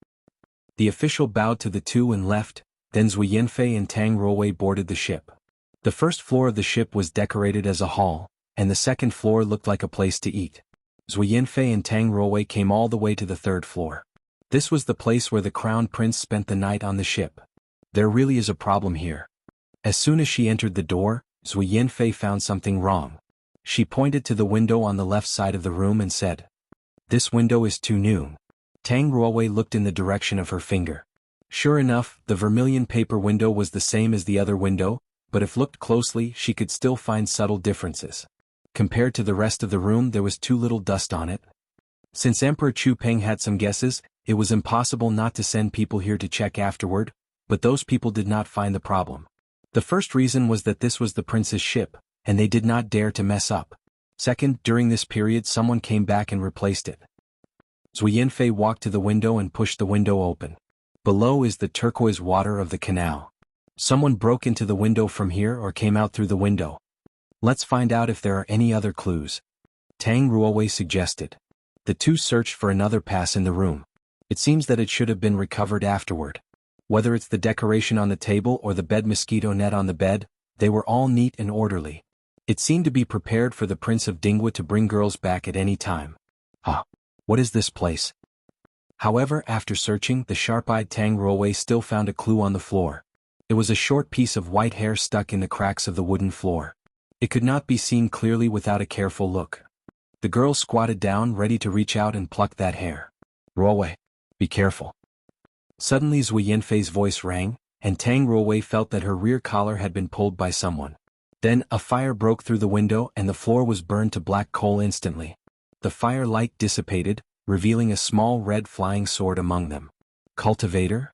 The official bowed to the two and left, then Zui Yanfei and Tang Ruowei boarded the ship. The first floor of the ship was decorated as a hall, and the second floor looked like a place to eat. Zui Yanfei and Tang Ruowei came all the way to the third floor. This was the place where the crown prince spent the night on the ship. There really is a problem here. As soon as she entered the door, Zui Yanfei found something wrong. She pointed to the window on the left side of the room and said, This window is too new. Tang Ruowei looked in the direction of her finger. Sure enough, the vermilion paper window was the same as the other window, but if looked closely she could still find subtle differences. Compared to the rest of the room there was too little dust on it. Since Emperor Chu Peng had some guesses, it was impossible not to send people here to check afterward, but those people did not find the problem. The first reason was that this was the prince's ship, and they did not dare to mess up. Second, during this period someone came back and replaced it. Zui Yanfei walked to the window and pushed the window open. Below is the turquoise water of the canal. Someone broke into the window from here or came out through the window. Let's find out if there are any other clues. Tang Ruowei suggested. The two searched for another pass in the room. It seems that it should have been recovered afterward. Whether it's the decoration on the table or the bed mosquito net on the bed, they were all neat and orderly. It seemed to be prepared for the Prince of Dingwa to bring girls back at any time. What is this place? However, after searching, the sharp-eyed Tang Ruowei still found a clue on the floor. It was a short piece of white hair stuck in the cracks of the wooden floor. It could not be seen clearly without a careful look. The girl squatted down, ready to reach out and pluck that hair. Ruowei, be careful. Suddenly Zui Yanfei's voice rang, and Tang Ruowei felt that her rear collar had been pulled by someone. Then, a fire broke through the window and the floor was burned to black coal instantly. The fire light dissipated, revealing a small red flying sword among them. Cultivator?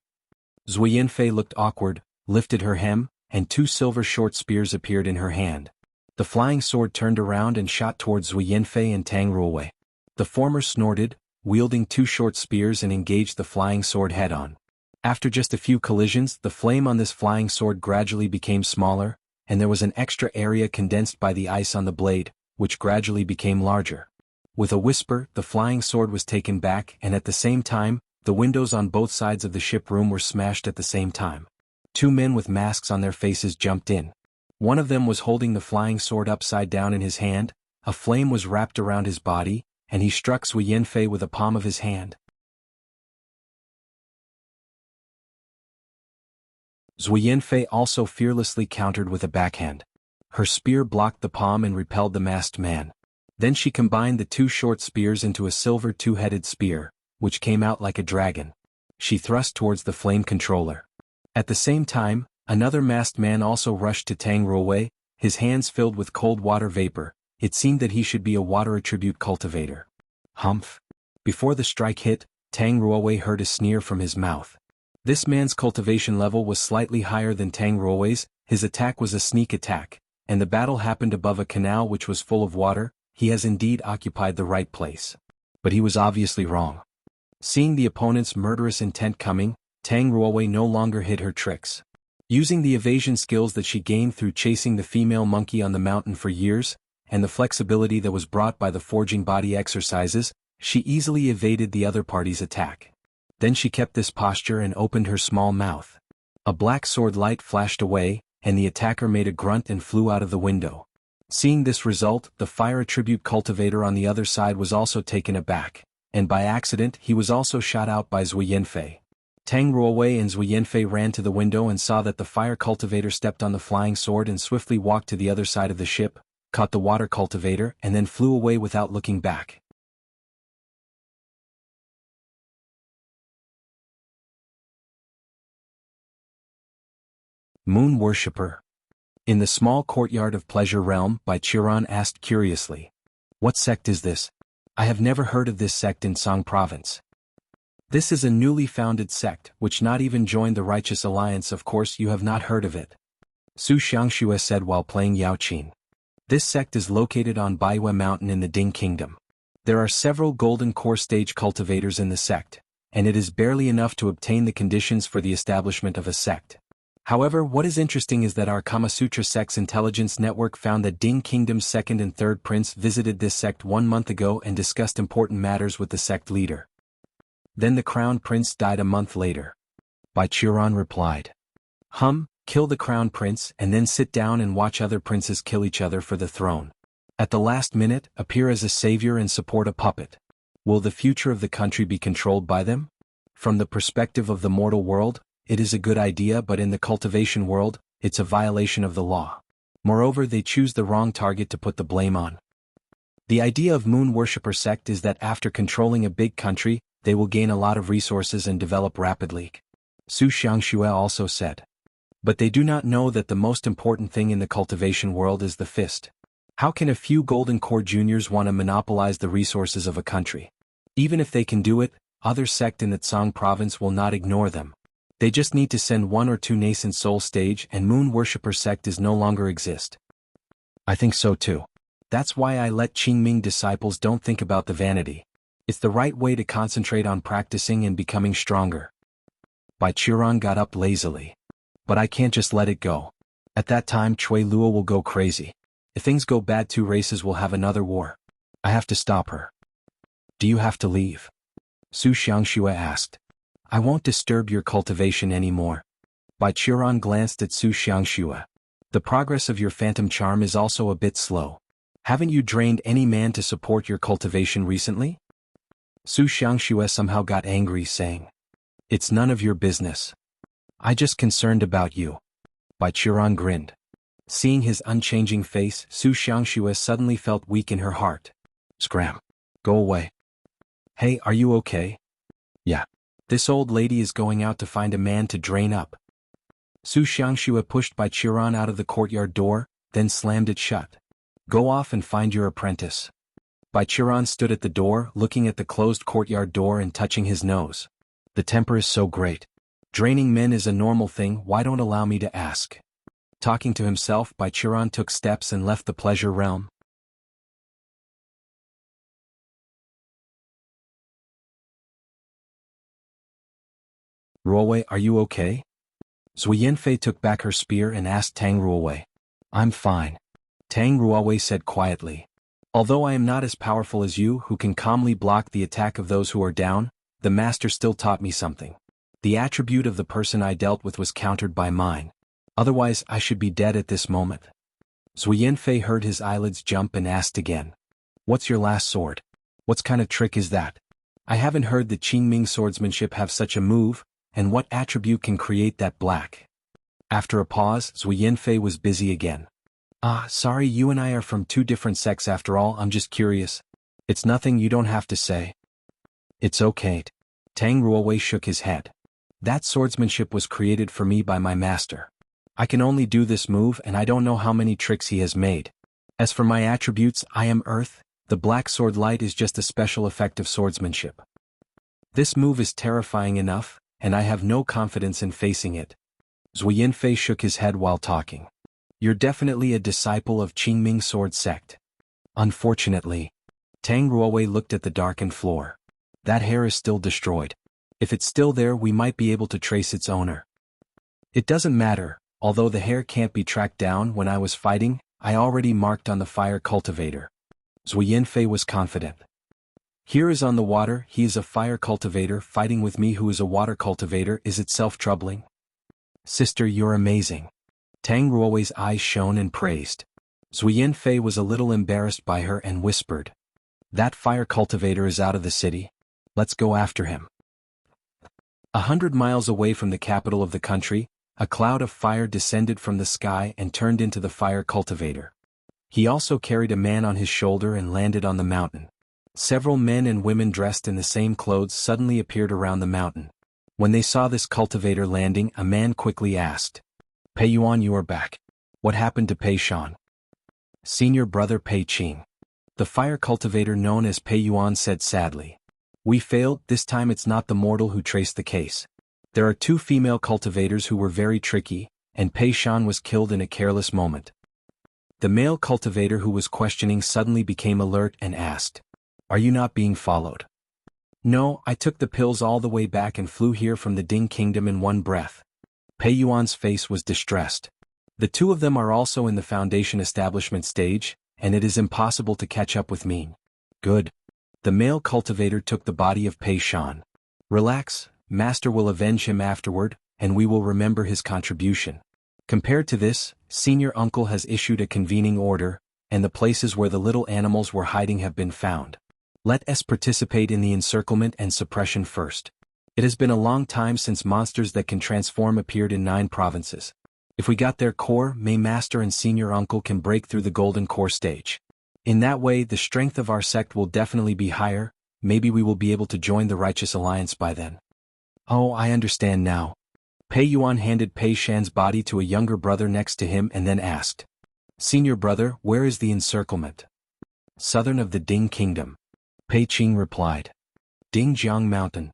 Zui Yanfei looked awkward, lifted her hem, and two silver short spears appeared in her hand. The flying sword turned around and shot towards Zui Yanfei and Tang Ruowei. The former snorted, wielding two short spears and engaged the flying sword head-on. After just a few collisions, the flame on this flying sword gradually became smaller, and there was an extra area condensed by the ice on the blade, which gradually became larger. With a whisper, the flying sword was taken back and at the same time, the windows on both sides of the ship room were smashed at the same time. Two men with masks on their faces jumped in. One of them was holding the flying sword upside down in his hand, a flame was wrapped around his body, and he struck Zui Yanfei with the palm of his hand. Zui Yanfei also fearlessly countered with a backhand. Her spear blocked the palm and repelled the masked man. Then she combined the two short spears into a silver two-headed spear, which came out like a dragon. She thrust towards the flame controller. At the same time, another masked man also rushed to Tang Ruowei, his hands filled with cold water vapor. It seemed that he should be a water attribute cultivator. Humph. Before the strike hit, Tang Ruowei heard a sneer from his mouth. This man's cultivation level was slightly higher than Tang Ruowei's, his attack was a sneak attack, and the battle happened above a canal which was full of water. He has indeed occupied the right place. But he was obviously wrong. Seeing the opponent's murderous intent coming, Tang Ruowei no longer hid her tricks. Using the evasion skills that she gained through chasing the female monkey on the mountain for years, and the flexibility that was brought by the forging body exercises, she easily evaded the other party's attack. Then she kept this posture and opened her small mouth. A black sword light flashed away, and the attacker made a grunt and flew out of the window. Seeing this result, the fire attribute cultivator on the other side was also taken aback, and by accident he was also shot out by Zui Yanfei. Tang Ruowei and Zui Yanfei ran to the window and saw that the fire cultivator stepped on the flying sword and swiftly walked to the other side of the ship, caught the water cultivator and then flew away without looking back. Moon Worshipper. In the small courtyard of Pleasure Realm, Bai Qiran asked curiously. What sect is this? I have never heard of this sect in Song Province. This is a newly founded sect, which not even joined the Righteous Alliance. Of course you have not heard of it. Su Xiangxue said while playing Yaoqin. This sect is located on Baiyue Mountain in the Ding Kingdom. There are several golden core stage cultivators in the sect, and it is barely enough to obtain the conditions for the establishment of a sect. However, what is interesting is that our Kamasutra sect's intelligence network found that Ding Kingdom's second and third prince visited this sect 1 month ago and discussed important matters with the sect leader. Then the crown prince died a month later. Bai Qiran replied. Kill the crown prince and then sit down and watch other princes kill each other for the throne. At the last minute, appear as a savior and support a puppet. Will the future of the country be controlled by them? From the perspective of the mortal world, it is a good idea, but in the cultivation world, it's a violation of the law. Moreover, they choose the wrong target to put the blame on. The idea of moon worshipper sect is that after controlling a big country, they will gain a lot of resources and develop rapidly. Su Xiangxue also said. But they do not know that the most important thing in the cultivation world is the fist. How can a few golden core juniors want to monopolize the resources of a country? Even if they can do it, other sect in the Tsang province will not ignore them. They just need to send 1 or 2 nascent soul stage and moon worshipper sect is no longer exist. I think so too. That's why I let Qingming disciples don't think about the vanity. It's the right way to concentrate on practicing and becoming stronger. Bai Qiran got up lazily. But I can't just let it go. At that time Cui Luo will go crazy. If things go bad, 2 races will have another war. I have to stop her. Do you have to leave? Su Xiangxue asked. I won't disturb your cultivation anymore. Bai Qiran glanced at Su Xiangxue. The progress of your phantom charm is also a bit slow. Haven't you drained any man to support your cultivation recently? Su Xiangxue somehow got angry, saying. It's none of your business. I just concerned about you. Bai Qiran grinned. Seeing his unchanging face, Su Xiangxue suddenly felt weak in her heart. Scram. Go away. Hey, are you okay? Yeah. This old lady is going out to find a man to drain up. Su Xiangxue pushed Bai Qiran out of the courtyard door, then slammed it shut. Go off and find your apprentice. Bai Qiran stood at the door, looking at the closed courtyard door and touching his nose. The temper is so great. Draining men is a normal thing, why don't allow me to ask? Talking to himself, Bai Qiran took steps and left the pleasure realm. Ruowei, are you okay? Zui Yanfei took back her spear and asked Tang Ruowei. I'm fine. Tang Ruowei said quietly. Although I am not as powerful as you who can calmly block the attack of those who are down, the master still taught me something. The attribute of the person I dealt with was countered by mine. Otherwise I should be dead at this moment. Zui Yanfei heard his eyelids jump and asked again. What's your last sword? What kind of trick is that? I haven't heard the Qingming swordsmanship have such a move, and what attribute can create that black? After a pause, Zui Yanfei was busy again. Sorry, you and I are from 2 different sects after all, I'm just curious. It's nothing, you don't have to say. It's okay. Tang Ruowei shook his head. That swordsmanship was created for me by my master. I can only do this move and I don't know how many tricks he has made. As for my attributes, I am earth, the black sword light is just a special effect of swordsmanship. This move is terrifying enough, and I have no confidence in facing it. Zui Yanfei shook his head while talking. You're definitely a disciple of Qingming sword sect. Unfortunately. Tang Ruowei looked at the darkened floor. That hair is still destroyed. If it's still there, we might be able to trace its owner. It doesn't matter, although the hair can't be tracked down. When I was fighting, I already marked on the fire cultivator. Zui Yanfei was confident. Here is on the water, he is a fire cultivator fighting with me who is a water cultivator. Is itself troubling? Sister, you're amazing. Tang Ruowei's eyes shone and praised. Zui Yanfei was a little embarrassed by her and whispered. That fire cultivator is out of the city. Let's go after him. 100 miles away from the capital of the country, a cloud of fire descended from the sky and turned into the fire cultivator. He also carried a man on his shoulder and landed on the mountain. Several men and women dressed in the same clothes suddenly appeared around the mountain. When they saw this cultivator landing, a man quickly asked, Pei Yuan, you are back. What happened to Pei Shan? Senior brother Pei Qing. The fire cultivator known as Pei Yuan said sadly. We failed, this time it's not the mortal who traced the case. There are 2 female cultivators who were very tricky, and Pei Shan was killed in a careless moment. The male cultivator who was questioning suddenly became alert and asked, "Are you not being followed?" "No, I took the pills all the way back and flew here from the Ding Kingdom in one breath." Pei Yuan's face was distressed. The two of them are also in the foundation establishment stage, and it is impossible to catch up with me. Good. The male cultivator took the body of Pei Shan. "Relax, Master will avenge him afterward, and we will remember his contribution. Compared to this, Senior Uncle has issued a convening order, and the places where the little animals were hiding have been found. Let us participate in the encirclement and suppression first. It has been a long time since monsters that can transform appeared in 9 provinces. If we got their core, May Master and Senior Uncle can break through the golden core stage. In that way the strength of our sect will definitely be higher, maybe we will be able to join the Righteous Alliance by then." "Oh, I understand now." Pei Yuan handed Pei Shan's body to a younger brother next to him and then asked, "Senior brother, where is the encirclement?" "Southern of the Ding Kingdom." Pei Qing replied. "Dingjiang Mountain."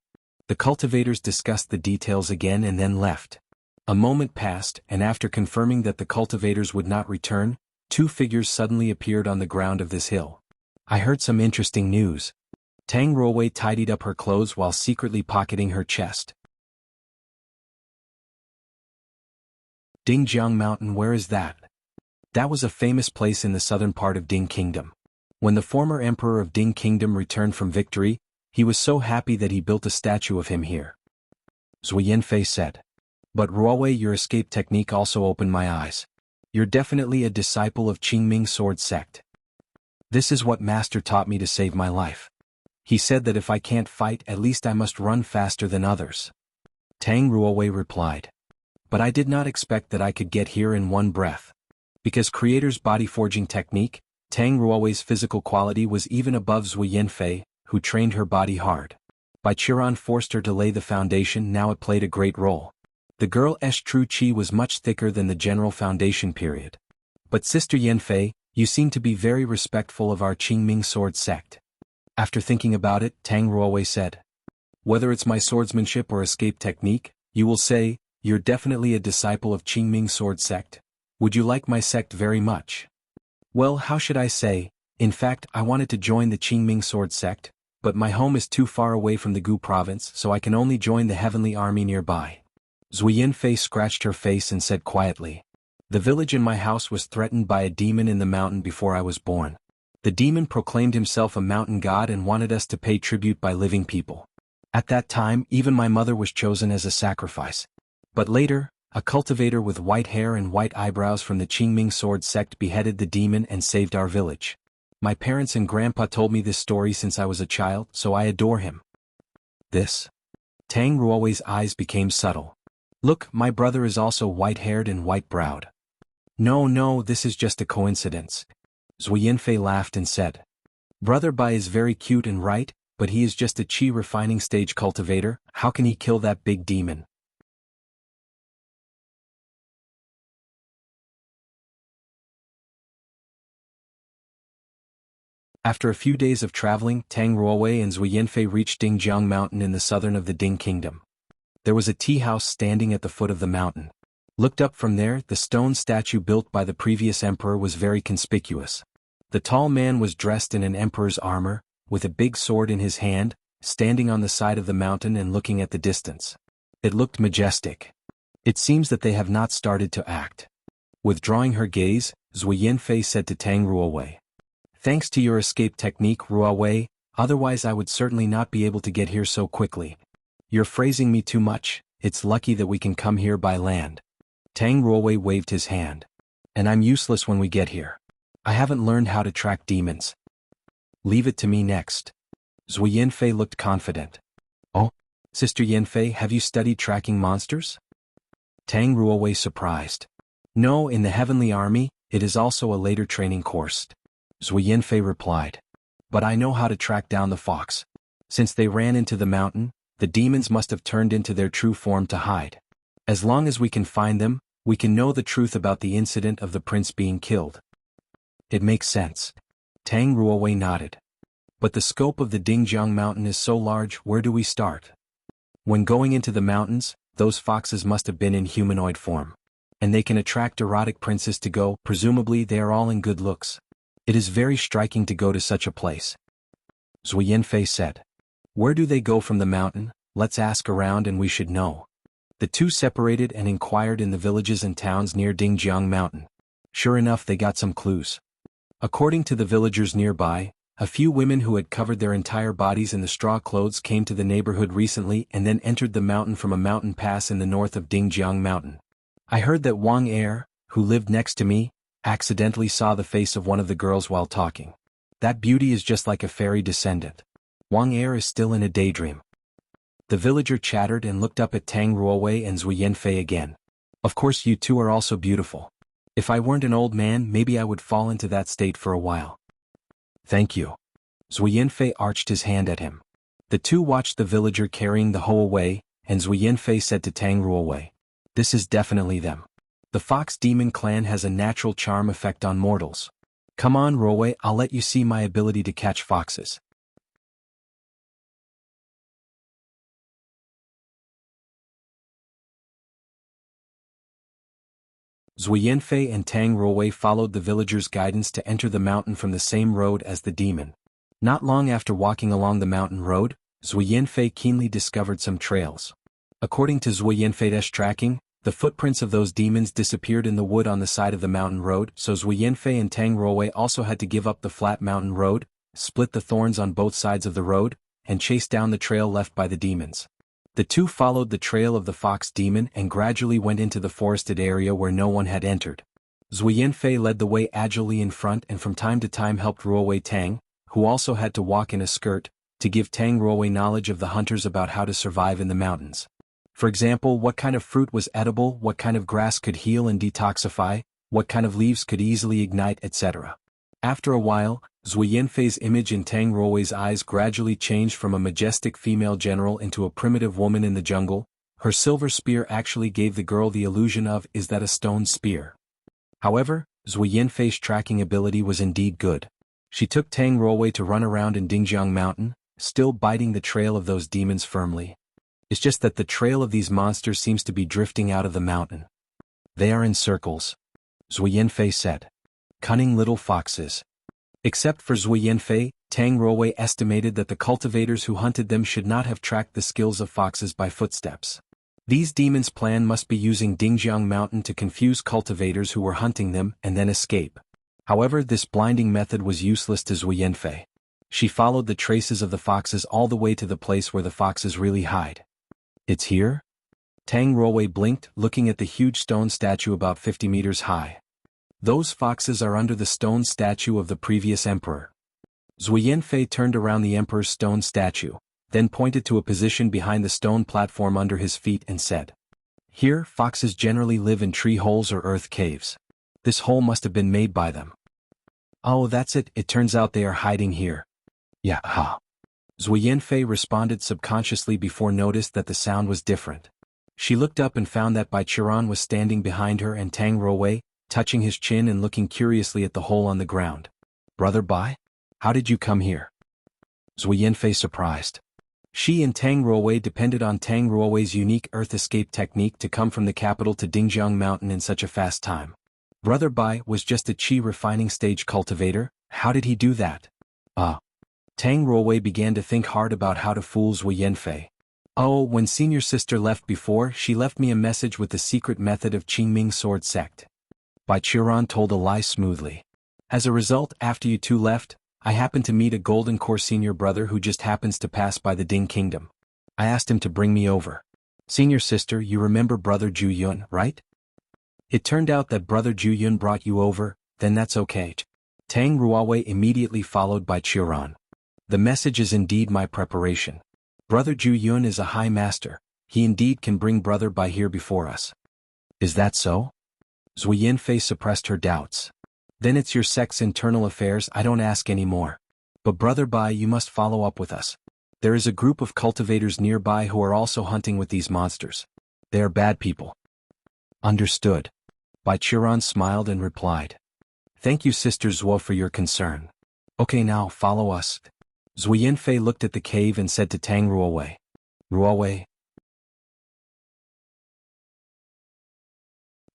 The cultivators discussed the details again and then left. A moment passed, and after confirming that the cultivators would not return, 2 figures suddenly appeared on the ground of this hill. "I heard some interesting news." Tang Ruowei tidied up her clothes while secretly pocketing her chest. "Dingjiang Mountain, where is that?" That was a famous place in the southern part of Ding Kingdom. When the former emperor of Ding Kingdom returned from victory, he was so happy that he built a statue of him here. Zhui Yanfei said. "But Ruowei, your escape technique also opened my eyes. You're definitely a disciple of Qingming Sword Sect. This is what Master taught me to save my life. He said that if I can't fight, at least I must run faster than others." Tang Ruowei replied. "But I did not expect that I could get here in one breath." Because Creator's body forging technique, Tang Ruowei's physical quality was even above Zhui Yanfei, who trained her body hard. Bai Qiran forced her to lay the foundation, now it played a great role. The girl's true qi was much thicker than the general foundation period. "But Sister Yanfei, you seem to be very respectful of our Qingming Sword Sect." After thinking about it, Tang Ruowei said, "Whether it's my swordsmanship or escape technique, you will say, you're definitely a disciple of Qingming Sword Sect. Would you like my sect very much?" "Well, how should I say, in fact I wanted to join the Qingming Sword Sect, but my home is too far away from the Gu province, so I can only join the Heavenly Army nearby." Zhui Yanfei scratched her face and said quietly, "The village in my house was threatened by a demon in the mountain before I was born. The demon proclaimed himself a mountain god and wanted us to pay tribute by living people. At that time, even my mother was chosen as a sacrifice. But later, a cultivator with white hair and white eyebrows from the Qingming Sword Sect beheaded the demon and saved our village. My parents and grandpa told me this story since I was a child, so I adore him." This. Tang Ruowei's eyes became subtle. "Look, my brother is also white-haired and white-browed." No, this is just a coincidence." Zhui Yanfei laughed and said. "Brother Bai is very cute and right, but he is just a qi refining stage cultivator, how can he kill that big demon?" After a few days of traveling, Tang Ruowei and Zhui Yanfei reached Dingjiang Mountain in the southern of the Ding Kingdom. There was a tea house standing at the foot of the mountain. Looked up from there, the stone statue built by the previous emperor was very conspicuous. The tall man was dressed in an emperor's armor, with a big sword in his hand, standing on the side of the mountain and looking at the distance. It looked majestic. It seems that they have not started to act. Withdrawing her gaze, Zhui Yanfei said to Tang Ruowei. "Thanks to your escape technique, Ruowei, otherwise I would certainly not be able to get here so quickly. You're phrasing me too much, it's lucky that we can come here by land." Tang Ruowei waved his hand. "And I'm useless when we get here. I haven't learned how to track demons. Leave it to me next." Zhui Yanfei looked confident. "Oh, Sister Yanfei, have you studied tracking monsters?" Tang Ruowei surprised. "No, in the Heavenly Army, it is also a later training course." Zhui Yanfei replied. "But I know how to track down the fox. Since they ran into the mountain, the demons must have turned into their true form to hide. As long as we can find them, we can know the truth about the incident of the prince being killed." "It makes sense." Tang Ruowei nodded. "But the scope of the Dingjiang Mountain is so large, where do we start?" "When going into the mountains, those foxes must have been in humanoid form. and they can attract erotic princes to go, presumably they are all in good looks. It is very striking to go to such a place. Zui Yanfei said. Where do they go from the mountain? Let's ask around and we should know. The two separated and inquired in the villages and towns near Dingjiang Mountain. Sure enough, they got some clues. According to the villagers nearby, a few women who had covered their entire bodies in the straw clothes came to the neighborhood recently and then entered the mountain from a mountain pass in the north of Dingjiang Mountain. I heard that Wang Er, who lived next to me, accidentally saw the face of one of the girls while talking. That beauty is just like a fairy descendant. Wang Er is still in a daydream. The villager chattered and looked up at Tang Ruowei and Zui Yanfei again. Of course you two are also beautiful. If I weren't an old man, maybe I would fall into that state for a while. Thank you. Zui Yanfei arched his hand at him. The two watched the villager carrying the hoe away, and Zui Yanfei said to Tang Ruowei, this is definitely them. The fox demon clan has a natural charm effect on mortals. Come on, Ruowei, I'll let you see my ability to catch foxes. Zui Yanfei and Tang Ruowei followed the villager's guidance to enter the mountain from the same road as the demon. Not long after walking along the mountain road, Zui Yanfei keenly discovered some trails. According to Zui Yanfei's tracking, the footprints of those demons disappeared in the wood on the side of the mountain road, so Zui Yanfei and Tang Ruowei also had to give up the flat mountain road, split the thorns on both sides of the road, and chase down the trail left by the demons. The two followed the trail of the fox demon and gradually went into the forested area where no one had entered. Zui Yanfei led the way agilely in front and from time to time helped Ruowei Tang, who also had to walk in a skirt, to give Tang Ruowei knowledge of the hunters about how to survive in the mountains. For example, what kind of fruit was edible, what kind of grass could heal and detoxify, what kind of leaves could easily ignite, etc. After a while, Zui Yanfei's image in Tang Ruowei's eyes gradually changed from a majestic female general into a primitive woman in the jungle. Her silver spear actually gave the girl the illusion of, is that a stone spear? However, Zui Yanfei's tracking ability was indeed good. She took Tang Ruowei to run around in Dingjiang Mountain, still biting the trail of those demons firmly. It's just that the trail of these monsters seems to be drifting out of the mountain. They are in circles. Zui Yanfei said. Cunning little foxes. Except for Zui Yanfei, Tang Ruowei estimated that the cultivators who hunted them should not have tracked the skills of foxes by footsteps. These demons' plan must be using Dingjiang Mountain to confuse cultivators who were hunting them and then escape. However, this blinding method was useless to Zui Yanfei. She followed the traces of the foxes all the way to the place where the foxes really hide. It's here? Tang Ruowei blinked, looking at the huge stone statue about 50 meters high. Those foxes are under the stone statue of the previous emperor. Zui Yanfei turned around the emperor's stone statue, then pointed to a position behind the stone platform under his feet and said, here, foxes generally live in tree holes or earth caves. This hole must have been made by them. Oh, that's it, it turns out they are hiding here. Yeah, ha. Zui Yanfei responded subconsciously before noticed that the sound was different. She looked up and found that Bai Qiran was standing behind her and Tang Ruowei, touching his chin and looking curiously at the hole on the ground. Brother Bai? How did you come here? Zui Yanfei surprised. She and Tang Ruowei depended on Tang Ruowei's unique earth escape technique to come from the capital to Dingjiang Mountain in such a fast time. Brother Bai was just a qi refining stage cultivator. How did he do that? Tang Ruowei began to think hard about how to fool Zui Yanfei. Oh, when senior sister left before, she left me a message with the secret method of Qingming sword sect. Bai Qiran told a lie smoothly. As a result, after you two left, I happened to meet a golden core senior brother who just happens to pass by the Ding Kingdom. I asked him to bring me over. Senior sister, you remember brother Ju Yun, right? It turned out that brother Ju Yun brought you over, then that's okay. Tang Ruowei immediately followed Bai Qiran. The message is indeed my preparation. Brother Ju Yun is a high master. He indeed can bring brother Bai here before us. Is that so? Zui Yanfei suppressed her doubts. Then it's your sect's internal affairs, I don't ask any more. But brother Bai, you must follow up with us. There is a group of cultivators nearby who are also hunting with these monsters. They are bad people. Understood. Bai Qiran smiled and replied. Thank you Sister Zuo for your concern. Okay, now follow us. Zui Yanfei looked at the cave and said to Tang Ruowei. Ruowei.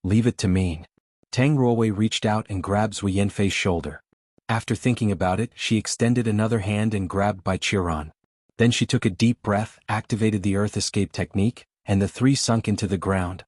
Leave it to me. Tang Ruowei reached out and grabbed Zhu Yanfei's shoulder. After thinking about it, she extended another hand and grabbed Bai Qiran. Then she took a deep breath, activated the earth escape technique, and the three sunk into the ground.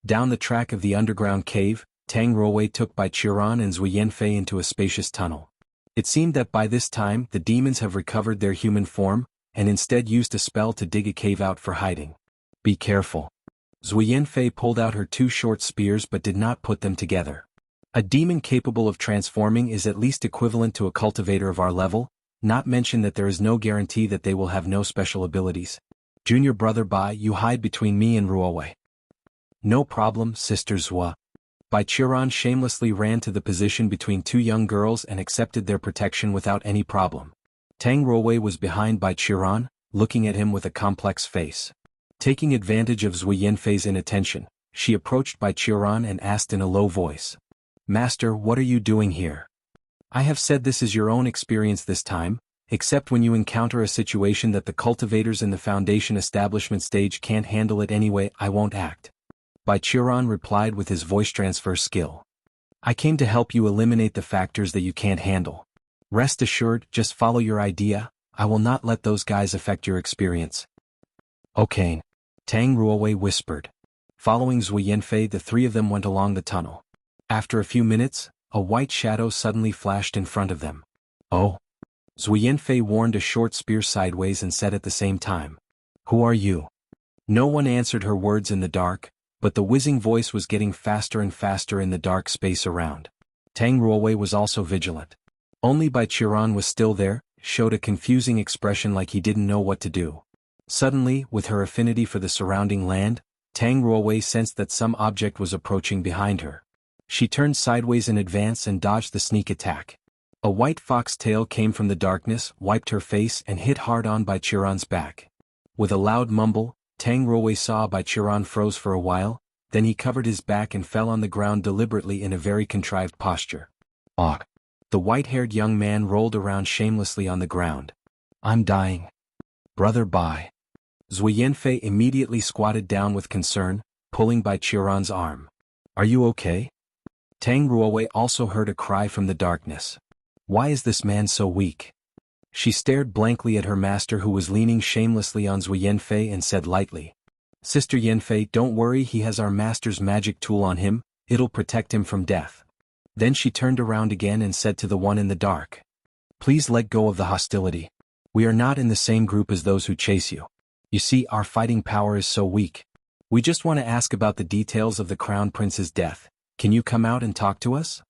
Down the track of the underground cave, Tang Ruowei took Bai Qiran and Zhu Yanfei into a spacious tunnel. It seemed that by this time the demons have recovered their human form, and instead used a spell to dig a cave out for hiding. Be careful. Zhu Yanfei pulled out her two short spears but did not put them together. A demon capable of transforming is at least equivalent to a cultivator of our level, not mention that there is no guarantee that they will have no special abilities. Junior brother Bai, you hide between me and Ruowei. No problem, Sister Zhua. Bai Qiran shamelessly ran to the position between two young girls and accepted their protection without any problem. Tang Ruowei was behind Bai Qiran, looking at him with a complex face. Taking advantage of Zhu Yanfei's inattention, she approached Bai Qiran and asked in a low voice. Master, what are you doing here? I have said this is your own experience this time, except when you encounter a situation that the cultivators in the Foundation establishment stage can't handle it anyway, I won't act. Bai Qiran replied with his voice transfer skill. I came to help you eliminate the factors that you can't handle. Rest assured, just follow your idea, I will not let those guys affect your experience. Okay. Tang Ruowei whispered. Following Zhu Yanfei, the three of them went along the tunnel. After a few minutes, a white shadow suddenly flashed in front of them. Oh. Zhu Yanfei warned a short spear sideways and said at the same time. Who are you? No one answered her words in the dark, but the whizzing voice was getting faster and faster in the dark space around. Tang Ruowei was also vigilant. Only Bai Qiran was still there, showed a confusing expression like he didn't know what to do. Suddenly, with her affinity for the surrounding land, Tang Ruowei sensed that some object was approaching behind her. She turned sideways in advance and dodged the sneak attack. A white fox tail came from the darkness, wiped her face and hit hard on Bai Qiran's back. With a loud mumble, Tang Ruowei saw Bai Qiran froze for a while, then he covered his back and fell on the ground deliberately in a very contrived posture. Ah! The white-haired young man rolled around shamelessly on the ground. I'm dying. Brother Bai. Zhu Yanfei immediately squatted down with concern, pulling Bai Qiran's arm. Are you okay? Tang Ruowei also heard a cry from the darkness. Why is this man so weak? She stared blankly at her master who was leaning shamelessly on Zhu Yanfei and said lightly. Sister Yanfei, don't worry, he has our master's magic tool on him, it'll protect him from death. Then she turned around again and said to the one in the dark. Please let go of the hostility. We are not in the same group as those who chase you. You see, our fighting power is so weak. We just want to ask about the details of the Crown Prince's death. Can you come out and talk to us?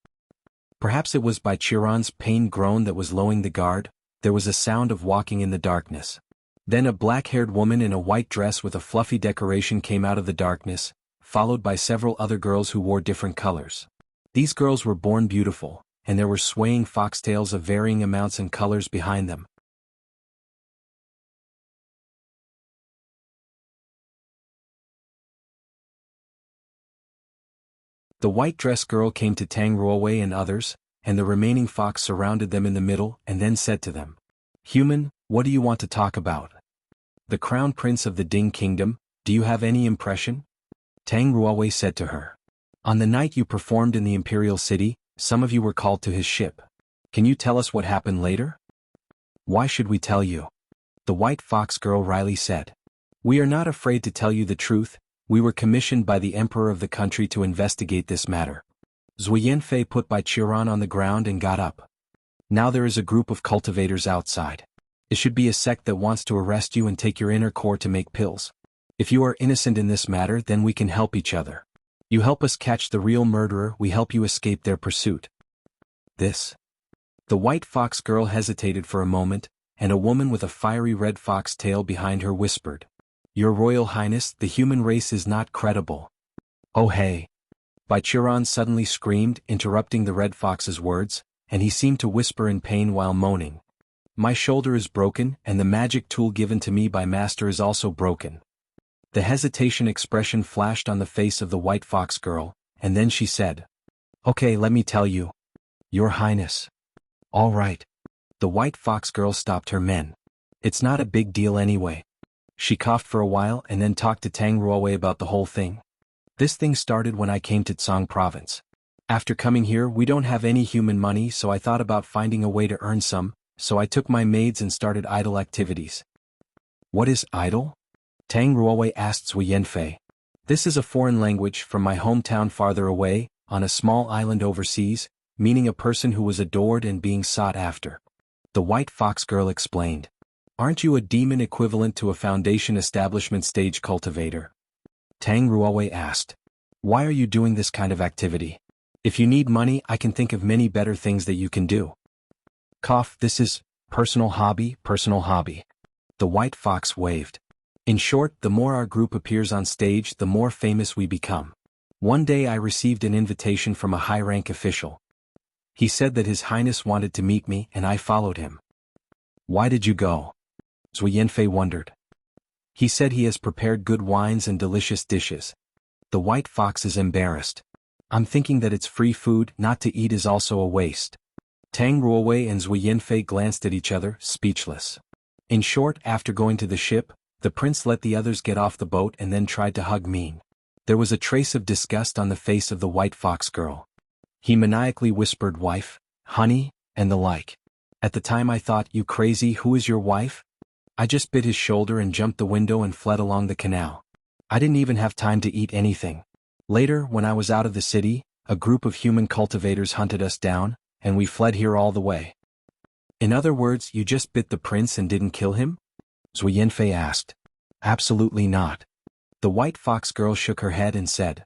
Perhaps it was Bai Qiran's pained groan that was lowering the guard. There was a sound of walking in the darkness. Then a black-haired woman in a white dress with a fluffy decoration came out of the darkness, followed by several other girls who wore different colors. These girls were born beautiful, and there were swaying foxtails of varying amounts and colors behind them. The white dress girl came to Tang Ruowei and others, and the remaining fox surrounded them in the middle and then said to them. Human, what do you want to talk about? The Crown Prince of the Ding Kingdom, do you have any impression? Tang Ruowei said to her. On the night you performed in the Imperial City, some of you were called to his ship. Can you tell us what happened later? Why should we tell you? The white fox girl wryly said. We are not afraid to tell you the truth, we were commissioned by the emperor of the country to investigate this matter. Zhu Yanfei put Bai Qiran on the ground and got up. Now there is a group of cultivators outside. It should be a sect that wants to arrest you and take your inner core to make pills. If you are innocent in this matter, then we can help each other. You help us catch the real murderer, we help you escape their pursuit. This. The white fox girl hesitated for a moment, and a woman with a fiery red fox tail behind her whispered. Your Royal Highness, the human race is not credible. Oh hey. Bai Qiran suddenly screamed, interrupting the red fox's words, and he seemed to whisper in pain while moaning. My shoulder is broken, and the magic tool given to me by Master is also broken. The hesitation expression flashed on the face of the white fox girl, and then she said. Okay, let me tell you. Your Highness. All right. The white fox girl stopped her men. It's not a big deal anyway. She coughed for a while and then talked to Tang Ruowei about the whole thing. This thing started when I came to Tsang province. After coming here we don't have any human money, so I thought about finding a way to earn some, so I took my maids and started idle activities. What is idle? Tang Ruowei asked Zui Yanfei. This is a foreign language from my hometown farther away, on a small island overseas, meaning a person who was adored and being sought after. The white fox girl explained. Aren't you a demon equivalent to a foundation establishment stage cultivator? Tang Ruowei asked. Why are you doing this kind of activity? If you need money, I can think of many better things that you can do. Cough, this is personal hobby. The white fox waved. In short, the more our group appears on stage, the more famous we become. One day I received an invitation from a high-rank official. He said that His Highness wanted to meet me and I followed him. Why did you go? Zui Yanfei wondered. He said he has prepared good wines and delicious dishes. The white fox is embarrassed. I'm thinking that it's free food, not to eat is also a waste. Tang Ruowei and Zui Yanfei glanced at each other, speechless. In short, after going to the ship, the prince let the others get off the boat and then tried to hug me. There was a trace of disgust on the face of the white fox girl. He maniacally whispered wife, honey, and the like. At the time I thought, you crazy, who is your wife? I just bit his shoulder and jumped the window and fled along the canal. I didn't even have time to eat anything. Later, when I was out of the city, a group of human cultivators hunted us down, and we fled here all the way. In other words, you just bit the prince and didn't kill him? Zui Yanfei asked. Absolutely not. The white fox girl shook her head and said.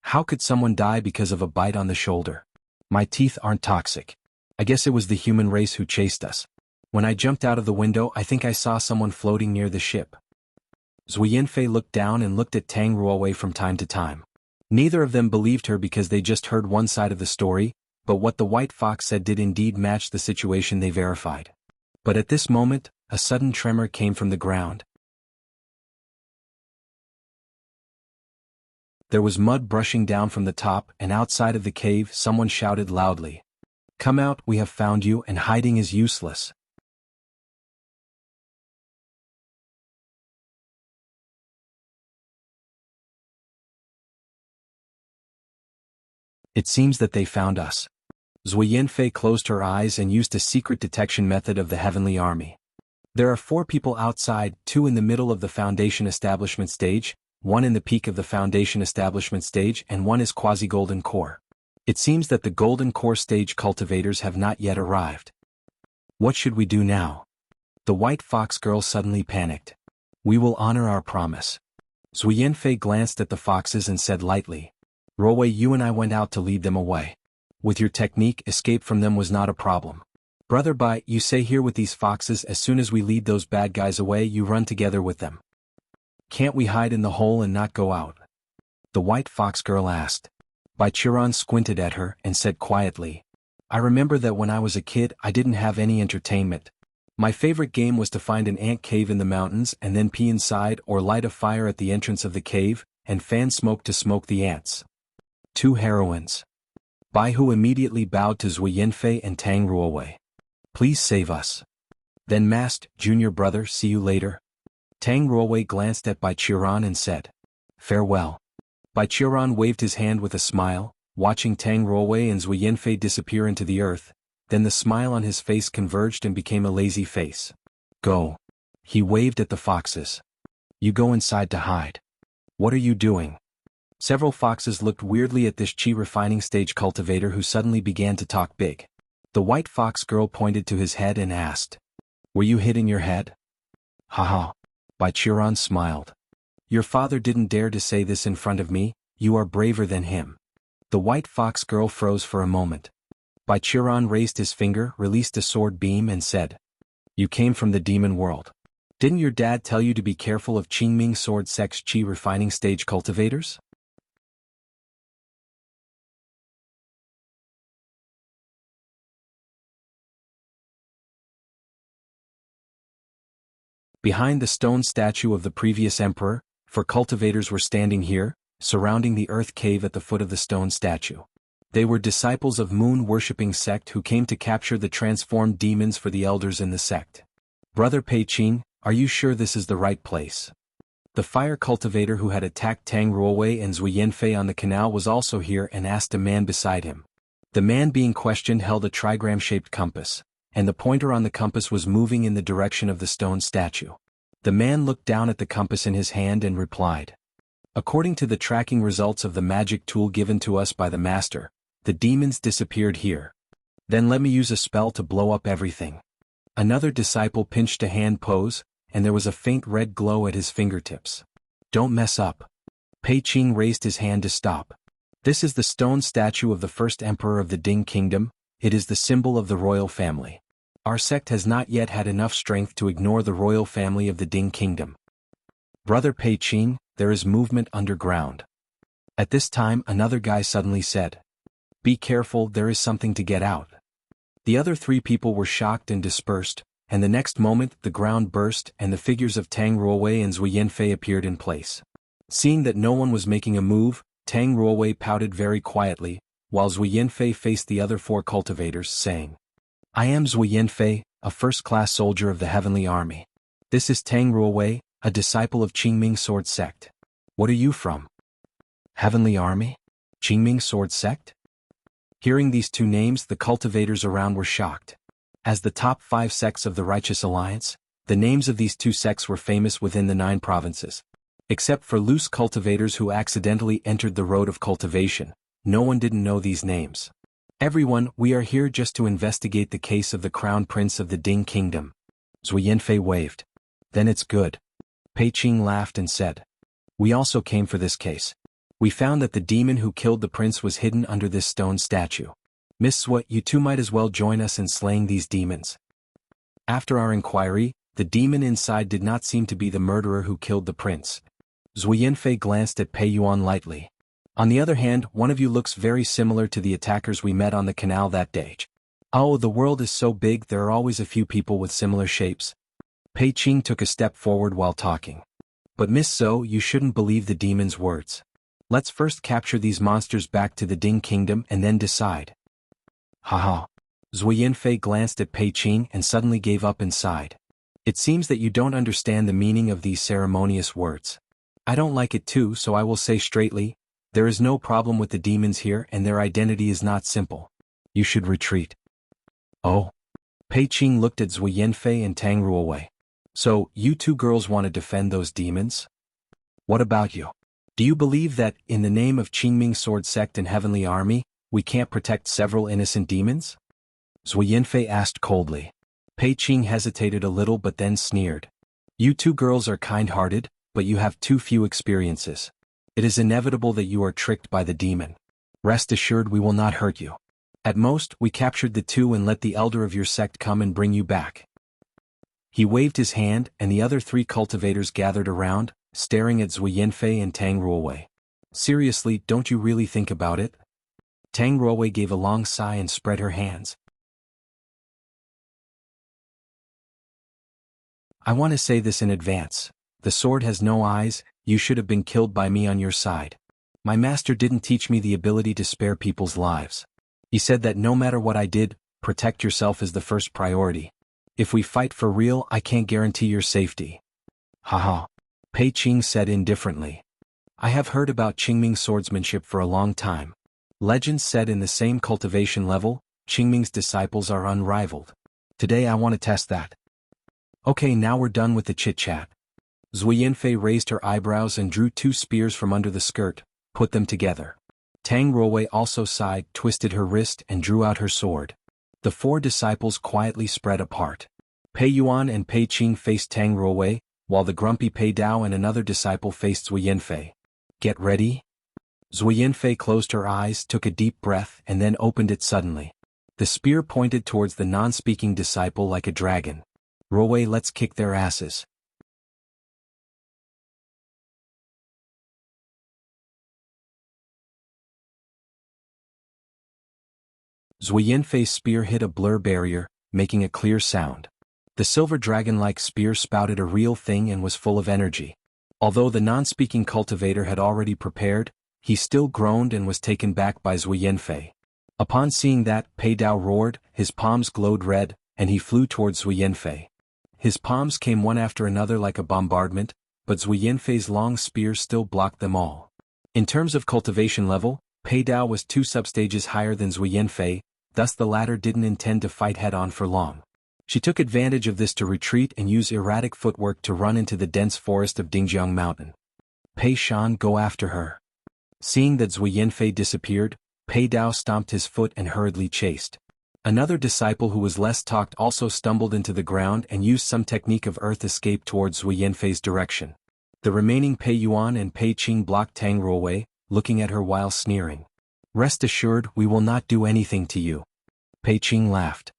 How could someone die because of a bite on the shoulder? My teeth aren't toxic. I guess it was the human race who chased us. When I jumped out of the window, I think I saw someone floating near the ship. Zui Yanfei looked down and looked at Tang Ruowei from time to time. Neither of them believed her because they just heard one side of the story, but what the white fox said did indeed match the situation they verified. But at this moment, a sudden tremor came from the ground. There was mud brushing down from the top, and outside of the cave someone shouted loudly. Come out, we have found you, and hiding is useless. It seems that they found us. Zui Yanfei closed her eyes and used a secret detection method of the Heavenly Army. There are 4 people outside, 2 in the middle of the Foundation Establishment stage, 1 in the peak of the Foundation Establishment stage, and 1 is Quasi-Golden Core. It seems that the Golden Core stage cultivators have not yet arrived. What should we do now? The white fox girl suddenly panicked. We will honor our promise. Zui Yanfei glanced at the foxes and said lightly. Ruowei, you and I went out to lead them away. With your technique, escape from them was not a problem. Brother Bai, you stay here with these foxes. As soon as we lead those bad guys away, you run together with them. Can't we hide in the hole and not go out? The white fox girl asked. Bai Qiran squinted at her and said quietly. I remember that when I was a kid, I didn't have any entertainment. My favorite game was to find an ant cave in the mountains and then pee inside or light a fire at the entrance of the cave, and fan smoke to smoke the ants. 2 heroines. Bai Hu immediately bowed to Zui Yanfei and Tang Ruowei. Please save us. Then masked, junior brother, see you later. Tang Ruowei glanced at Bai Qiran and said. Farewell. Bai Qiran waved his hand with a smile, watching Tang Ruowei and Zui Yanfei disappear into the earth, then the smile on his face converged and became a lazy face. Go. He waved at the foxes. You go inside to hide. What are you doing? Several foxes looked weirdly at this chi refining stage cultivator who suddenly began to talk big. The white fox girl pointed to his head and asked. Were you hitting your head? Haha. Bai Qiran smiled. Your father didn't dare to say this in front of me, you are braver than him. The white fox girl froze for a moment. Bai Qiran raised his finger, released a sword beam and said. You came from the demon world. Didn't your dad tell you to be careful of Qingming sword sex chi refining stage cultivators? Behind the stone statue of the previous emperor, 4 cultivators were standing here, surrounding the earth cave at the foot of the stone statue. They were disciples of moon-worshipping sect who came to capture the transformed demons for the elders in the sect. Brother Pei Qing, are you sure this is the right place? The fire cultivator who had attacked Tang Ruowei and Zui Yanfei on the canal was also here and asked a man beside him. The man being questioned held a trigram-shaped compass, and the pointer on the compass was moving in the direction of the stone statue. The man looked down at the compass in his hand and replied, "According to the tracking results of the magic tool given to us by the master, the demons disappeared here. Then let me use a spell to blow up everything." Another disciple pinched a hand pose, and there was a faint red glow at his fingertips. "Don't mess up." Pei Qing raised his hand to stop. "This is the stone statue of the first emperor of the Ding Kingdom. It is the symbol of the royal family. Our sect has not yet had enough strength to ignore the royal family of the Ding Kingdom. Brother Pei Qing, there is movement underground." At this time another guy suddenly said, "Be careful, there is something to get out." The other three people were shocked and dispersed, and the next moment the ground burst and the figures of Tang Ruowei and Zui Yanfei appeared in place. Seeing that no one was making a move, Tang Ruowei pouted very quietly, while Zui Yanfei faced the other four cultivators, saying, "I am Zui Yanfei, a first-class soldier of the Heavenly Army. This is Tang Ruowei, a disciple of Qingming Sword Sect. What are you from?" "Heavenly Army? Qingming Sword Sect?" Hearing these two names, the cultivators around were shocked. As the top 5 sects of the Righteous Alliance, the names of these two sects were famous within the 9 provinces. Except for loose cultivators who accidentally entered the road of cultivation, no one didn't know these names. "Everyone, we are here just to investigate the case of the Crown Prince of the Ding Kingdom." Zui Yanfei waved. "Then it's good." Pei Qing laughed and said, "We also came for this case. We found that the demon who killed the prince was hidden under this stone statue. Miss Swat, you two might as well join us in slaying these demons." After our inquiry, the demon inside did not seem to be the murderer who killed the prince. Zui Yanfei glanced at Pei Yuan lightly. "On the other hand, one of you looks very similar to the attackers we met on the canal that day." "Oh, the world is so big, there are always a few people with similar shapes." Pei Qing took a step forward while talking. "But Miss So, you shouldn't believe the demon's words. Let's first capture these monsters back to the Ding Kingdom and then decide." "Haha." Zui Yanfei glanced at Pei Qing and suddenly gave up and sighed. "It seems that you don't understand the meaning of these ceremonious words. I don't like it too, so I will say straightly, there is no problem with the demons here and their identity is not simple. You should retreat." "Oh?" Pei Qing looked at Zui Yanfei and Tang Ruowei. "So, you two girls want to defend those demons? What about you? Do you believe that, in the name of Qingming Sword Sect and Heavenly Army, we can't protect several innocent demons?" Zui Yanfei asked coldly. Pei Qing hesitated a little but then sneered. "You two girls are kind-hearted, but you have too few experiences. It is inevitable that you are tricked by the demon. Rest assured we will not hurt you. At most, we captured the two and let the elder of your sect come and bring you back." He waved his hand and the other 3 cultivators gathered around, staring at Zui Yanfei and Tang Ruowei. "Seriously, don't you really think about it?" Tang Ruowei gave a long sigh and spread her hands. "I want to say this in advance. The sword has no eyes, you should have been killed by me on your side. My master didn't teach me the ability to spare people's lives. He said that no matter what I did, protect yourself is the first priority. If we fight for real, I can't guarantee your safety." "Haha." Pei Qing said indifferently. "I have heard about Qingming swordsmanship for a long time. Legends said in the same cultivation level, Qingming's disciples are unrivaled. Today I want to test that." "Okay, now we're done with the chit-chat." Zui Yanfei raised her eyebrows and drew 2 spears from under the skirt, put them together. Tang Ruowei also sighed, twisted her wrist and drew out her sword. The 4 disciples quietly spread apart. Pei Yuan and Pei Qing faced Tang Ruowei, while the grumpy Pei Dao and another disciple faced Zui Yanfei. "Get ready?" Zui Yanfei closed her eyes, took a deep breath and then opened it suddenly. The spear pointed towards the non-speaking disciple like a dragon. "Ruowei, let's kick their asses." Zui Yanfei's spear hit a blur barrier, making a clear sound. The silver dragon-like spear spouted a real thing and was full of energy. Although the non-speaking cultivator had already prepared, he still groaned and was taken back by Zui Yanfei. Upon seeing that, Pei Dao roared, his palms glowed red, and he flew towards Zui Yanfei. His palms came one after another like a bombardment, but Zui Yanfei's long spear still blocked them all. In terms of cultivation level, Pei Dao was 2 substages higher than Zui Yanfei, thus the latter didn't intend to fight head-on for long. She took advantage of this to retreat and use erratic footwork to run into the dense forest of Dingjiang Mountain. Pei Shan, go after her. Seeing that Zui Yanfei disappeared, Pei Dao stomped his foot and hurriedly chased. Another disciple who was less talked also stumbled into the ground and used some technique of earth escape towards Zui Yanfei's direction. The remaining Pei Yuan and Pei Qing blocked Tang Ruowei, looking at her while sneering. Rest assured, we will not do anything to you. Pei Qing laughed.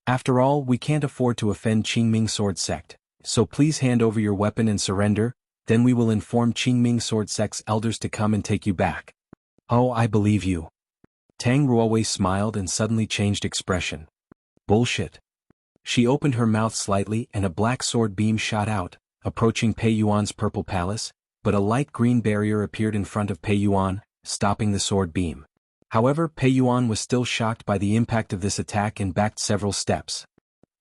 After all, we can't afford to offend Qingming Sword Sect, so please hand over your weapon and surrender, then we will inform Qingming Sword Sect's elders to come and take you back. Oh, I believe you. Tang Ruowei smiled and suddenly changed expression. Bullshit. She opened her mouth slightly and a black sword beam shot out, approaching Pei Yuan's purple palace, but a light green barrier appeared in front of Pei Yuan, stopping the sword beam. However, Pei Yuan was still shocked by the impact of this attack and backed several steps.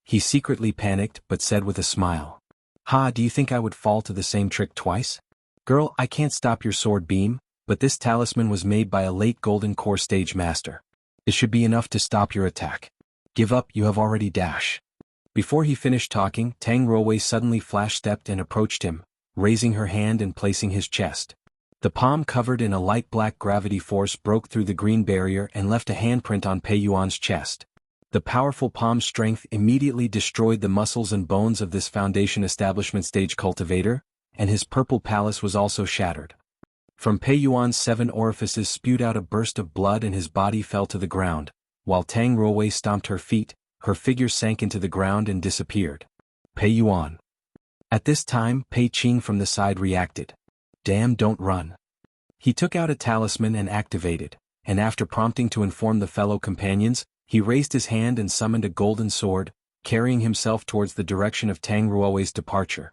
He secretly panicked but said with a smile. Ha, do you think I would fall to the same trick twice? Girl, I can't stop your sword beam, but this talisman was made by a late Golden Core stage master. It should be enough to stop your attack. Give up, you have already dash. Before he finished talking, Tang Ruowei suddenly flash-stepped and approached him, raising her hand and placing his chest. The palm covered in a light black gravity force broke through the green barrier and left a handprint on Pei Yuan's chest. The powerful palm strength immediately destroyed the muscles and bones of this Foundation Establishment stage cultivator, and his purple palace was also shattered. From Pei Yuan's 7 orifices spewed out a burst of blood and his body fell to the ground, while Tang Ruowei stomped her feet, her figure sank into the ground and disappeared. Pei Yuan. At this time, Pei Qing from the side reacted. Damn, don't run. He took out a talisman and activated, and after prompting to inform the fellow companions, he raised his hand and summoned a golden sword, carrying himself towards the direction of Tang Ruowei's departure.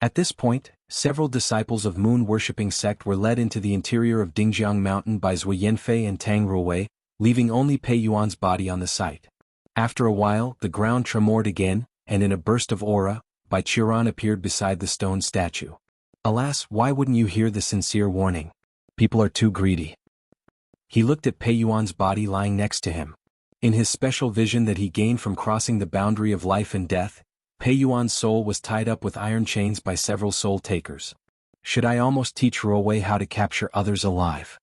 At this point, several disciples of moon-worshipping sect were led into the interior of Dingjiang Mountain by Zui Yanfei and Tang Ruowei, leaving only Pei Yuan's body on the site. After a while, the ground tremored again, and in a burst of aura, Bai Qiran appeared beside the stone statue. Alas, why wouldn't you hear the sincere warning? People are too greedy. He looked at Pei Yuan's body lying next to him. In his special vision that he gained from crossing the boundary of life and death, Pei Yuan's soul was tied up with iron chains by several soul takers. Should I almost teach Ruowei how to capture others alive?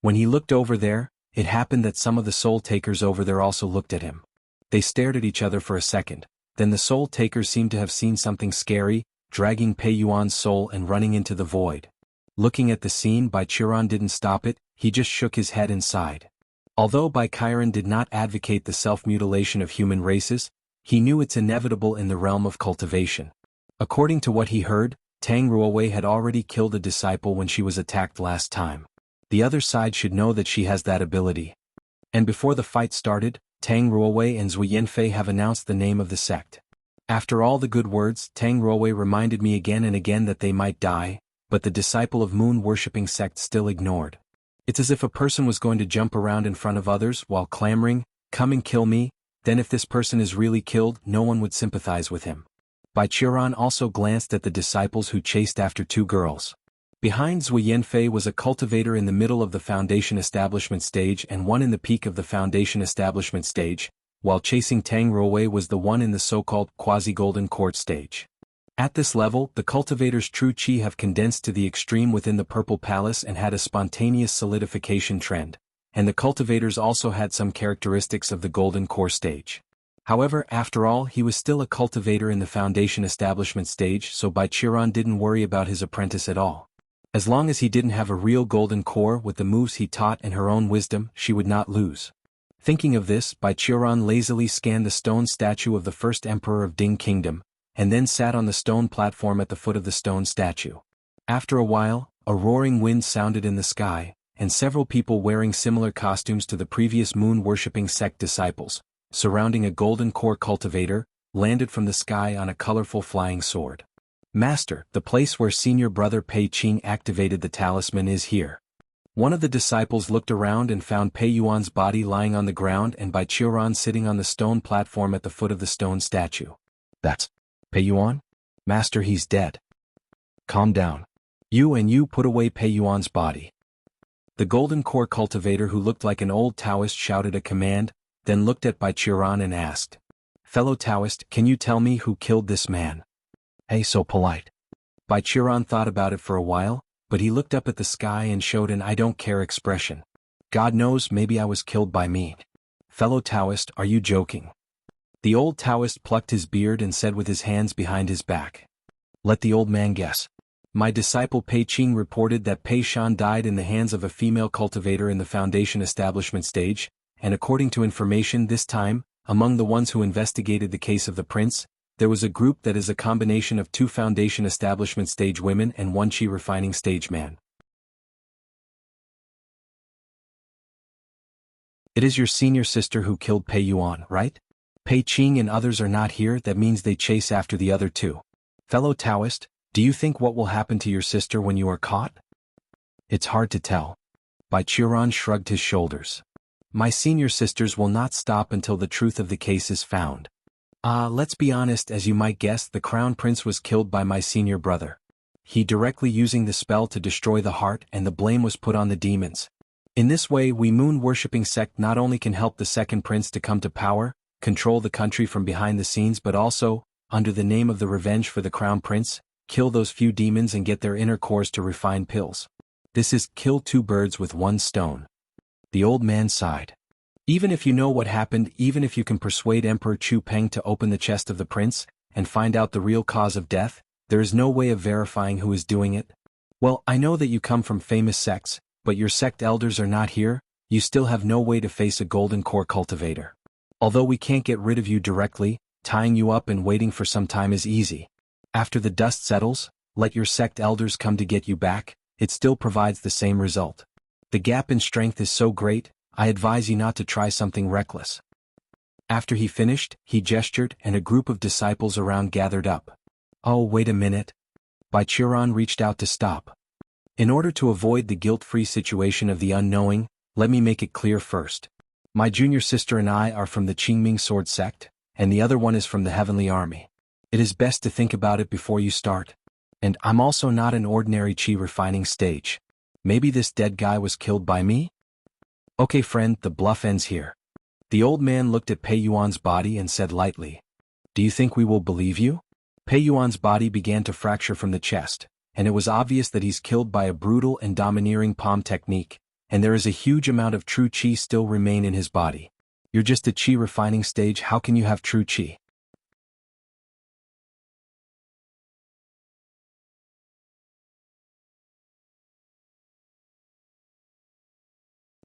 When he looked over there, it happened that some of the soul takers over there also looked at him. They stared at each other for a second, then the soul takers seemed to have seen something scary, dragging Pei Yuan's soul and running into the void. Looking at the scene, Bai Qiran didn't stop it, he just shook his head and sighed. Although Bai Qiran did not advocate the self-mutilation of human races, he knew it's inevitable in the realm of cultivation. According to what he heard, Tang Ruowei had already killed a disciple when she was attacked last time. The other side should know that she has that ability. And before the fight started, Tang Ruowei and Zui Yanfei have announced the name of the sect. After all the good words, Tang Ruowei reminded me again and again that they might die, but the disciple of moon-worshipping sect still ignored. It's as if a person was going to jump around in front of others while clamoring, "Come and kill me," then if this person is really killed, no one would sympathize with him. Bai Qiran also glanced at the disciples who chased after 2 girls. Behind Zui Yanfei was a cultivator in the middle of the Foundation Establishment stage and one in the peak of the Foundation Establishment stage, while chasing Tang Ruowei was the one in the so-called quasi-golden court stage. At this level, the cultivator's true qi have condensed to the extreme within the Purple Palace and had a spontaneous solidification trend, and the cultivators also had some characteristics of the golden core stage. However, after all, he was still a cultivator in the Foundation Establishment stage, so Bai Qiran didn't worry about his apprentice at all. As long as he didn't have a real golden core with the moves he taught and her own wisdom, she would not lose. Thinking of this, Bai Qiran lazily scanned the stone statue of the first emperor of Ding Kingdom, and then sat on the stone platform at the foot of the stone statue. After a while, a roaring wind sounded in the sky, and several people wearing similar costumes to the previous moon-worshipping sect disciples, surrounding a golden core cultivator, landed from the sky on a colorful flying sword. Master, the place where senior brother Pei Qing activated the talisman is here. One of the disciples looked around and found Pei Yuan's body lying on the ground and Bai Qiuran sitting on the stone platform at the foot of the stone statue. That's Pei Yuan? Master, he's dead. Calm down. You put away Pei Yuan's body. The golden core cultivator who looked like an old Taoist shouted a command, then looked at Bai Qiuran and asked, Fellow Taoist, can you tell me who killed this man? Hey, so polite. Bai Qiuran thought about it for a while, but he looked up at the sky and showed an I don't care expression. God knows, maybe I was killed by me. Fellow Taoist, are you joking? The old Taoist plucked his beard and said with his hands behind his back. Let the old man guess. My disciple Pei Qing reported that Pei Shan died in the hands of a female cultivator in the Foundation establishment stage, and according to information this time, among the ones who investigated the case of the prince, there was a group that is a combination of 2 Foundation establishment stage women and 1 Qi refining stage man. It is your senior sister who killed Pei Yuan, right? Pei Qing and others are not here, that means they chase after the other 2. Fellow Taoist, do you think what will happen to your sister when you are caught? It's hard to tell. Bai Qiuran shrugged his shoulders. My senior sisters will not stop until the truth of the case is found. Let's be honest, as you might guess, the crown prince was killed by my senior brother. He directly using the spell to destroy the heart, and the blame was put on the demons. In this way, we moon-worshipping sect not only can help the second prince to come to power, control the country from behind the scenes, but also, under the name of the revenge for the crown prince, kill those few demons and get their inner cores to refine pills. This is kill 2 birds with 1 stone. The old man sighed. Even if you know what happened, even if you can persuade Emperor Chu Peng to open the chest of the prince, and find out the real cause of death, there is no way of verifying who is doing it. Well, I know that you come from famous sects, but your sect elders are not here, you still have no way to face a golden core cultivator. Although we can't get rid of you directly, tying you up and waiting for some time is easy. After the dust settles, let your sect elders come to get you back, it still provides the same result. The gap in strength is so great, I advise you not to try something reckless. After he finished, he gestured and a group of disciples around gathered up. Oh, wait a minute. Bai Qiuran reached out to stop. In order to avoid the guilt-free situation of the unknowing, let me make it clear first. My junior sister and I are from the Qingming Sword Sect, and the other one is from the Heavenly Army. It is best to think about it before you start. And I'm also not an ordinary Qi refining stage. Maybe this dead guy was killed by me? Okay friend, the bluff ends here. The old man looked at Pei Yuan's body and said lightly, Do you think we will believe you? Pei Yuan's body began to fracture from the chest, and it was obvious that he's killed by a brutal and domineering palm technique, and there is a huge amount of true Qi still remain in his body. You're just a Qi refining stage, how can you have true Qi?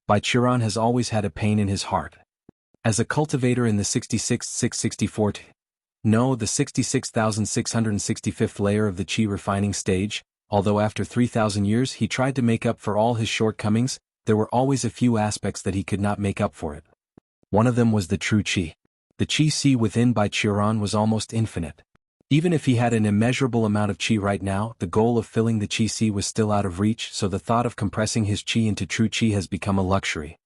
Bai Qiuran has always had a pain in his heart. As a cultivator in the 66th, the 66,665th layer of the Qi refining stage, although after 3,000 years he tried to make up for all his shortcomings, there were always a few aspects that he could not make up for it. One of them was the true Qi. The Qi C within Bai Qiuran was almost infinite. Even if he had an immeasurable amount of Qi right now, the goal of filling the Qi C was still out of reach, so the thought of compressing his Qi into true Qi has become a luxury.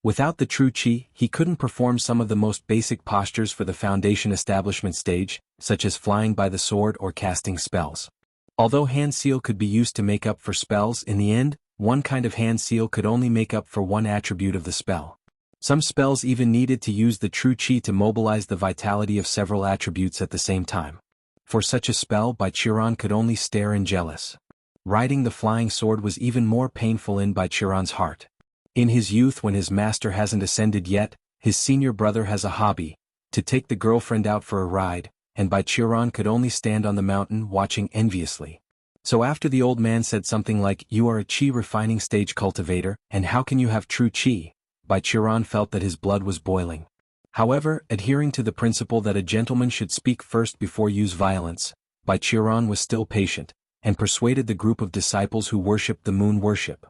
Without the true Qi, he couldn't perform some of the most basic postures for the Foundation establishment stage, such as flying by the sword or casting spells. Although hand seal could be used to make up for spells, in the end, one kind of hand seal could only make up for one attribute of the spell. Some spells even needed to use the true Qi to mobilize the vitality of several attributes at the same time. For such a spell, Bai Qiuran could only stare and jealous. Riding the flying sword was even more painful in Bai Qiuran's heart. In his youth, when his master hasn't ascended yet, his senior brother has a hobby, to take the girlfriend out for a ride, and Bai Qiuran could only stand on the mountain watching enviously. So after the old man said something like, "You are a Qi refining stage cultivator, and how can you have true Qi?" Bai Qiuran felt that his blood was boiling. However, adhering to the principle that a gentleman should speak first before use violence, Bai Qiuran was still patient, and persuaded the group of disciples who worshipped the moon worship.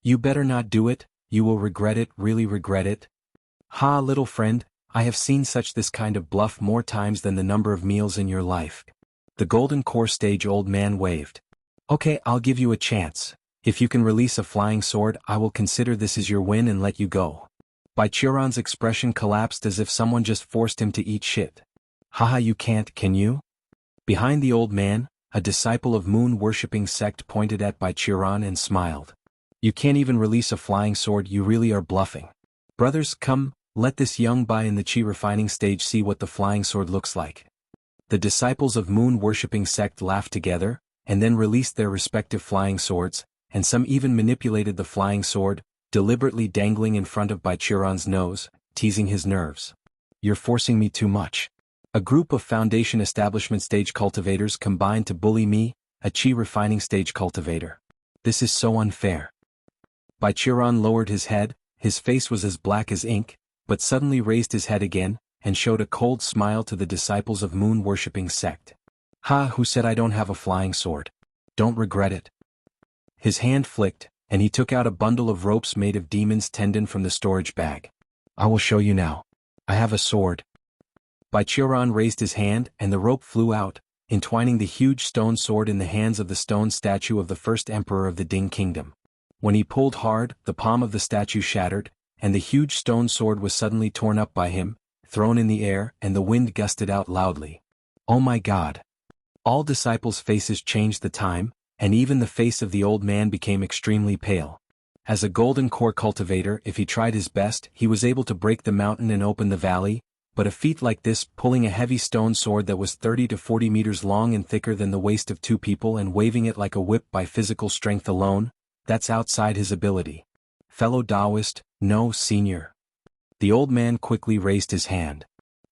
You better not do it, you will regret it, really regret it. Ha, little friend, I have seen this kind of bluff more times than the number of meals in your life. The golden core stage old man waved. Okay, I'll give you a chance. If you can release a flying sword, I will consider this as your win and let you go. Chiron's expression collapsed as if someone just forced him to eat shit. Haha, you can't, can you? Behind the old man, a disciple of moon-worshipping sect pointed at Chiron and smiled. You can't even release a flying sword, you really are bluffing. Brothers, come, let this young Bai in the chi refining stage see what the flying sword looks like. The disciples of moon-worshipping sect laughed together, and then released their respective flying swords, and some even manipulated the flying sword, deliberately dangling in front of Chiron's nose, teasing his nerves. You're forcing me too much. A group of foundation establishment stage cultivators combined to bully me, a chi refining stage cultivator. This is so unfair. Chiron lowered his head, his face was as black as ink, but suddenly raised his head again, and showed a cold smile to the disciples of moon-worshipping sect. Ha, who said I don't have a flying sword? Don't regret it. His hand flicked, and he took out a bundle of ropes made of demon's tendon from the storage bag. I will show you now. I have a sword. Chiron raised his hand, and the rope flew out, entwining the huge stone sword in the hands of the stone statue of the first emperor of the Ding kingdom. When he pulled hard, the palm of the statue shattered, and the huge stone sword was suddenly torn up by him, thrown in the air, and the wind gusted out loudly. Oh my God! All disciples' faces changed the time, and even the face of the old man became extremely pale. As a golden core cultivator, if he tried his best, he was able to break the mountain and open the valley, but a feat like this, pulling a heavy stone sword that was 30 to 40 meters long and thicker than the waist of two people and waving it like a whip by physical strength alone, that's outside his ability. Fellow Taoist, no, senior. The old man quickly raised his hand.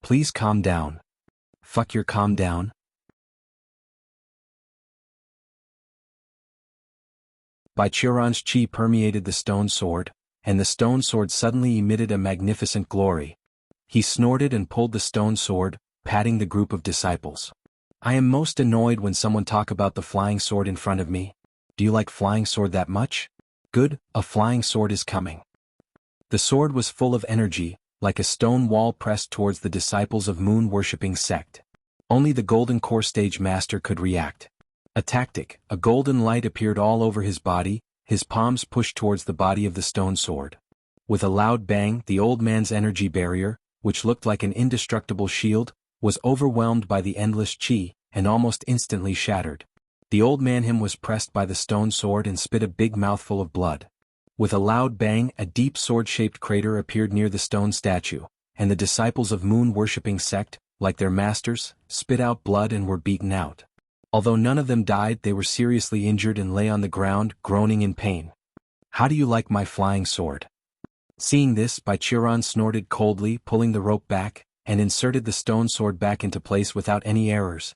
Please calm down. Fuck your calm down. Chiron's chi permeated the stone sword, and the stone sword suddenly emitted a magnificent glory. He snorted and pulled the stone sword, patting the group of disciples. I am most annoyed when someone talk about the flying sword in front of me. Do you like flying sword that much? Good, a flying sword is coming. The sword was full of energy, like a stone wall pressed towards the disciples of moon-worshipping sect. Only the golden core stage master could react. A tactic, a golden light appeared all over his body, his palms pushed towards the body of the stone sword. With a loud bang, the old man's energy barrier, which looked like an indestructible shield, was overwhelmed by the endless chi, and almost instantly shattered. The old man him was pressed by the stone sword and spit a big mouthful of blood. With a loud bang, a deep sword-shaped crater appeared near the stone statue, and the disciples of moon-worshipping sect, like their masters, spit out blood and were beaten out. Although none of them died, they were seriously injured and lay on the ground, groaning in pain. How do you like my flying sword? Seeing this, Chiron snorted coldly, pulling the rope back, and inserted the stone sword back into place without any errors.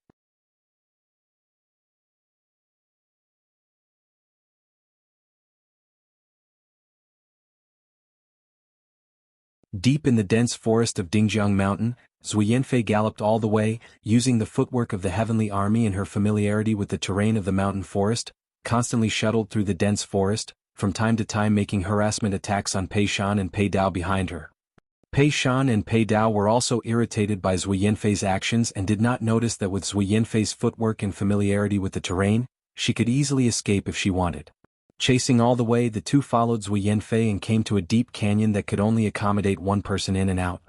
Deep in the dense forest of Dingjiang Mountain, Zui Yanfei galloped all the way, using the footwork of the heavenly army and her familiarity with the terrain of the mountain forest, constantly shuttled through the dense forest, from time to time making harassment attacks on Pei Shan and Pei Dao behind her. Pei Shan and Pei Dao were also irritated by Zui Yanfei's actions and did not notice that with Zui Yanfei's footwork and familiarity with the terrain, she could easily escape if she wanted. Chasing all the way, the two followed Zui Yanfei and came to a deep canyon that could only accommodate one person in and out.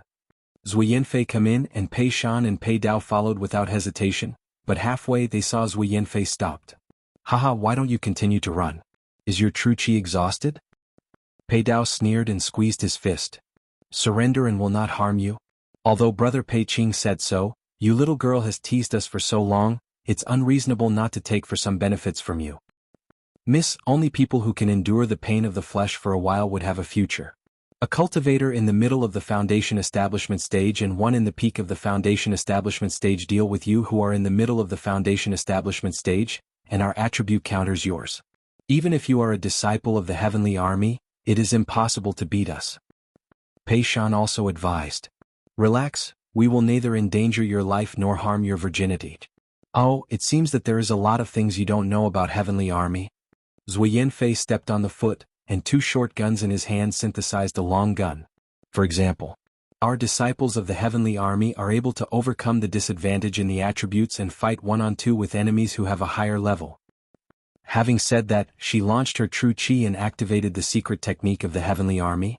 Zui Yanfei come in and Pei Shan and Pei Dao followed without hesitation, but halfway they saw Zui Yanfei stopped. Haha, why don't you continue to run? Is your true chi exhausted? Pei Dao sneered and squeezed his fist. Surrender and will not harm you. Although brother Pei Qing said so, you little girl has teased us for so long, it's unreasonable not to take for some benefits from you. Miss, only people who can endure the pain of the flesh for a while would have a future. A cultivator in the middle of the foundation establishment stage and one in the peak of the foundation establishment stage deal with you who are in the middle of the foundation establishment stage, and our attribute counters yours. Even if you are a disciple of the heavenly army, it is impossible to beat us. Pei Shan also advised. Relax, we will neither endanger your life nor harm your virginity. Oh, it seems that there is a lot of things you don't know about heavenly army. Zui Yanfei stepped on the foot, and two short guns in his hand synthesized a long gun. For example, Our disciples of the heavenly army are able to overcome the disadvantage in the attributes and fight one-on-two with enemies who have a higher level. Having said that, she launched her true chi and activated the secret technique of the heavenly army.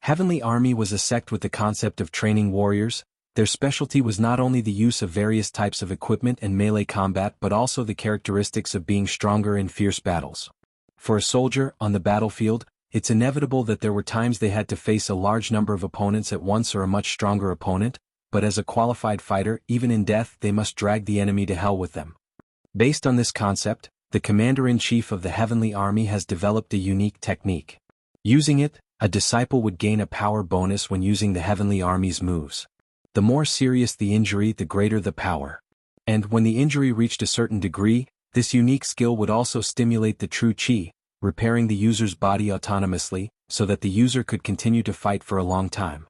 Heavenly army was a sect with the concept of training warriors. Their specialty was not only the use of various types of equipment and melee combat but also the characteristics of being stronger in fierce battles. For a soldier, on the battlefield, it's inevitable that there were times they had to face a large number of opponents at once or a much stronger opponent, but as a qualified fighter, even in death they must drag the enemy to hell with them. Based on this concept, the commander-in-chief of the heavenly army has developed a unique technique. Using it, a disciple would gain a power bonus when using the heavenly army's moves. The more serious the injury, the greater the power. And when the injury reached a certain degree, this unique skill would also stimulate the true chi, repairing the user's body autonomously, so that the user could continue to fight for a long time.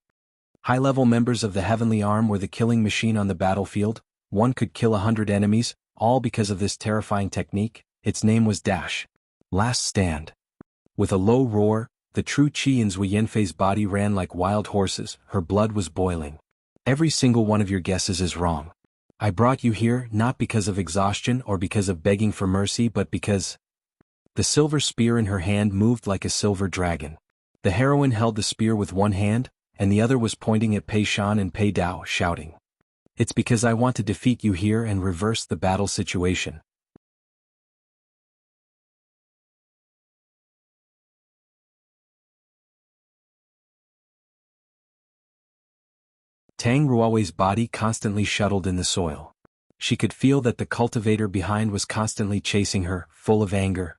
High-level members of the heavenly arm were the killing machine on the battlefield. One could kill 100 enemies, all because of this terrifying technique. Its name was Last Stand. With a low roar, the true chi in Zhui Yanfei's body ran like wild horses. Her blood was boiling. Every single one of your guesses is wrong. I brought you here not because of exhaustion or because of begging for mercy but because... The silver spear in her hand moved like a silver dragon. The heroine held the spear with one hand, and the other was pointing at Pei Shan and Pei Dao, shouting, "It's because I want to defeat you here and reverse the battle situation." Tang Ruowei's body constantly shuttled in the soil. She could feel that the cultivator behind was constantly chasing her, full of anger.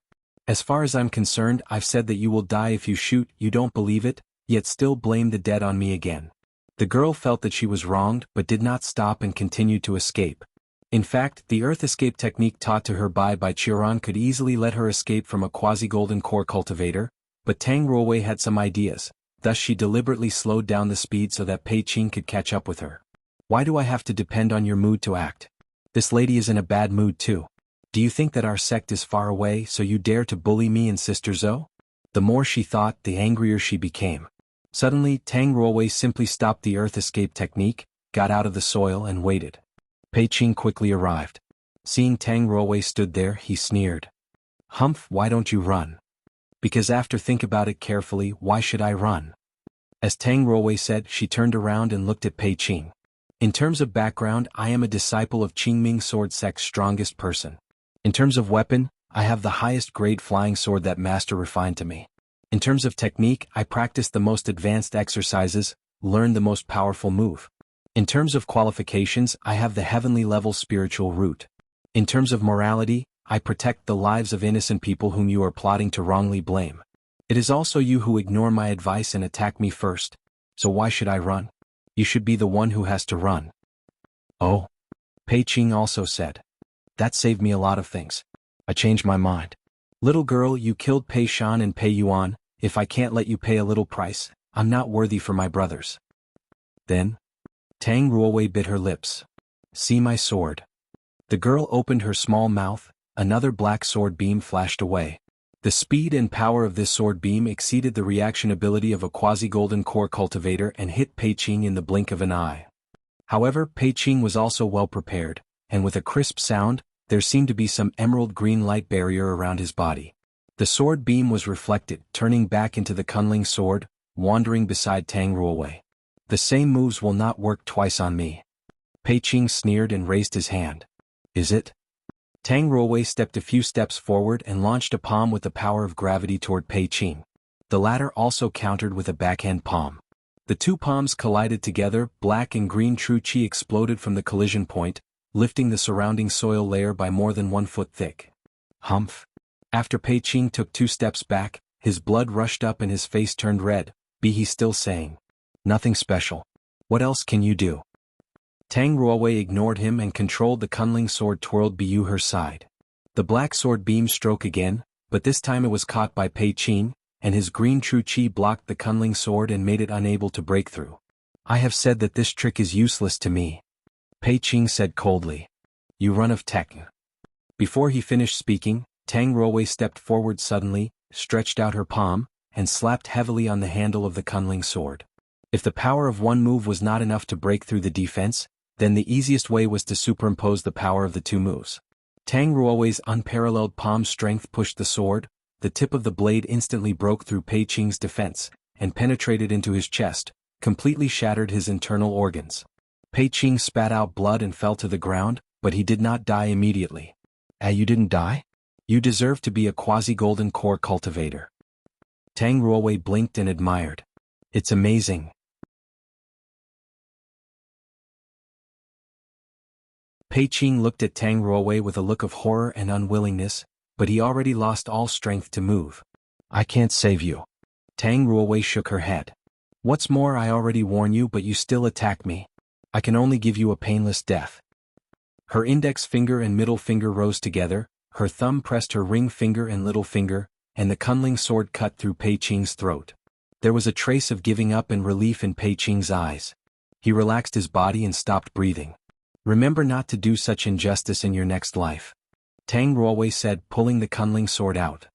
"As far as I'm concerned, I've said that you will die if you shoot. You don't believe it, yet still blame the dead on me again." The girl felt that she was wronged but did not stop and continued to escape. In fact, the earth escape technique taught to her by Chiron could easily let her escape from a quasi-golden core cultivator, but Tang Ruowei had some ideas, thus she deliberately slowed down the speed so that Pei Qing could catch up with her. "Why do I have to depend on your mood to act? This lady is in a bad mood too. Do you think that our sect is far away so you dare to bully me and Sister Zhou?" The more she thought, the angrier she became. Suddenly, Tang Ruowei simply stopped the earth escape technique, got out of the soil and waited. Pei Qing quickly arrived. Seeing Tang Ruowei stood there, he sneered. "Humph, why don't you run?" "Because after think about it carefully, why should I run?" As Tang Ruowei said, she turned around and looked at Pei Qing. "In terms of background, I am a disciple of Qingming Sword Sect's strongest person. In terms of weapon, I have the highest grade flying sword that Master refined to me. In terms of technique, I practiced the most advanced exercises, learned the most powerful move. In terms of qualifications, I have the heavenly level spiritual root. In terms of morality, I protect the lives of innocent people whom you are plotting to wrongly blame. It is also you who ignore my advice and attack me first. So why should I run? You should be the one who has to run." "Oh," Pei Qing also said. "That saved me a lot of things. I changed my mind. Little girl, you killed Pei Shan and Pei Yuan. If I can't let you pay a little price, I'm not worthy for my brothers." Then, Tang Ruowei bit her lips. "See my sword." The girl opened her small mouth, another black sword beam flashed away. The speed and power of this sword beam exceeded the reaction ability of a quasi-golden core cultivator and hit Pei Qing in the blink of an eye. However, Pei Qing was also well prepared, and with a crisp sound, there seemed to be some emerald green light barrier around his body. The sword beam was reflected, turning back into the Kunling sword, wandering beside Tang Ruowei. "The same moves will not work twice on me." Pei Qing sneered and raised his hand. "Is it?" Tang Ruowei stepped a few steps forward and launched a palm with the power of gravity toward Pei Qing. The latter also countered with a backhand palm. The two palms collided together, black and green true chi exploded from the collision point, lifting the surrounding soil layer by more than 1 foot thick. "Humph." After Pei Qing took 2 steps back, his blood rushed up and his face turned red. Be he still saying, "Nothing special. What else can you do?" Tang Ruowei ignored him and controlled the Kunling sword twirled Bu her side. The black sword beam struck again, but this time it was caught by Pei Qing, and his green true chi blocked the Kunling sword and made it unable to break through. "I have said that this trick is useless to me," Pei Qing said coldly. "You run of tech." Before he finished speaking, Tang Ruowei stepped forward suddenly, stretched out her palm, and slapped heavily on the handle of the Kunling sword. If the power of one move was not enough to break through the defense, then the easiest way was to superimpose the power of the two moves. Tang Ruowei's unparalleled palm strength pushed the sword, the tip of the blade instantly broke through Pei Qing's defense, and penetrated into his chest, completely shattered his internal organs. Pei Qing spat out blood and fell to the ground, but he did not die immediately. You didn't die? You deserve to be a quasi-golden core cultivator. Tang Ruowei blinked and admired. It's amazing. Pei Qing looked at Tang Ruowei with a look of horror and unwillingness, but he already lost all strength to move. I can't save you. Tang Ruowei shook her head. What's more, I already warn you, but you still attack me. I can only give you a painless death. Her index finger and middle finger rose together, her thumb pressed her ring finger and little finger, and the kunling sword cut through Pei Qing's throat. There was a trace of giving up and relief in Pei Qing's eyes. He relaxed his body and stopped breathing. Remember not to do such injustice in your next life. Tang Ruowei said, pulling the kunling sword out.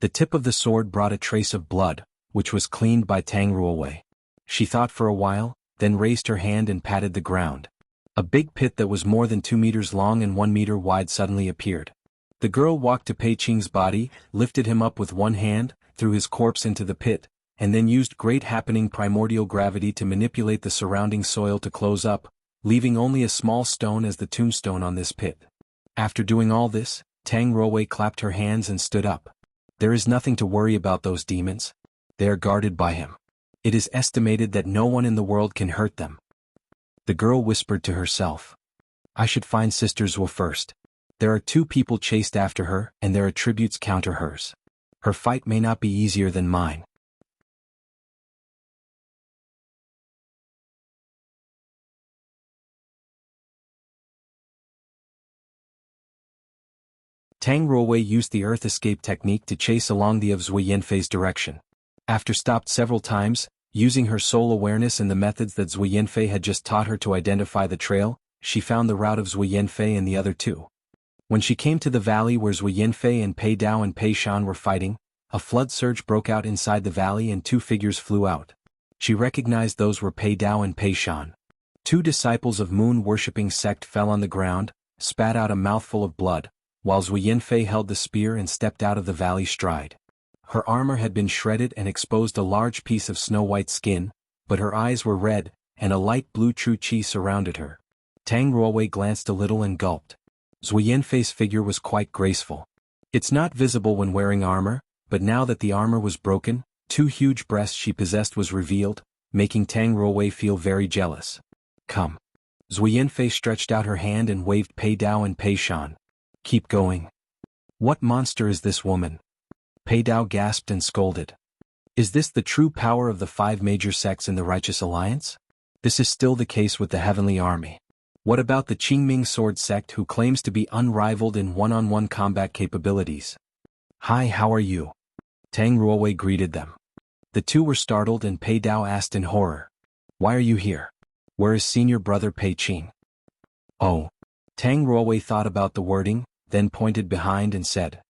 The tip of the sword brought a trace of blood, which was cleaned by Tang Ruowei. She thought for a while, then raised her hand and patted the ground. A big pit that was more than 2 meters long and 1 meter wide suddenly appeared. The girl walked to Pei Qing's body, lifted him up with one hand, threw his corpse into the pit, and then used great happening primordial gravity to manipulate the surrounding soil to close up, leaving only a small stone as the tombstone on this pit. After doing all this, Tang Ruowei clapped her hands and stood up. There is nothing to worry about those demons. They are guarded by him. It is estimated that no one in the world can hurt them. The girl whispered to herself. I should find Sister Zhuo first. There are 2 people chased after her, and their attributes counter hers. Her fight may not be easier than mine. Tang Ruowei used the earth escape technique to chase along the of Zui Yanfei's direction. After stopped several times, using her soul awareness and the methods that Zui Yanfei had just taught her to identify the trail, she found the route of Zui Yanfei and the other 2. When she came to the valley where Zui Yanfei and Pei Dao and Pei Shan were fighting, a flood surge broke out inside the valley and 2 figures flew out. She recognized those were Pei Dao and Pei Shan. 2 disciples of moon-worshipping sect fell on the ground, spat out a mouthful of blood, while Zui Yanfei held the spear and stepped out of the valley stride. Her armor had been shredded and exposed a large piece of snow-white skin, but her eyes were red, and a light blue true qi surrounded her. Tang Ruowei glanced a little and gulped. Zui Yanfei's figure was quite graceful. It's not visible when wearing armor, but now that the armor was broken, 2 huge breasts she possessed was revealed, making Tang Ruowei feel very jealous. Come. Zui Yanfei stretched out her hand and waved Pei Dao and Pei Shan. Keep going. What monster is this woman? Pei Dao gasped and scolded. Is this the true power of the 5 major sects in the Righteous Alliance? This is still the case with the Heavenly Army. What about the Qingming Sword sect who claims to be unrivaled in one-on-one combat capabilities? Hi, how are you? Tang Ruowei greeted them. The 2 were startled and Pei Dao asked in horror. Why are you here? Where is senior brother Pei Qing? Oh. Tang Ruowei thought about the wording, then pointed behind and said.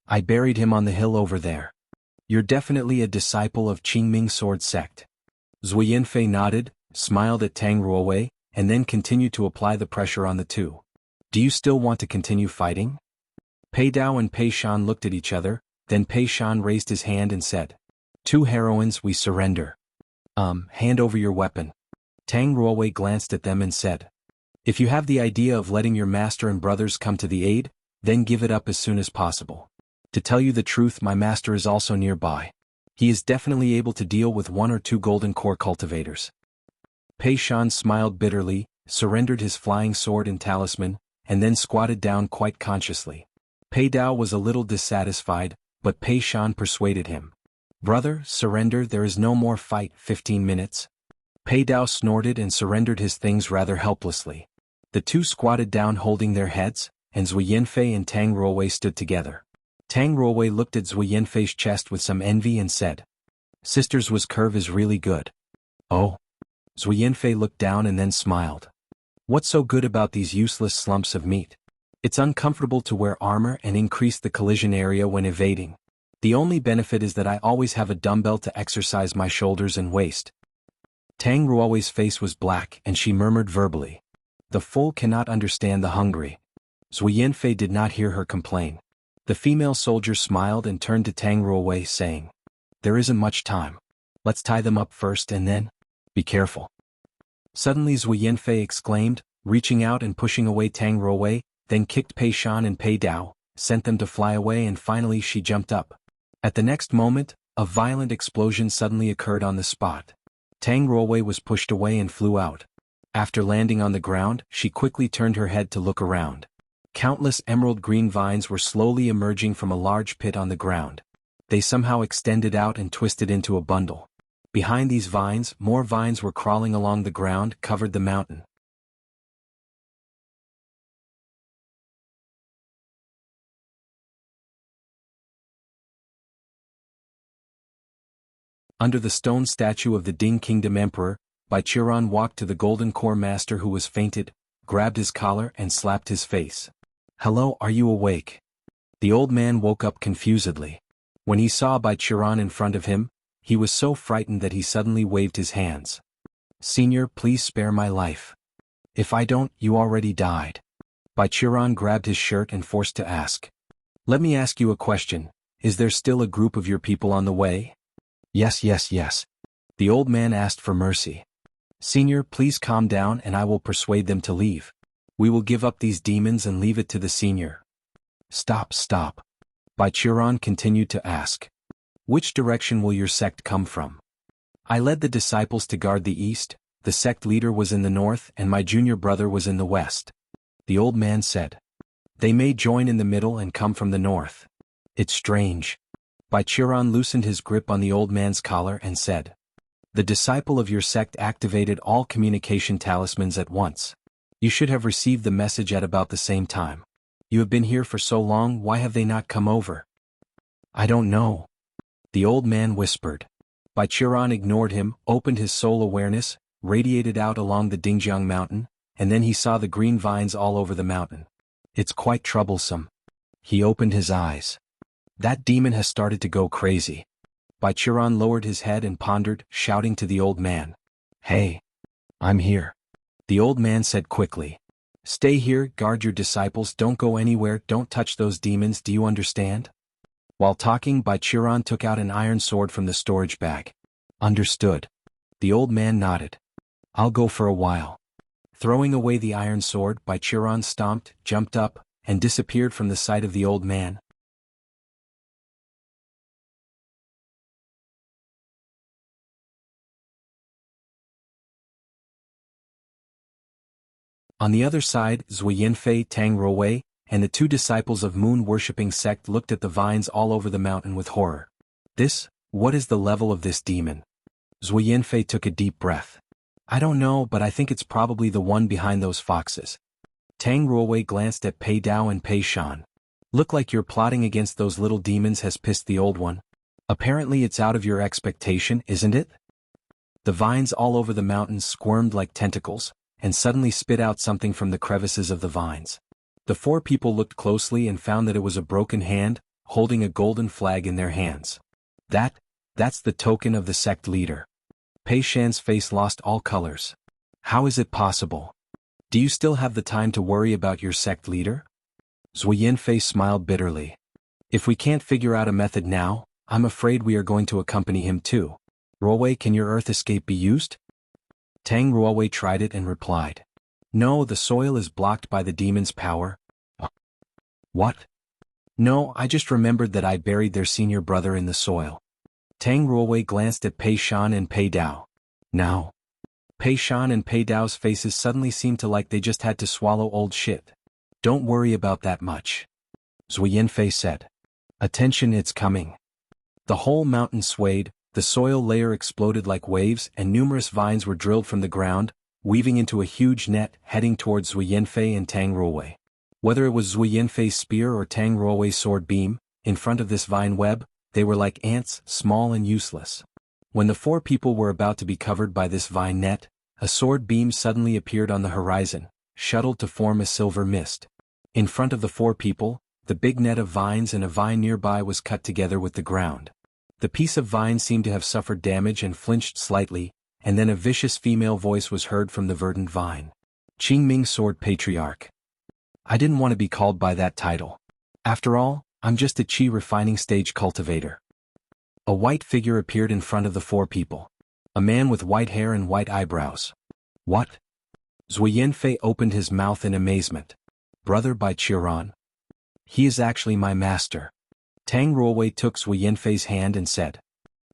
I buried him on the hill over there. You're definitely a disciple of Qingming Sword sect. Zui Yanfei nodded, smiled at Tang Ruowei, and then continued to apply the pressure on the 2. Do you still want to continue fighting? Pei Dao and Pei Shan looked at each other, then Pei Shan raised his hand and said. 2 heroines, we surrender. Hand over your weapon. Tang Ruowei glanced at them and said. If you have the idea of letting your master and brothers come to the aid, then give it up as soon as possible. To tell you the truth, my master is also nearby. He is definitely able to deal with 1 or 2 golden core cultivators. Pei Shan smiled bitterly, surrendered his flying sword and talisman, and then squatted down quite consciously. Pei Dao was a little dissatisfied, but Pei Shan persuaded him. Brother, surrender, there is no more fight. 15 minutes. Pei Dao snorted and surrendered his things rather helplessly. The 2 squatted down holding their heads, and Zui Yanfei and Tang Ruowei stood together. Tang Ruowei looked at Zui Yanfei's chest with some envy and said. Sister Zhuo's curve is really good. Oh. Zui Yanfei looked down and then smiled. What's so good about these useless slumps of meat? It's uncomfortable to wear armor and increase the collision area when evading. The only benefit is that I always have a dumbbell to exercise my shoulders and waist. Tang Ruowei's face was black and she murmured verbally. The full cannot understand the hungry. Zui Yanfei did not hear her complain. The female soldier smiled and turned to Tang Ruowei saying, "There isn't much time. Let's tie them up first and then, be careful." Suddenly Zui Yanfei exclaimed, reaching out and pushing away Tang Ruowei, then kicked Pei Shan and Pei Dao, sent them to fly away, and finally she jumped up. At the next moment, a violent explosion suddenly occurred on the spot. Tang Ruowei was pushed away and flew out. After landing on the ground, she quickly turned her head to look around. Countless emerald green vines were slowly emerging from a large pit on the ground. They somehow extended out and twisted into a bundle. Behind these vines, more vines were crawling along the ground, covered the mountain. Under the stone statue of the Ding Kingdom Emperor, Baichuran walked to the Golden Core Master, who was fainted, grabbed his collar and slapped his face. "Hello, are you awake?" The old man woke up confusedly. When he saw Baichuran in front of him, he was so frightened that he suddenly waved his hands. "Senior, please spare my life. If I don't, you already died." Baichuran grabbed his shirt and forced to ask. "Let me ask you a question. Is there still a group of your people on the way?" "Yes, yes, yes." The old man asked for mercy. "Senior, please calm down and I will persuade them to leave. We will give up these demons and leave it to the senior." "Stop, stop." Baichuran continued to ask. "Which direction will your sect come from?" "I led the disciples to guard the east, the sect leader was in the north and my junior brother was in the west." The old man said. "They may join in the middle and come from the north. It's strange." Baichuran loosened his grip on the old man's collar and said, "The disciple of your sect activated all communication talismans at once. You should have received the message at about the same time. You have been here for so long, why have they not come over?" "I don't know." The old man whispered. Baichuran ignored him, opened his soul awareness, radiated out along the Dingjiang mountain, and then he saw the green vines all over the mountain. "It's quite troublesome." He opened his eyes. "That demon has started to go crazy." Baichuran lowered his head and pondered, shouting to the old man. "Hey! I'm here." The old man said quickly. "Stay here, guard your disciples, don't go anywhere, don't touch those demons, do you understand?" While talking, Baichuran took out an iron sword from the storage bag. "Understood." The old man nodded. "I'll go for a while." Throwing away the iron sword, Baichuran stomped, jumped up, and disappeared from the sight of the old man. On the other side, Zui Yanfei, Tang Ruowei, and the two disciples of moon-worshipping sect looked at the vines all over the mountain with horror. What is the level of this demon?" Zui Yanfei took a deep breath. "I don't know, but I think it's probably the one behind those foxes." Tang Ruowei glanced at Pei Dao and Pei Shan. "Look like your plotting against those little demons has pissed the old one. Apparently it's out of your expectation, isn't it?" The vines all over the mountains squirmed like tentacles, and suddenly spit out something from the crevices of the vines. The four people looked closely and found that it was a broken hand, holding a golden flag in their hands. That's the token of the sect leader." Pei Shan's face lost all colors. "How is it possible? Do you still have the time to worry about your sect leader?" Zui Yanfei smiled bitterly. "If we can't figure out a method now, I'm afraid we are going to accompany him too. Ruowei, can your earth escape be used?" Tang Ruowei tried it and replied. "No, the soil is blocked by the demon's power." "What?" "No, I just remembered that I buried their senior brother in the soil." Tang Ruowei glanced at Pei Shan and Pei Dao. "Now." Pei Shan and Pei Dao's faces suddenly seemed to like they just had to swallow old shit. "Don't worry about that much," Zui Yanfei said. "Attention, it's coming." The whole mountain swayed, the soil layer exploded like waves and numerous vines were drilled from the ground, weaving into a huge net heading towards Zui Yanfei and Tang Ruowei. Whether it was Zui Yanfei's spear or Tang Ruowei's sword beam, in front of this vine web, they were like ants, small and useless. When the four people were about to be covered by this vine net, a sword beam suddenly appeared on the horizon, shuttled to form a silver mist. In front of the four people, the big net of vines and a vine nearby was cut together with the ground. The piece of vine seemed to have suffered damage and flinched slightly, and then a vicious female voice was heard from the verdant vine. Qingming Sword Patriarch. I didn't want to be called by that title. After all, I'm just a qi refining stage cultivator. A white figure appeared in front of the four people. A man with white hair and white eyebrows. What? Zui Yanfei opened his mouth in amazement. Brother Bai Qiran? He is actually my master. Tang Ruowei took Zui Yanfei's hand and said,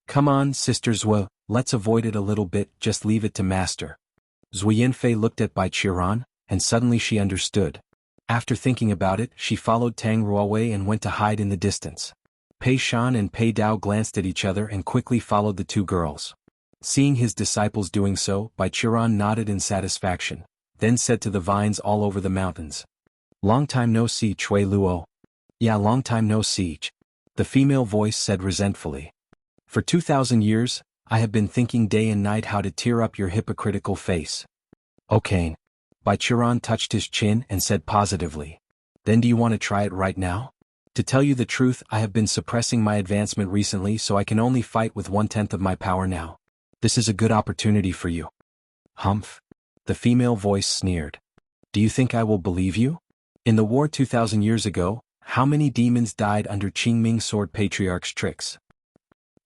Come on, Sister Zui, let's avoid it a little bit, just leave it to master. Zui Yanfei looked at Bai Qiran, and suddenly she understood. After thinking about it, she followed Tang Ruowei and went to hide in the distance. Pei Shan and Pei Dao glanced at each other and quickly followed the two girls. Seeing his disciples doing so, Bai Qiran nodded in satisfaction, then said to the vines all over the mountains. Long time no see, Chui Luo. Yeah, long time no see. The female voice said resentfully. For 2,000 years, I have been thinking day and night how to tear up your hypocritical face. Okay. Bai Qiran touched his chin and said positively. Then do you want to try it right now? To tell you the truth, I have been suppressing my advancement recently, so I can only fight with 1/10 of my power now. This is a good opportunity for you. Humph. The female voice sneered. Do you think I will believe you? In the war 2,000 years ago, how many demons died under Qingming Sword Patriarch's tricks?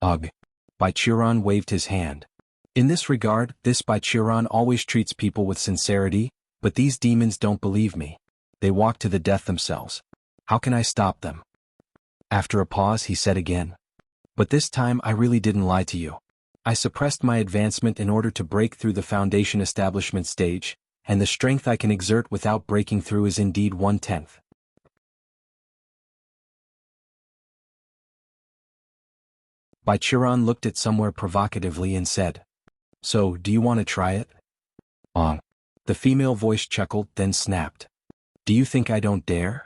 Ugh. Bai Qiran waved his hand. In this regard, this Bai Qiran always treats people with sincerity, but these demons don't believe me. They walk to the death themselves. How can I stop them? After a pause he said again. But this time I really didn't lie to you. I suppressed my advancement in order to break through the foundation establishment stage, and the strength I can exert without breaking through is indeed 1/10. Bai Qiran looked at somewhere provocatively and said, So, do you want to try it? The female voice chuckled, then snapped. Do you think I don't dare?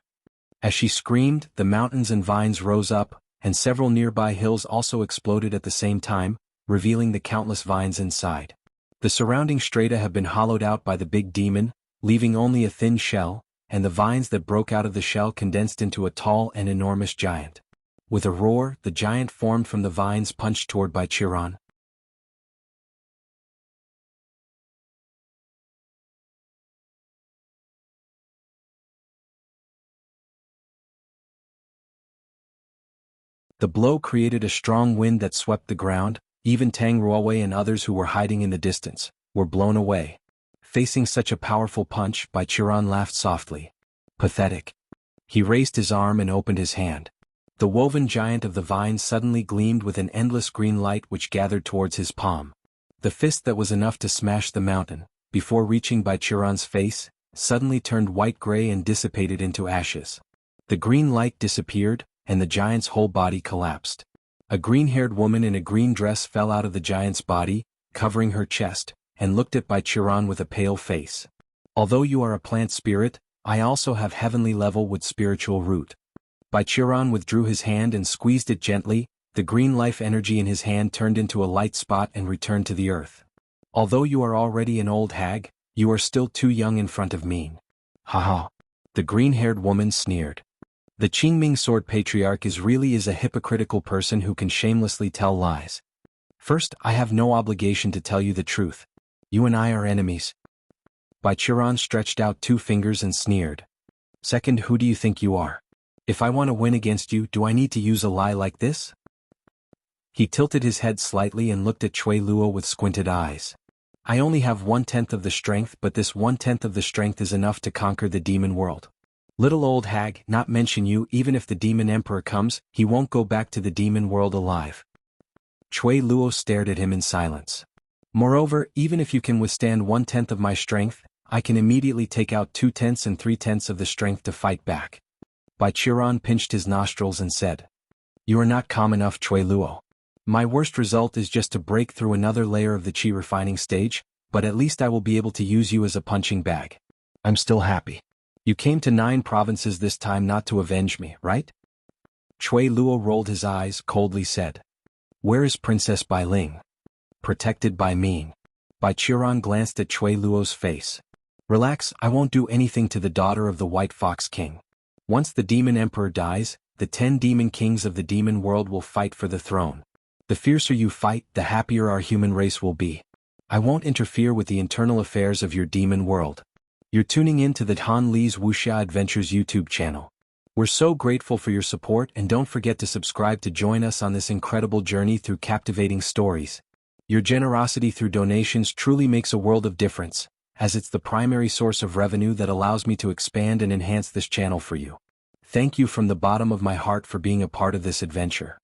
As she screamed, the mountains and vines rose up, and several nearby hills also exploded at the same time, revealing the countless vines inside. The surrounding strata have been hollowed out by the big demon, leaving only a thin shell, and the vines that broke out of the shell condensed into a tall and enormous giant. With a roar, the giant formed from the vines punched toward Bai Qiran. The blow created a strong wind that swept the ground. Even Tang Ruowei and others who were hiding in the distance were blown away. Facing such a powerful punch, Bai Qiran laughed softly. Pathetic. He raised his arm and opened his hand. The woven giant of the vine suddenly gleamed with an endless green light which gathered towards his palm. The fist that was enough to smash the mountain, before reaching Bai Qiran's face, suddenly turned white-gray and dissipated into ashes. The green light disappeared, and the giant's whole body collapsed. A green-haired woman in a green dress fell out of the giant's body, covering her chest, and looked at Bai Qiran with a pale face. Although you are a plant spirit, I also have heavenly level with spiritual root. Bai Qiran withdrew his hand and squeezed it gently. The green life energy in his hand turned into a light spot and returned to the earth. Although you are already an old hag, you are still too young in front of me. Haha. The green-haired woman sneered. The Qingming Sword Patriarch really is a hypocritical person who can shamelessly tell lies. First, I have no obligation to tell you the truth. You and I are enemies. Bai Qiran stretched out 2 fingers and sneered. Second, who do you think you are? If I want to win against you, do I need to use a lie like this? He tilted his head slightly and looked at Chui Luo with squinted eyes. I only have 1/10 of the strength, but this 1/10 of the strength is enough to conquer the demon world. Little old hag, not mention you, even if the demon emperor comes, he won't go back to the demon world alive. Chui Luo stared at him in silence. Moreover, even if you can withstand 1/10 of my strength, I can immediately take out 2/10 and 3/10 of the strength to fight back. Bai Qiran pinched his nostrils and said, You are not calm enough, Chui Luo. My worst result is just to break through another layer of the qi refining stage, but at least I will be able to use you as a punching bag. I'm still happy. You came to 9 provinces this time not to avenge me, right? Chui Luo rolled his eyes, coldly said. Where is Princess Bai Ling? Protected by me. Bai Qiran glanced at Chui Luo's face. Relax, I won't do anything to the daughter of the White Fox King. Once the demon emperor dies, the 10 demon kings of the demon world will fight for the throne. The fiercer you fight, the happier our human race will be. I won't interfere with the internal affairs of your demon world. You're tuning in to the Han Li's Wuxia Adventures YouTube channel. We're so grateful for your support, and don't forget to subscribe to join us on this incredible journey through captivating stories. Your generosity through donations truly makes a world of difference, as it's the primary source of revenue that allows me to expand and enhance this channel for you. Thank you from the bottom of my heart for being a part of this adventure.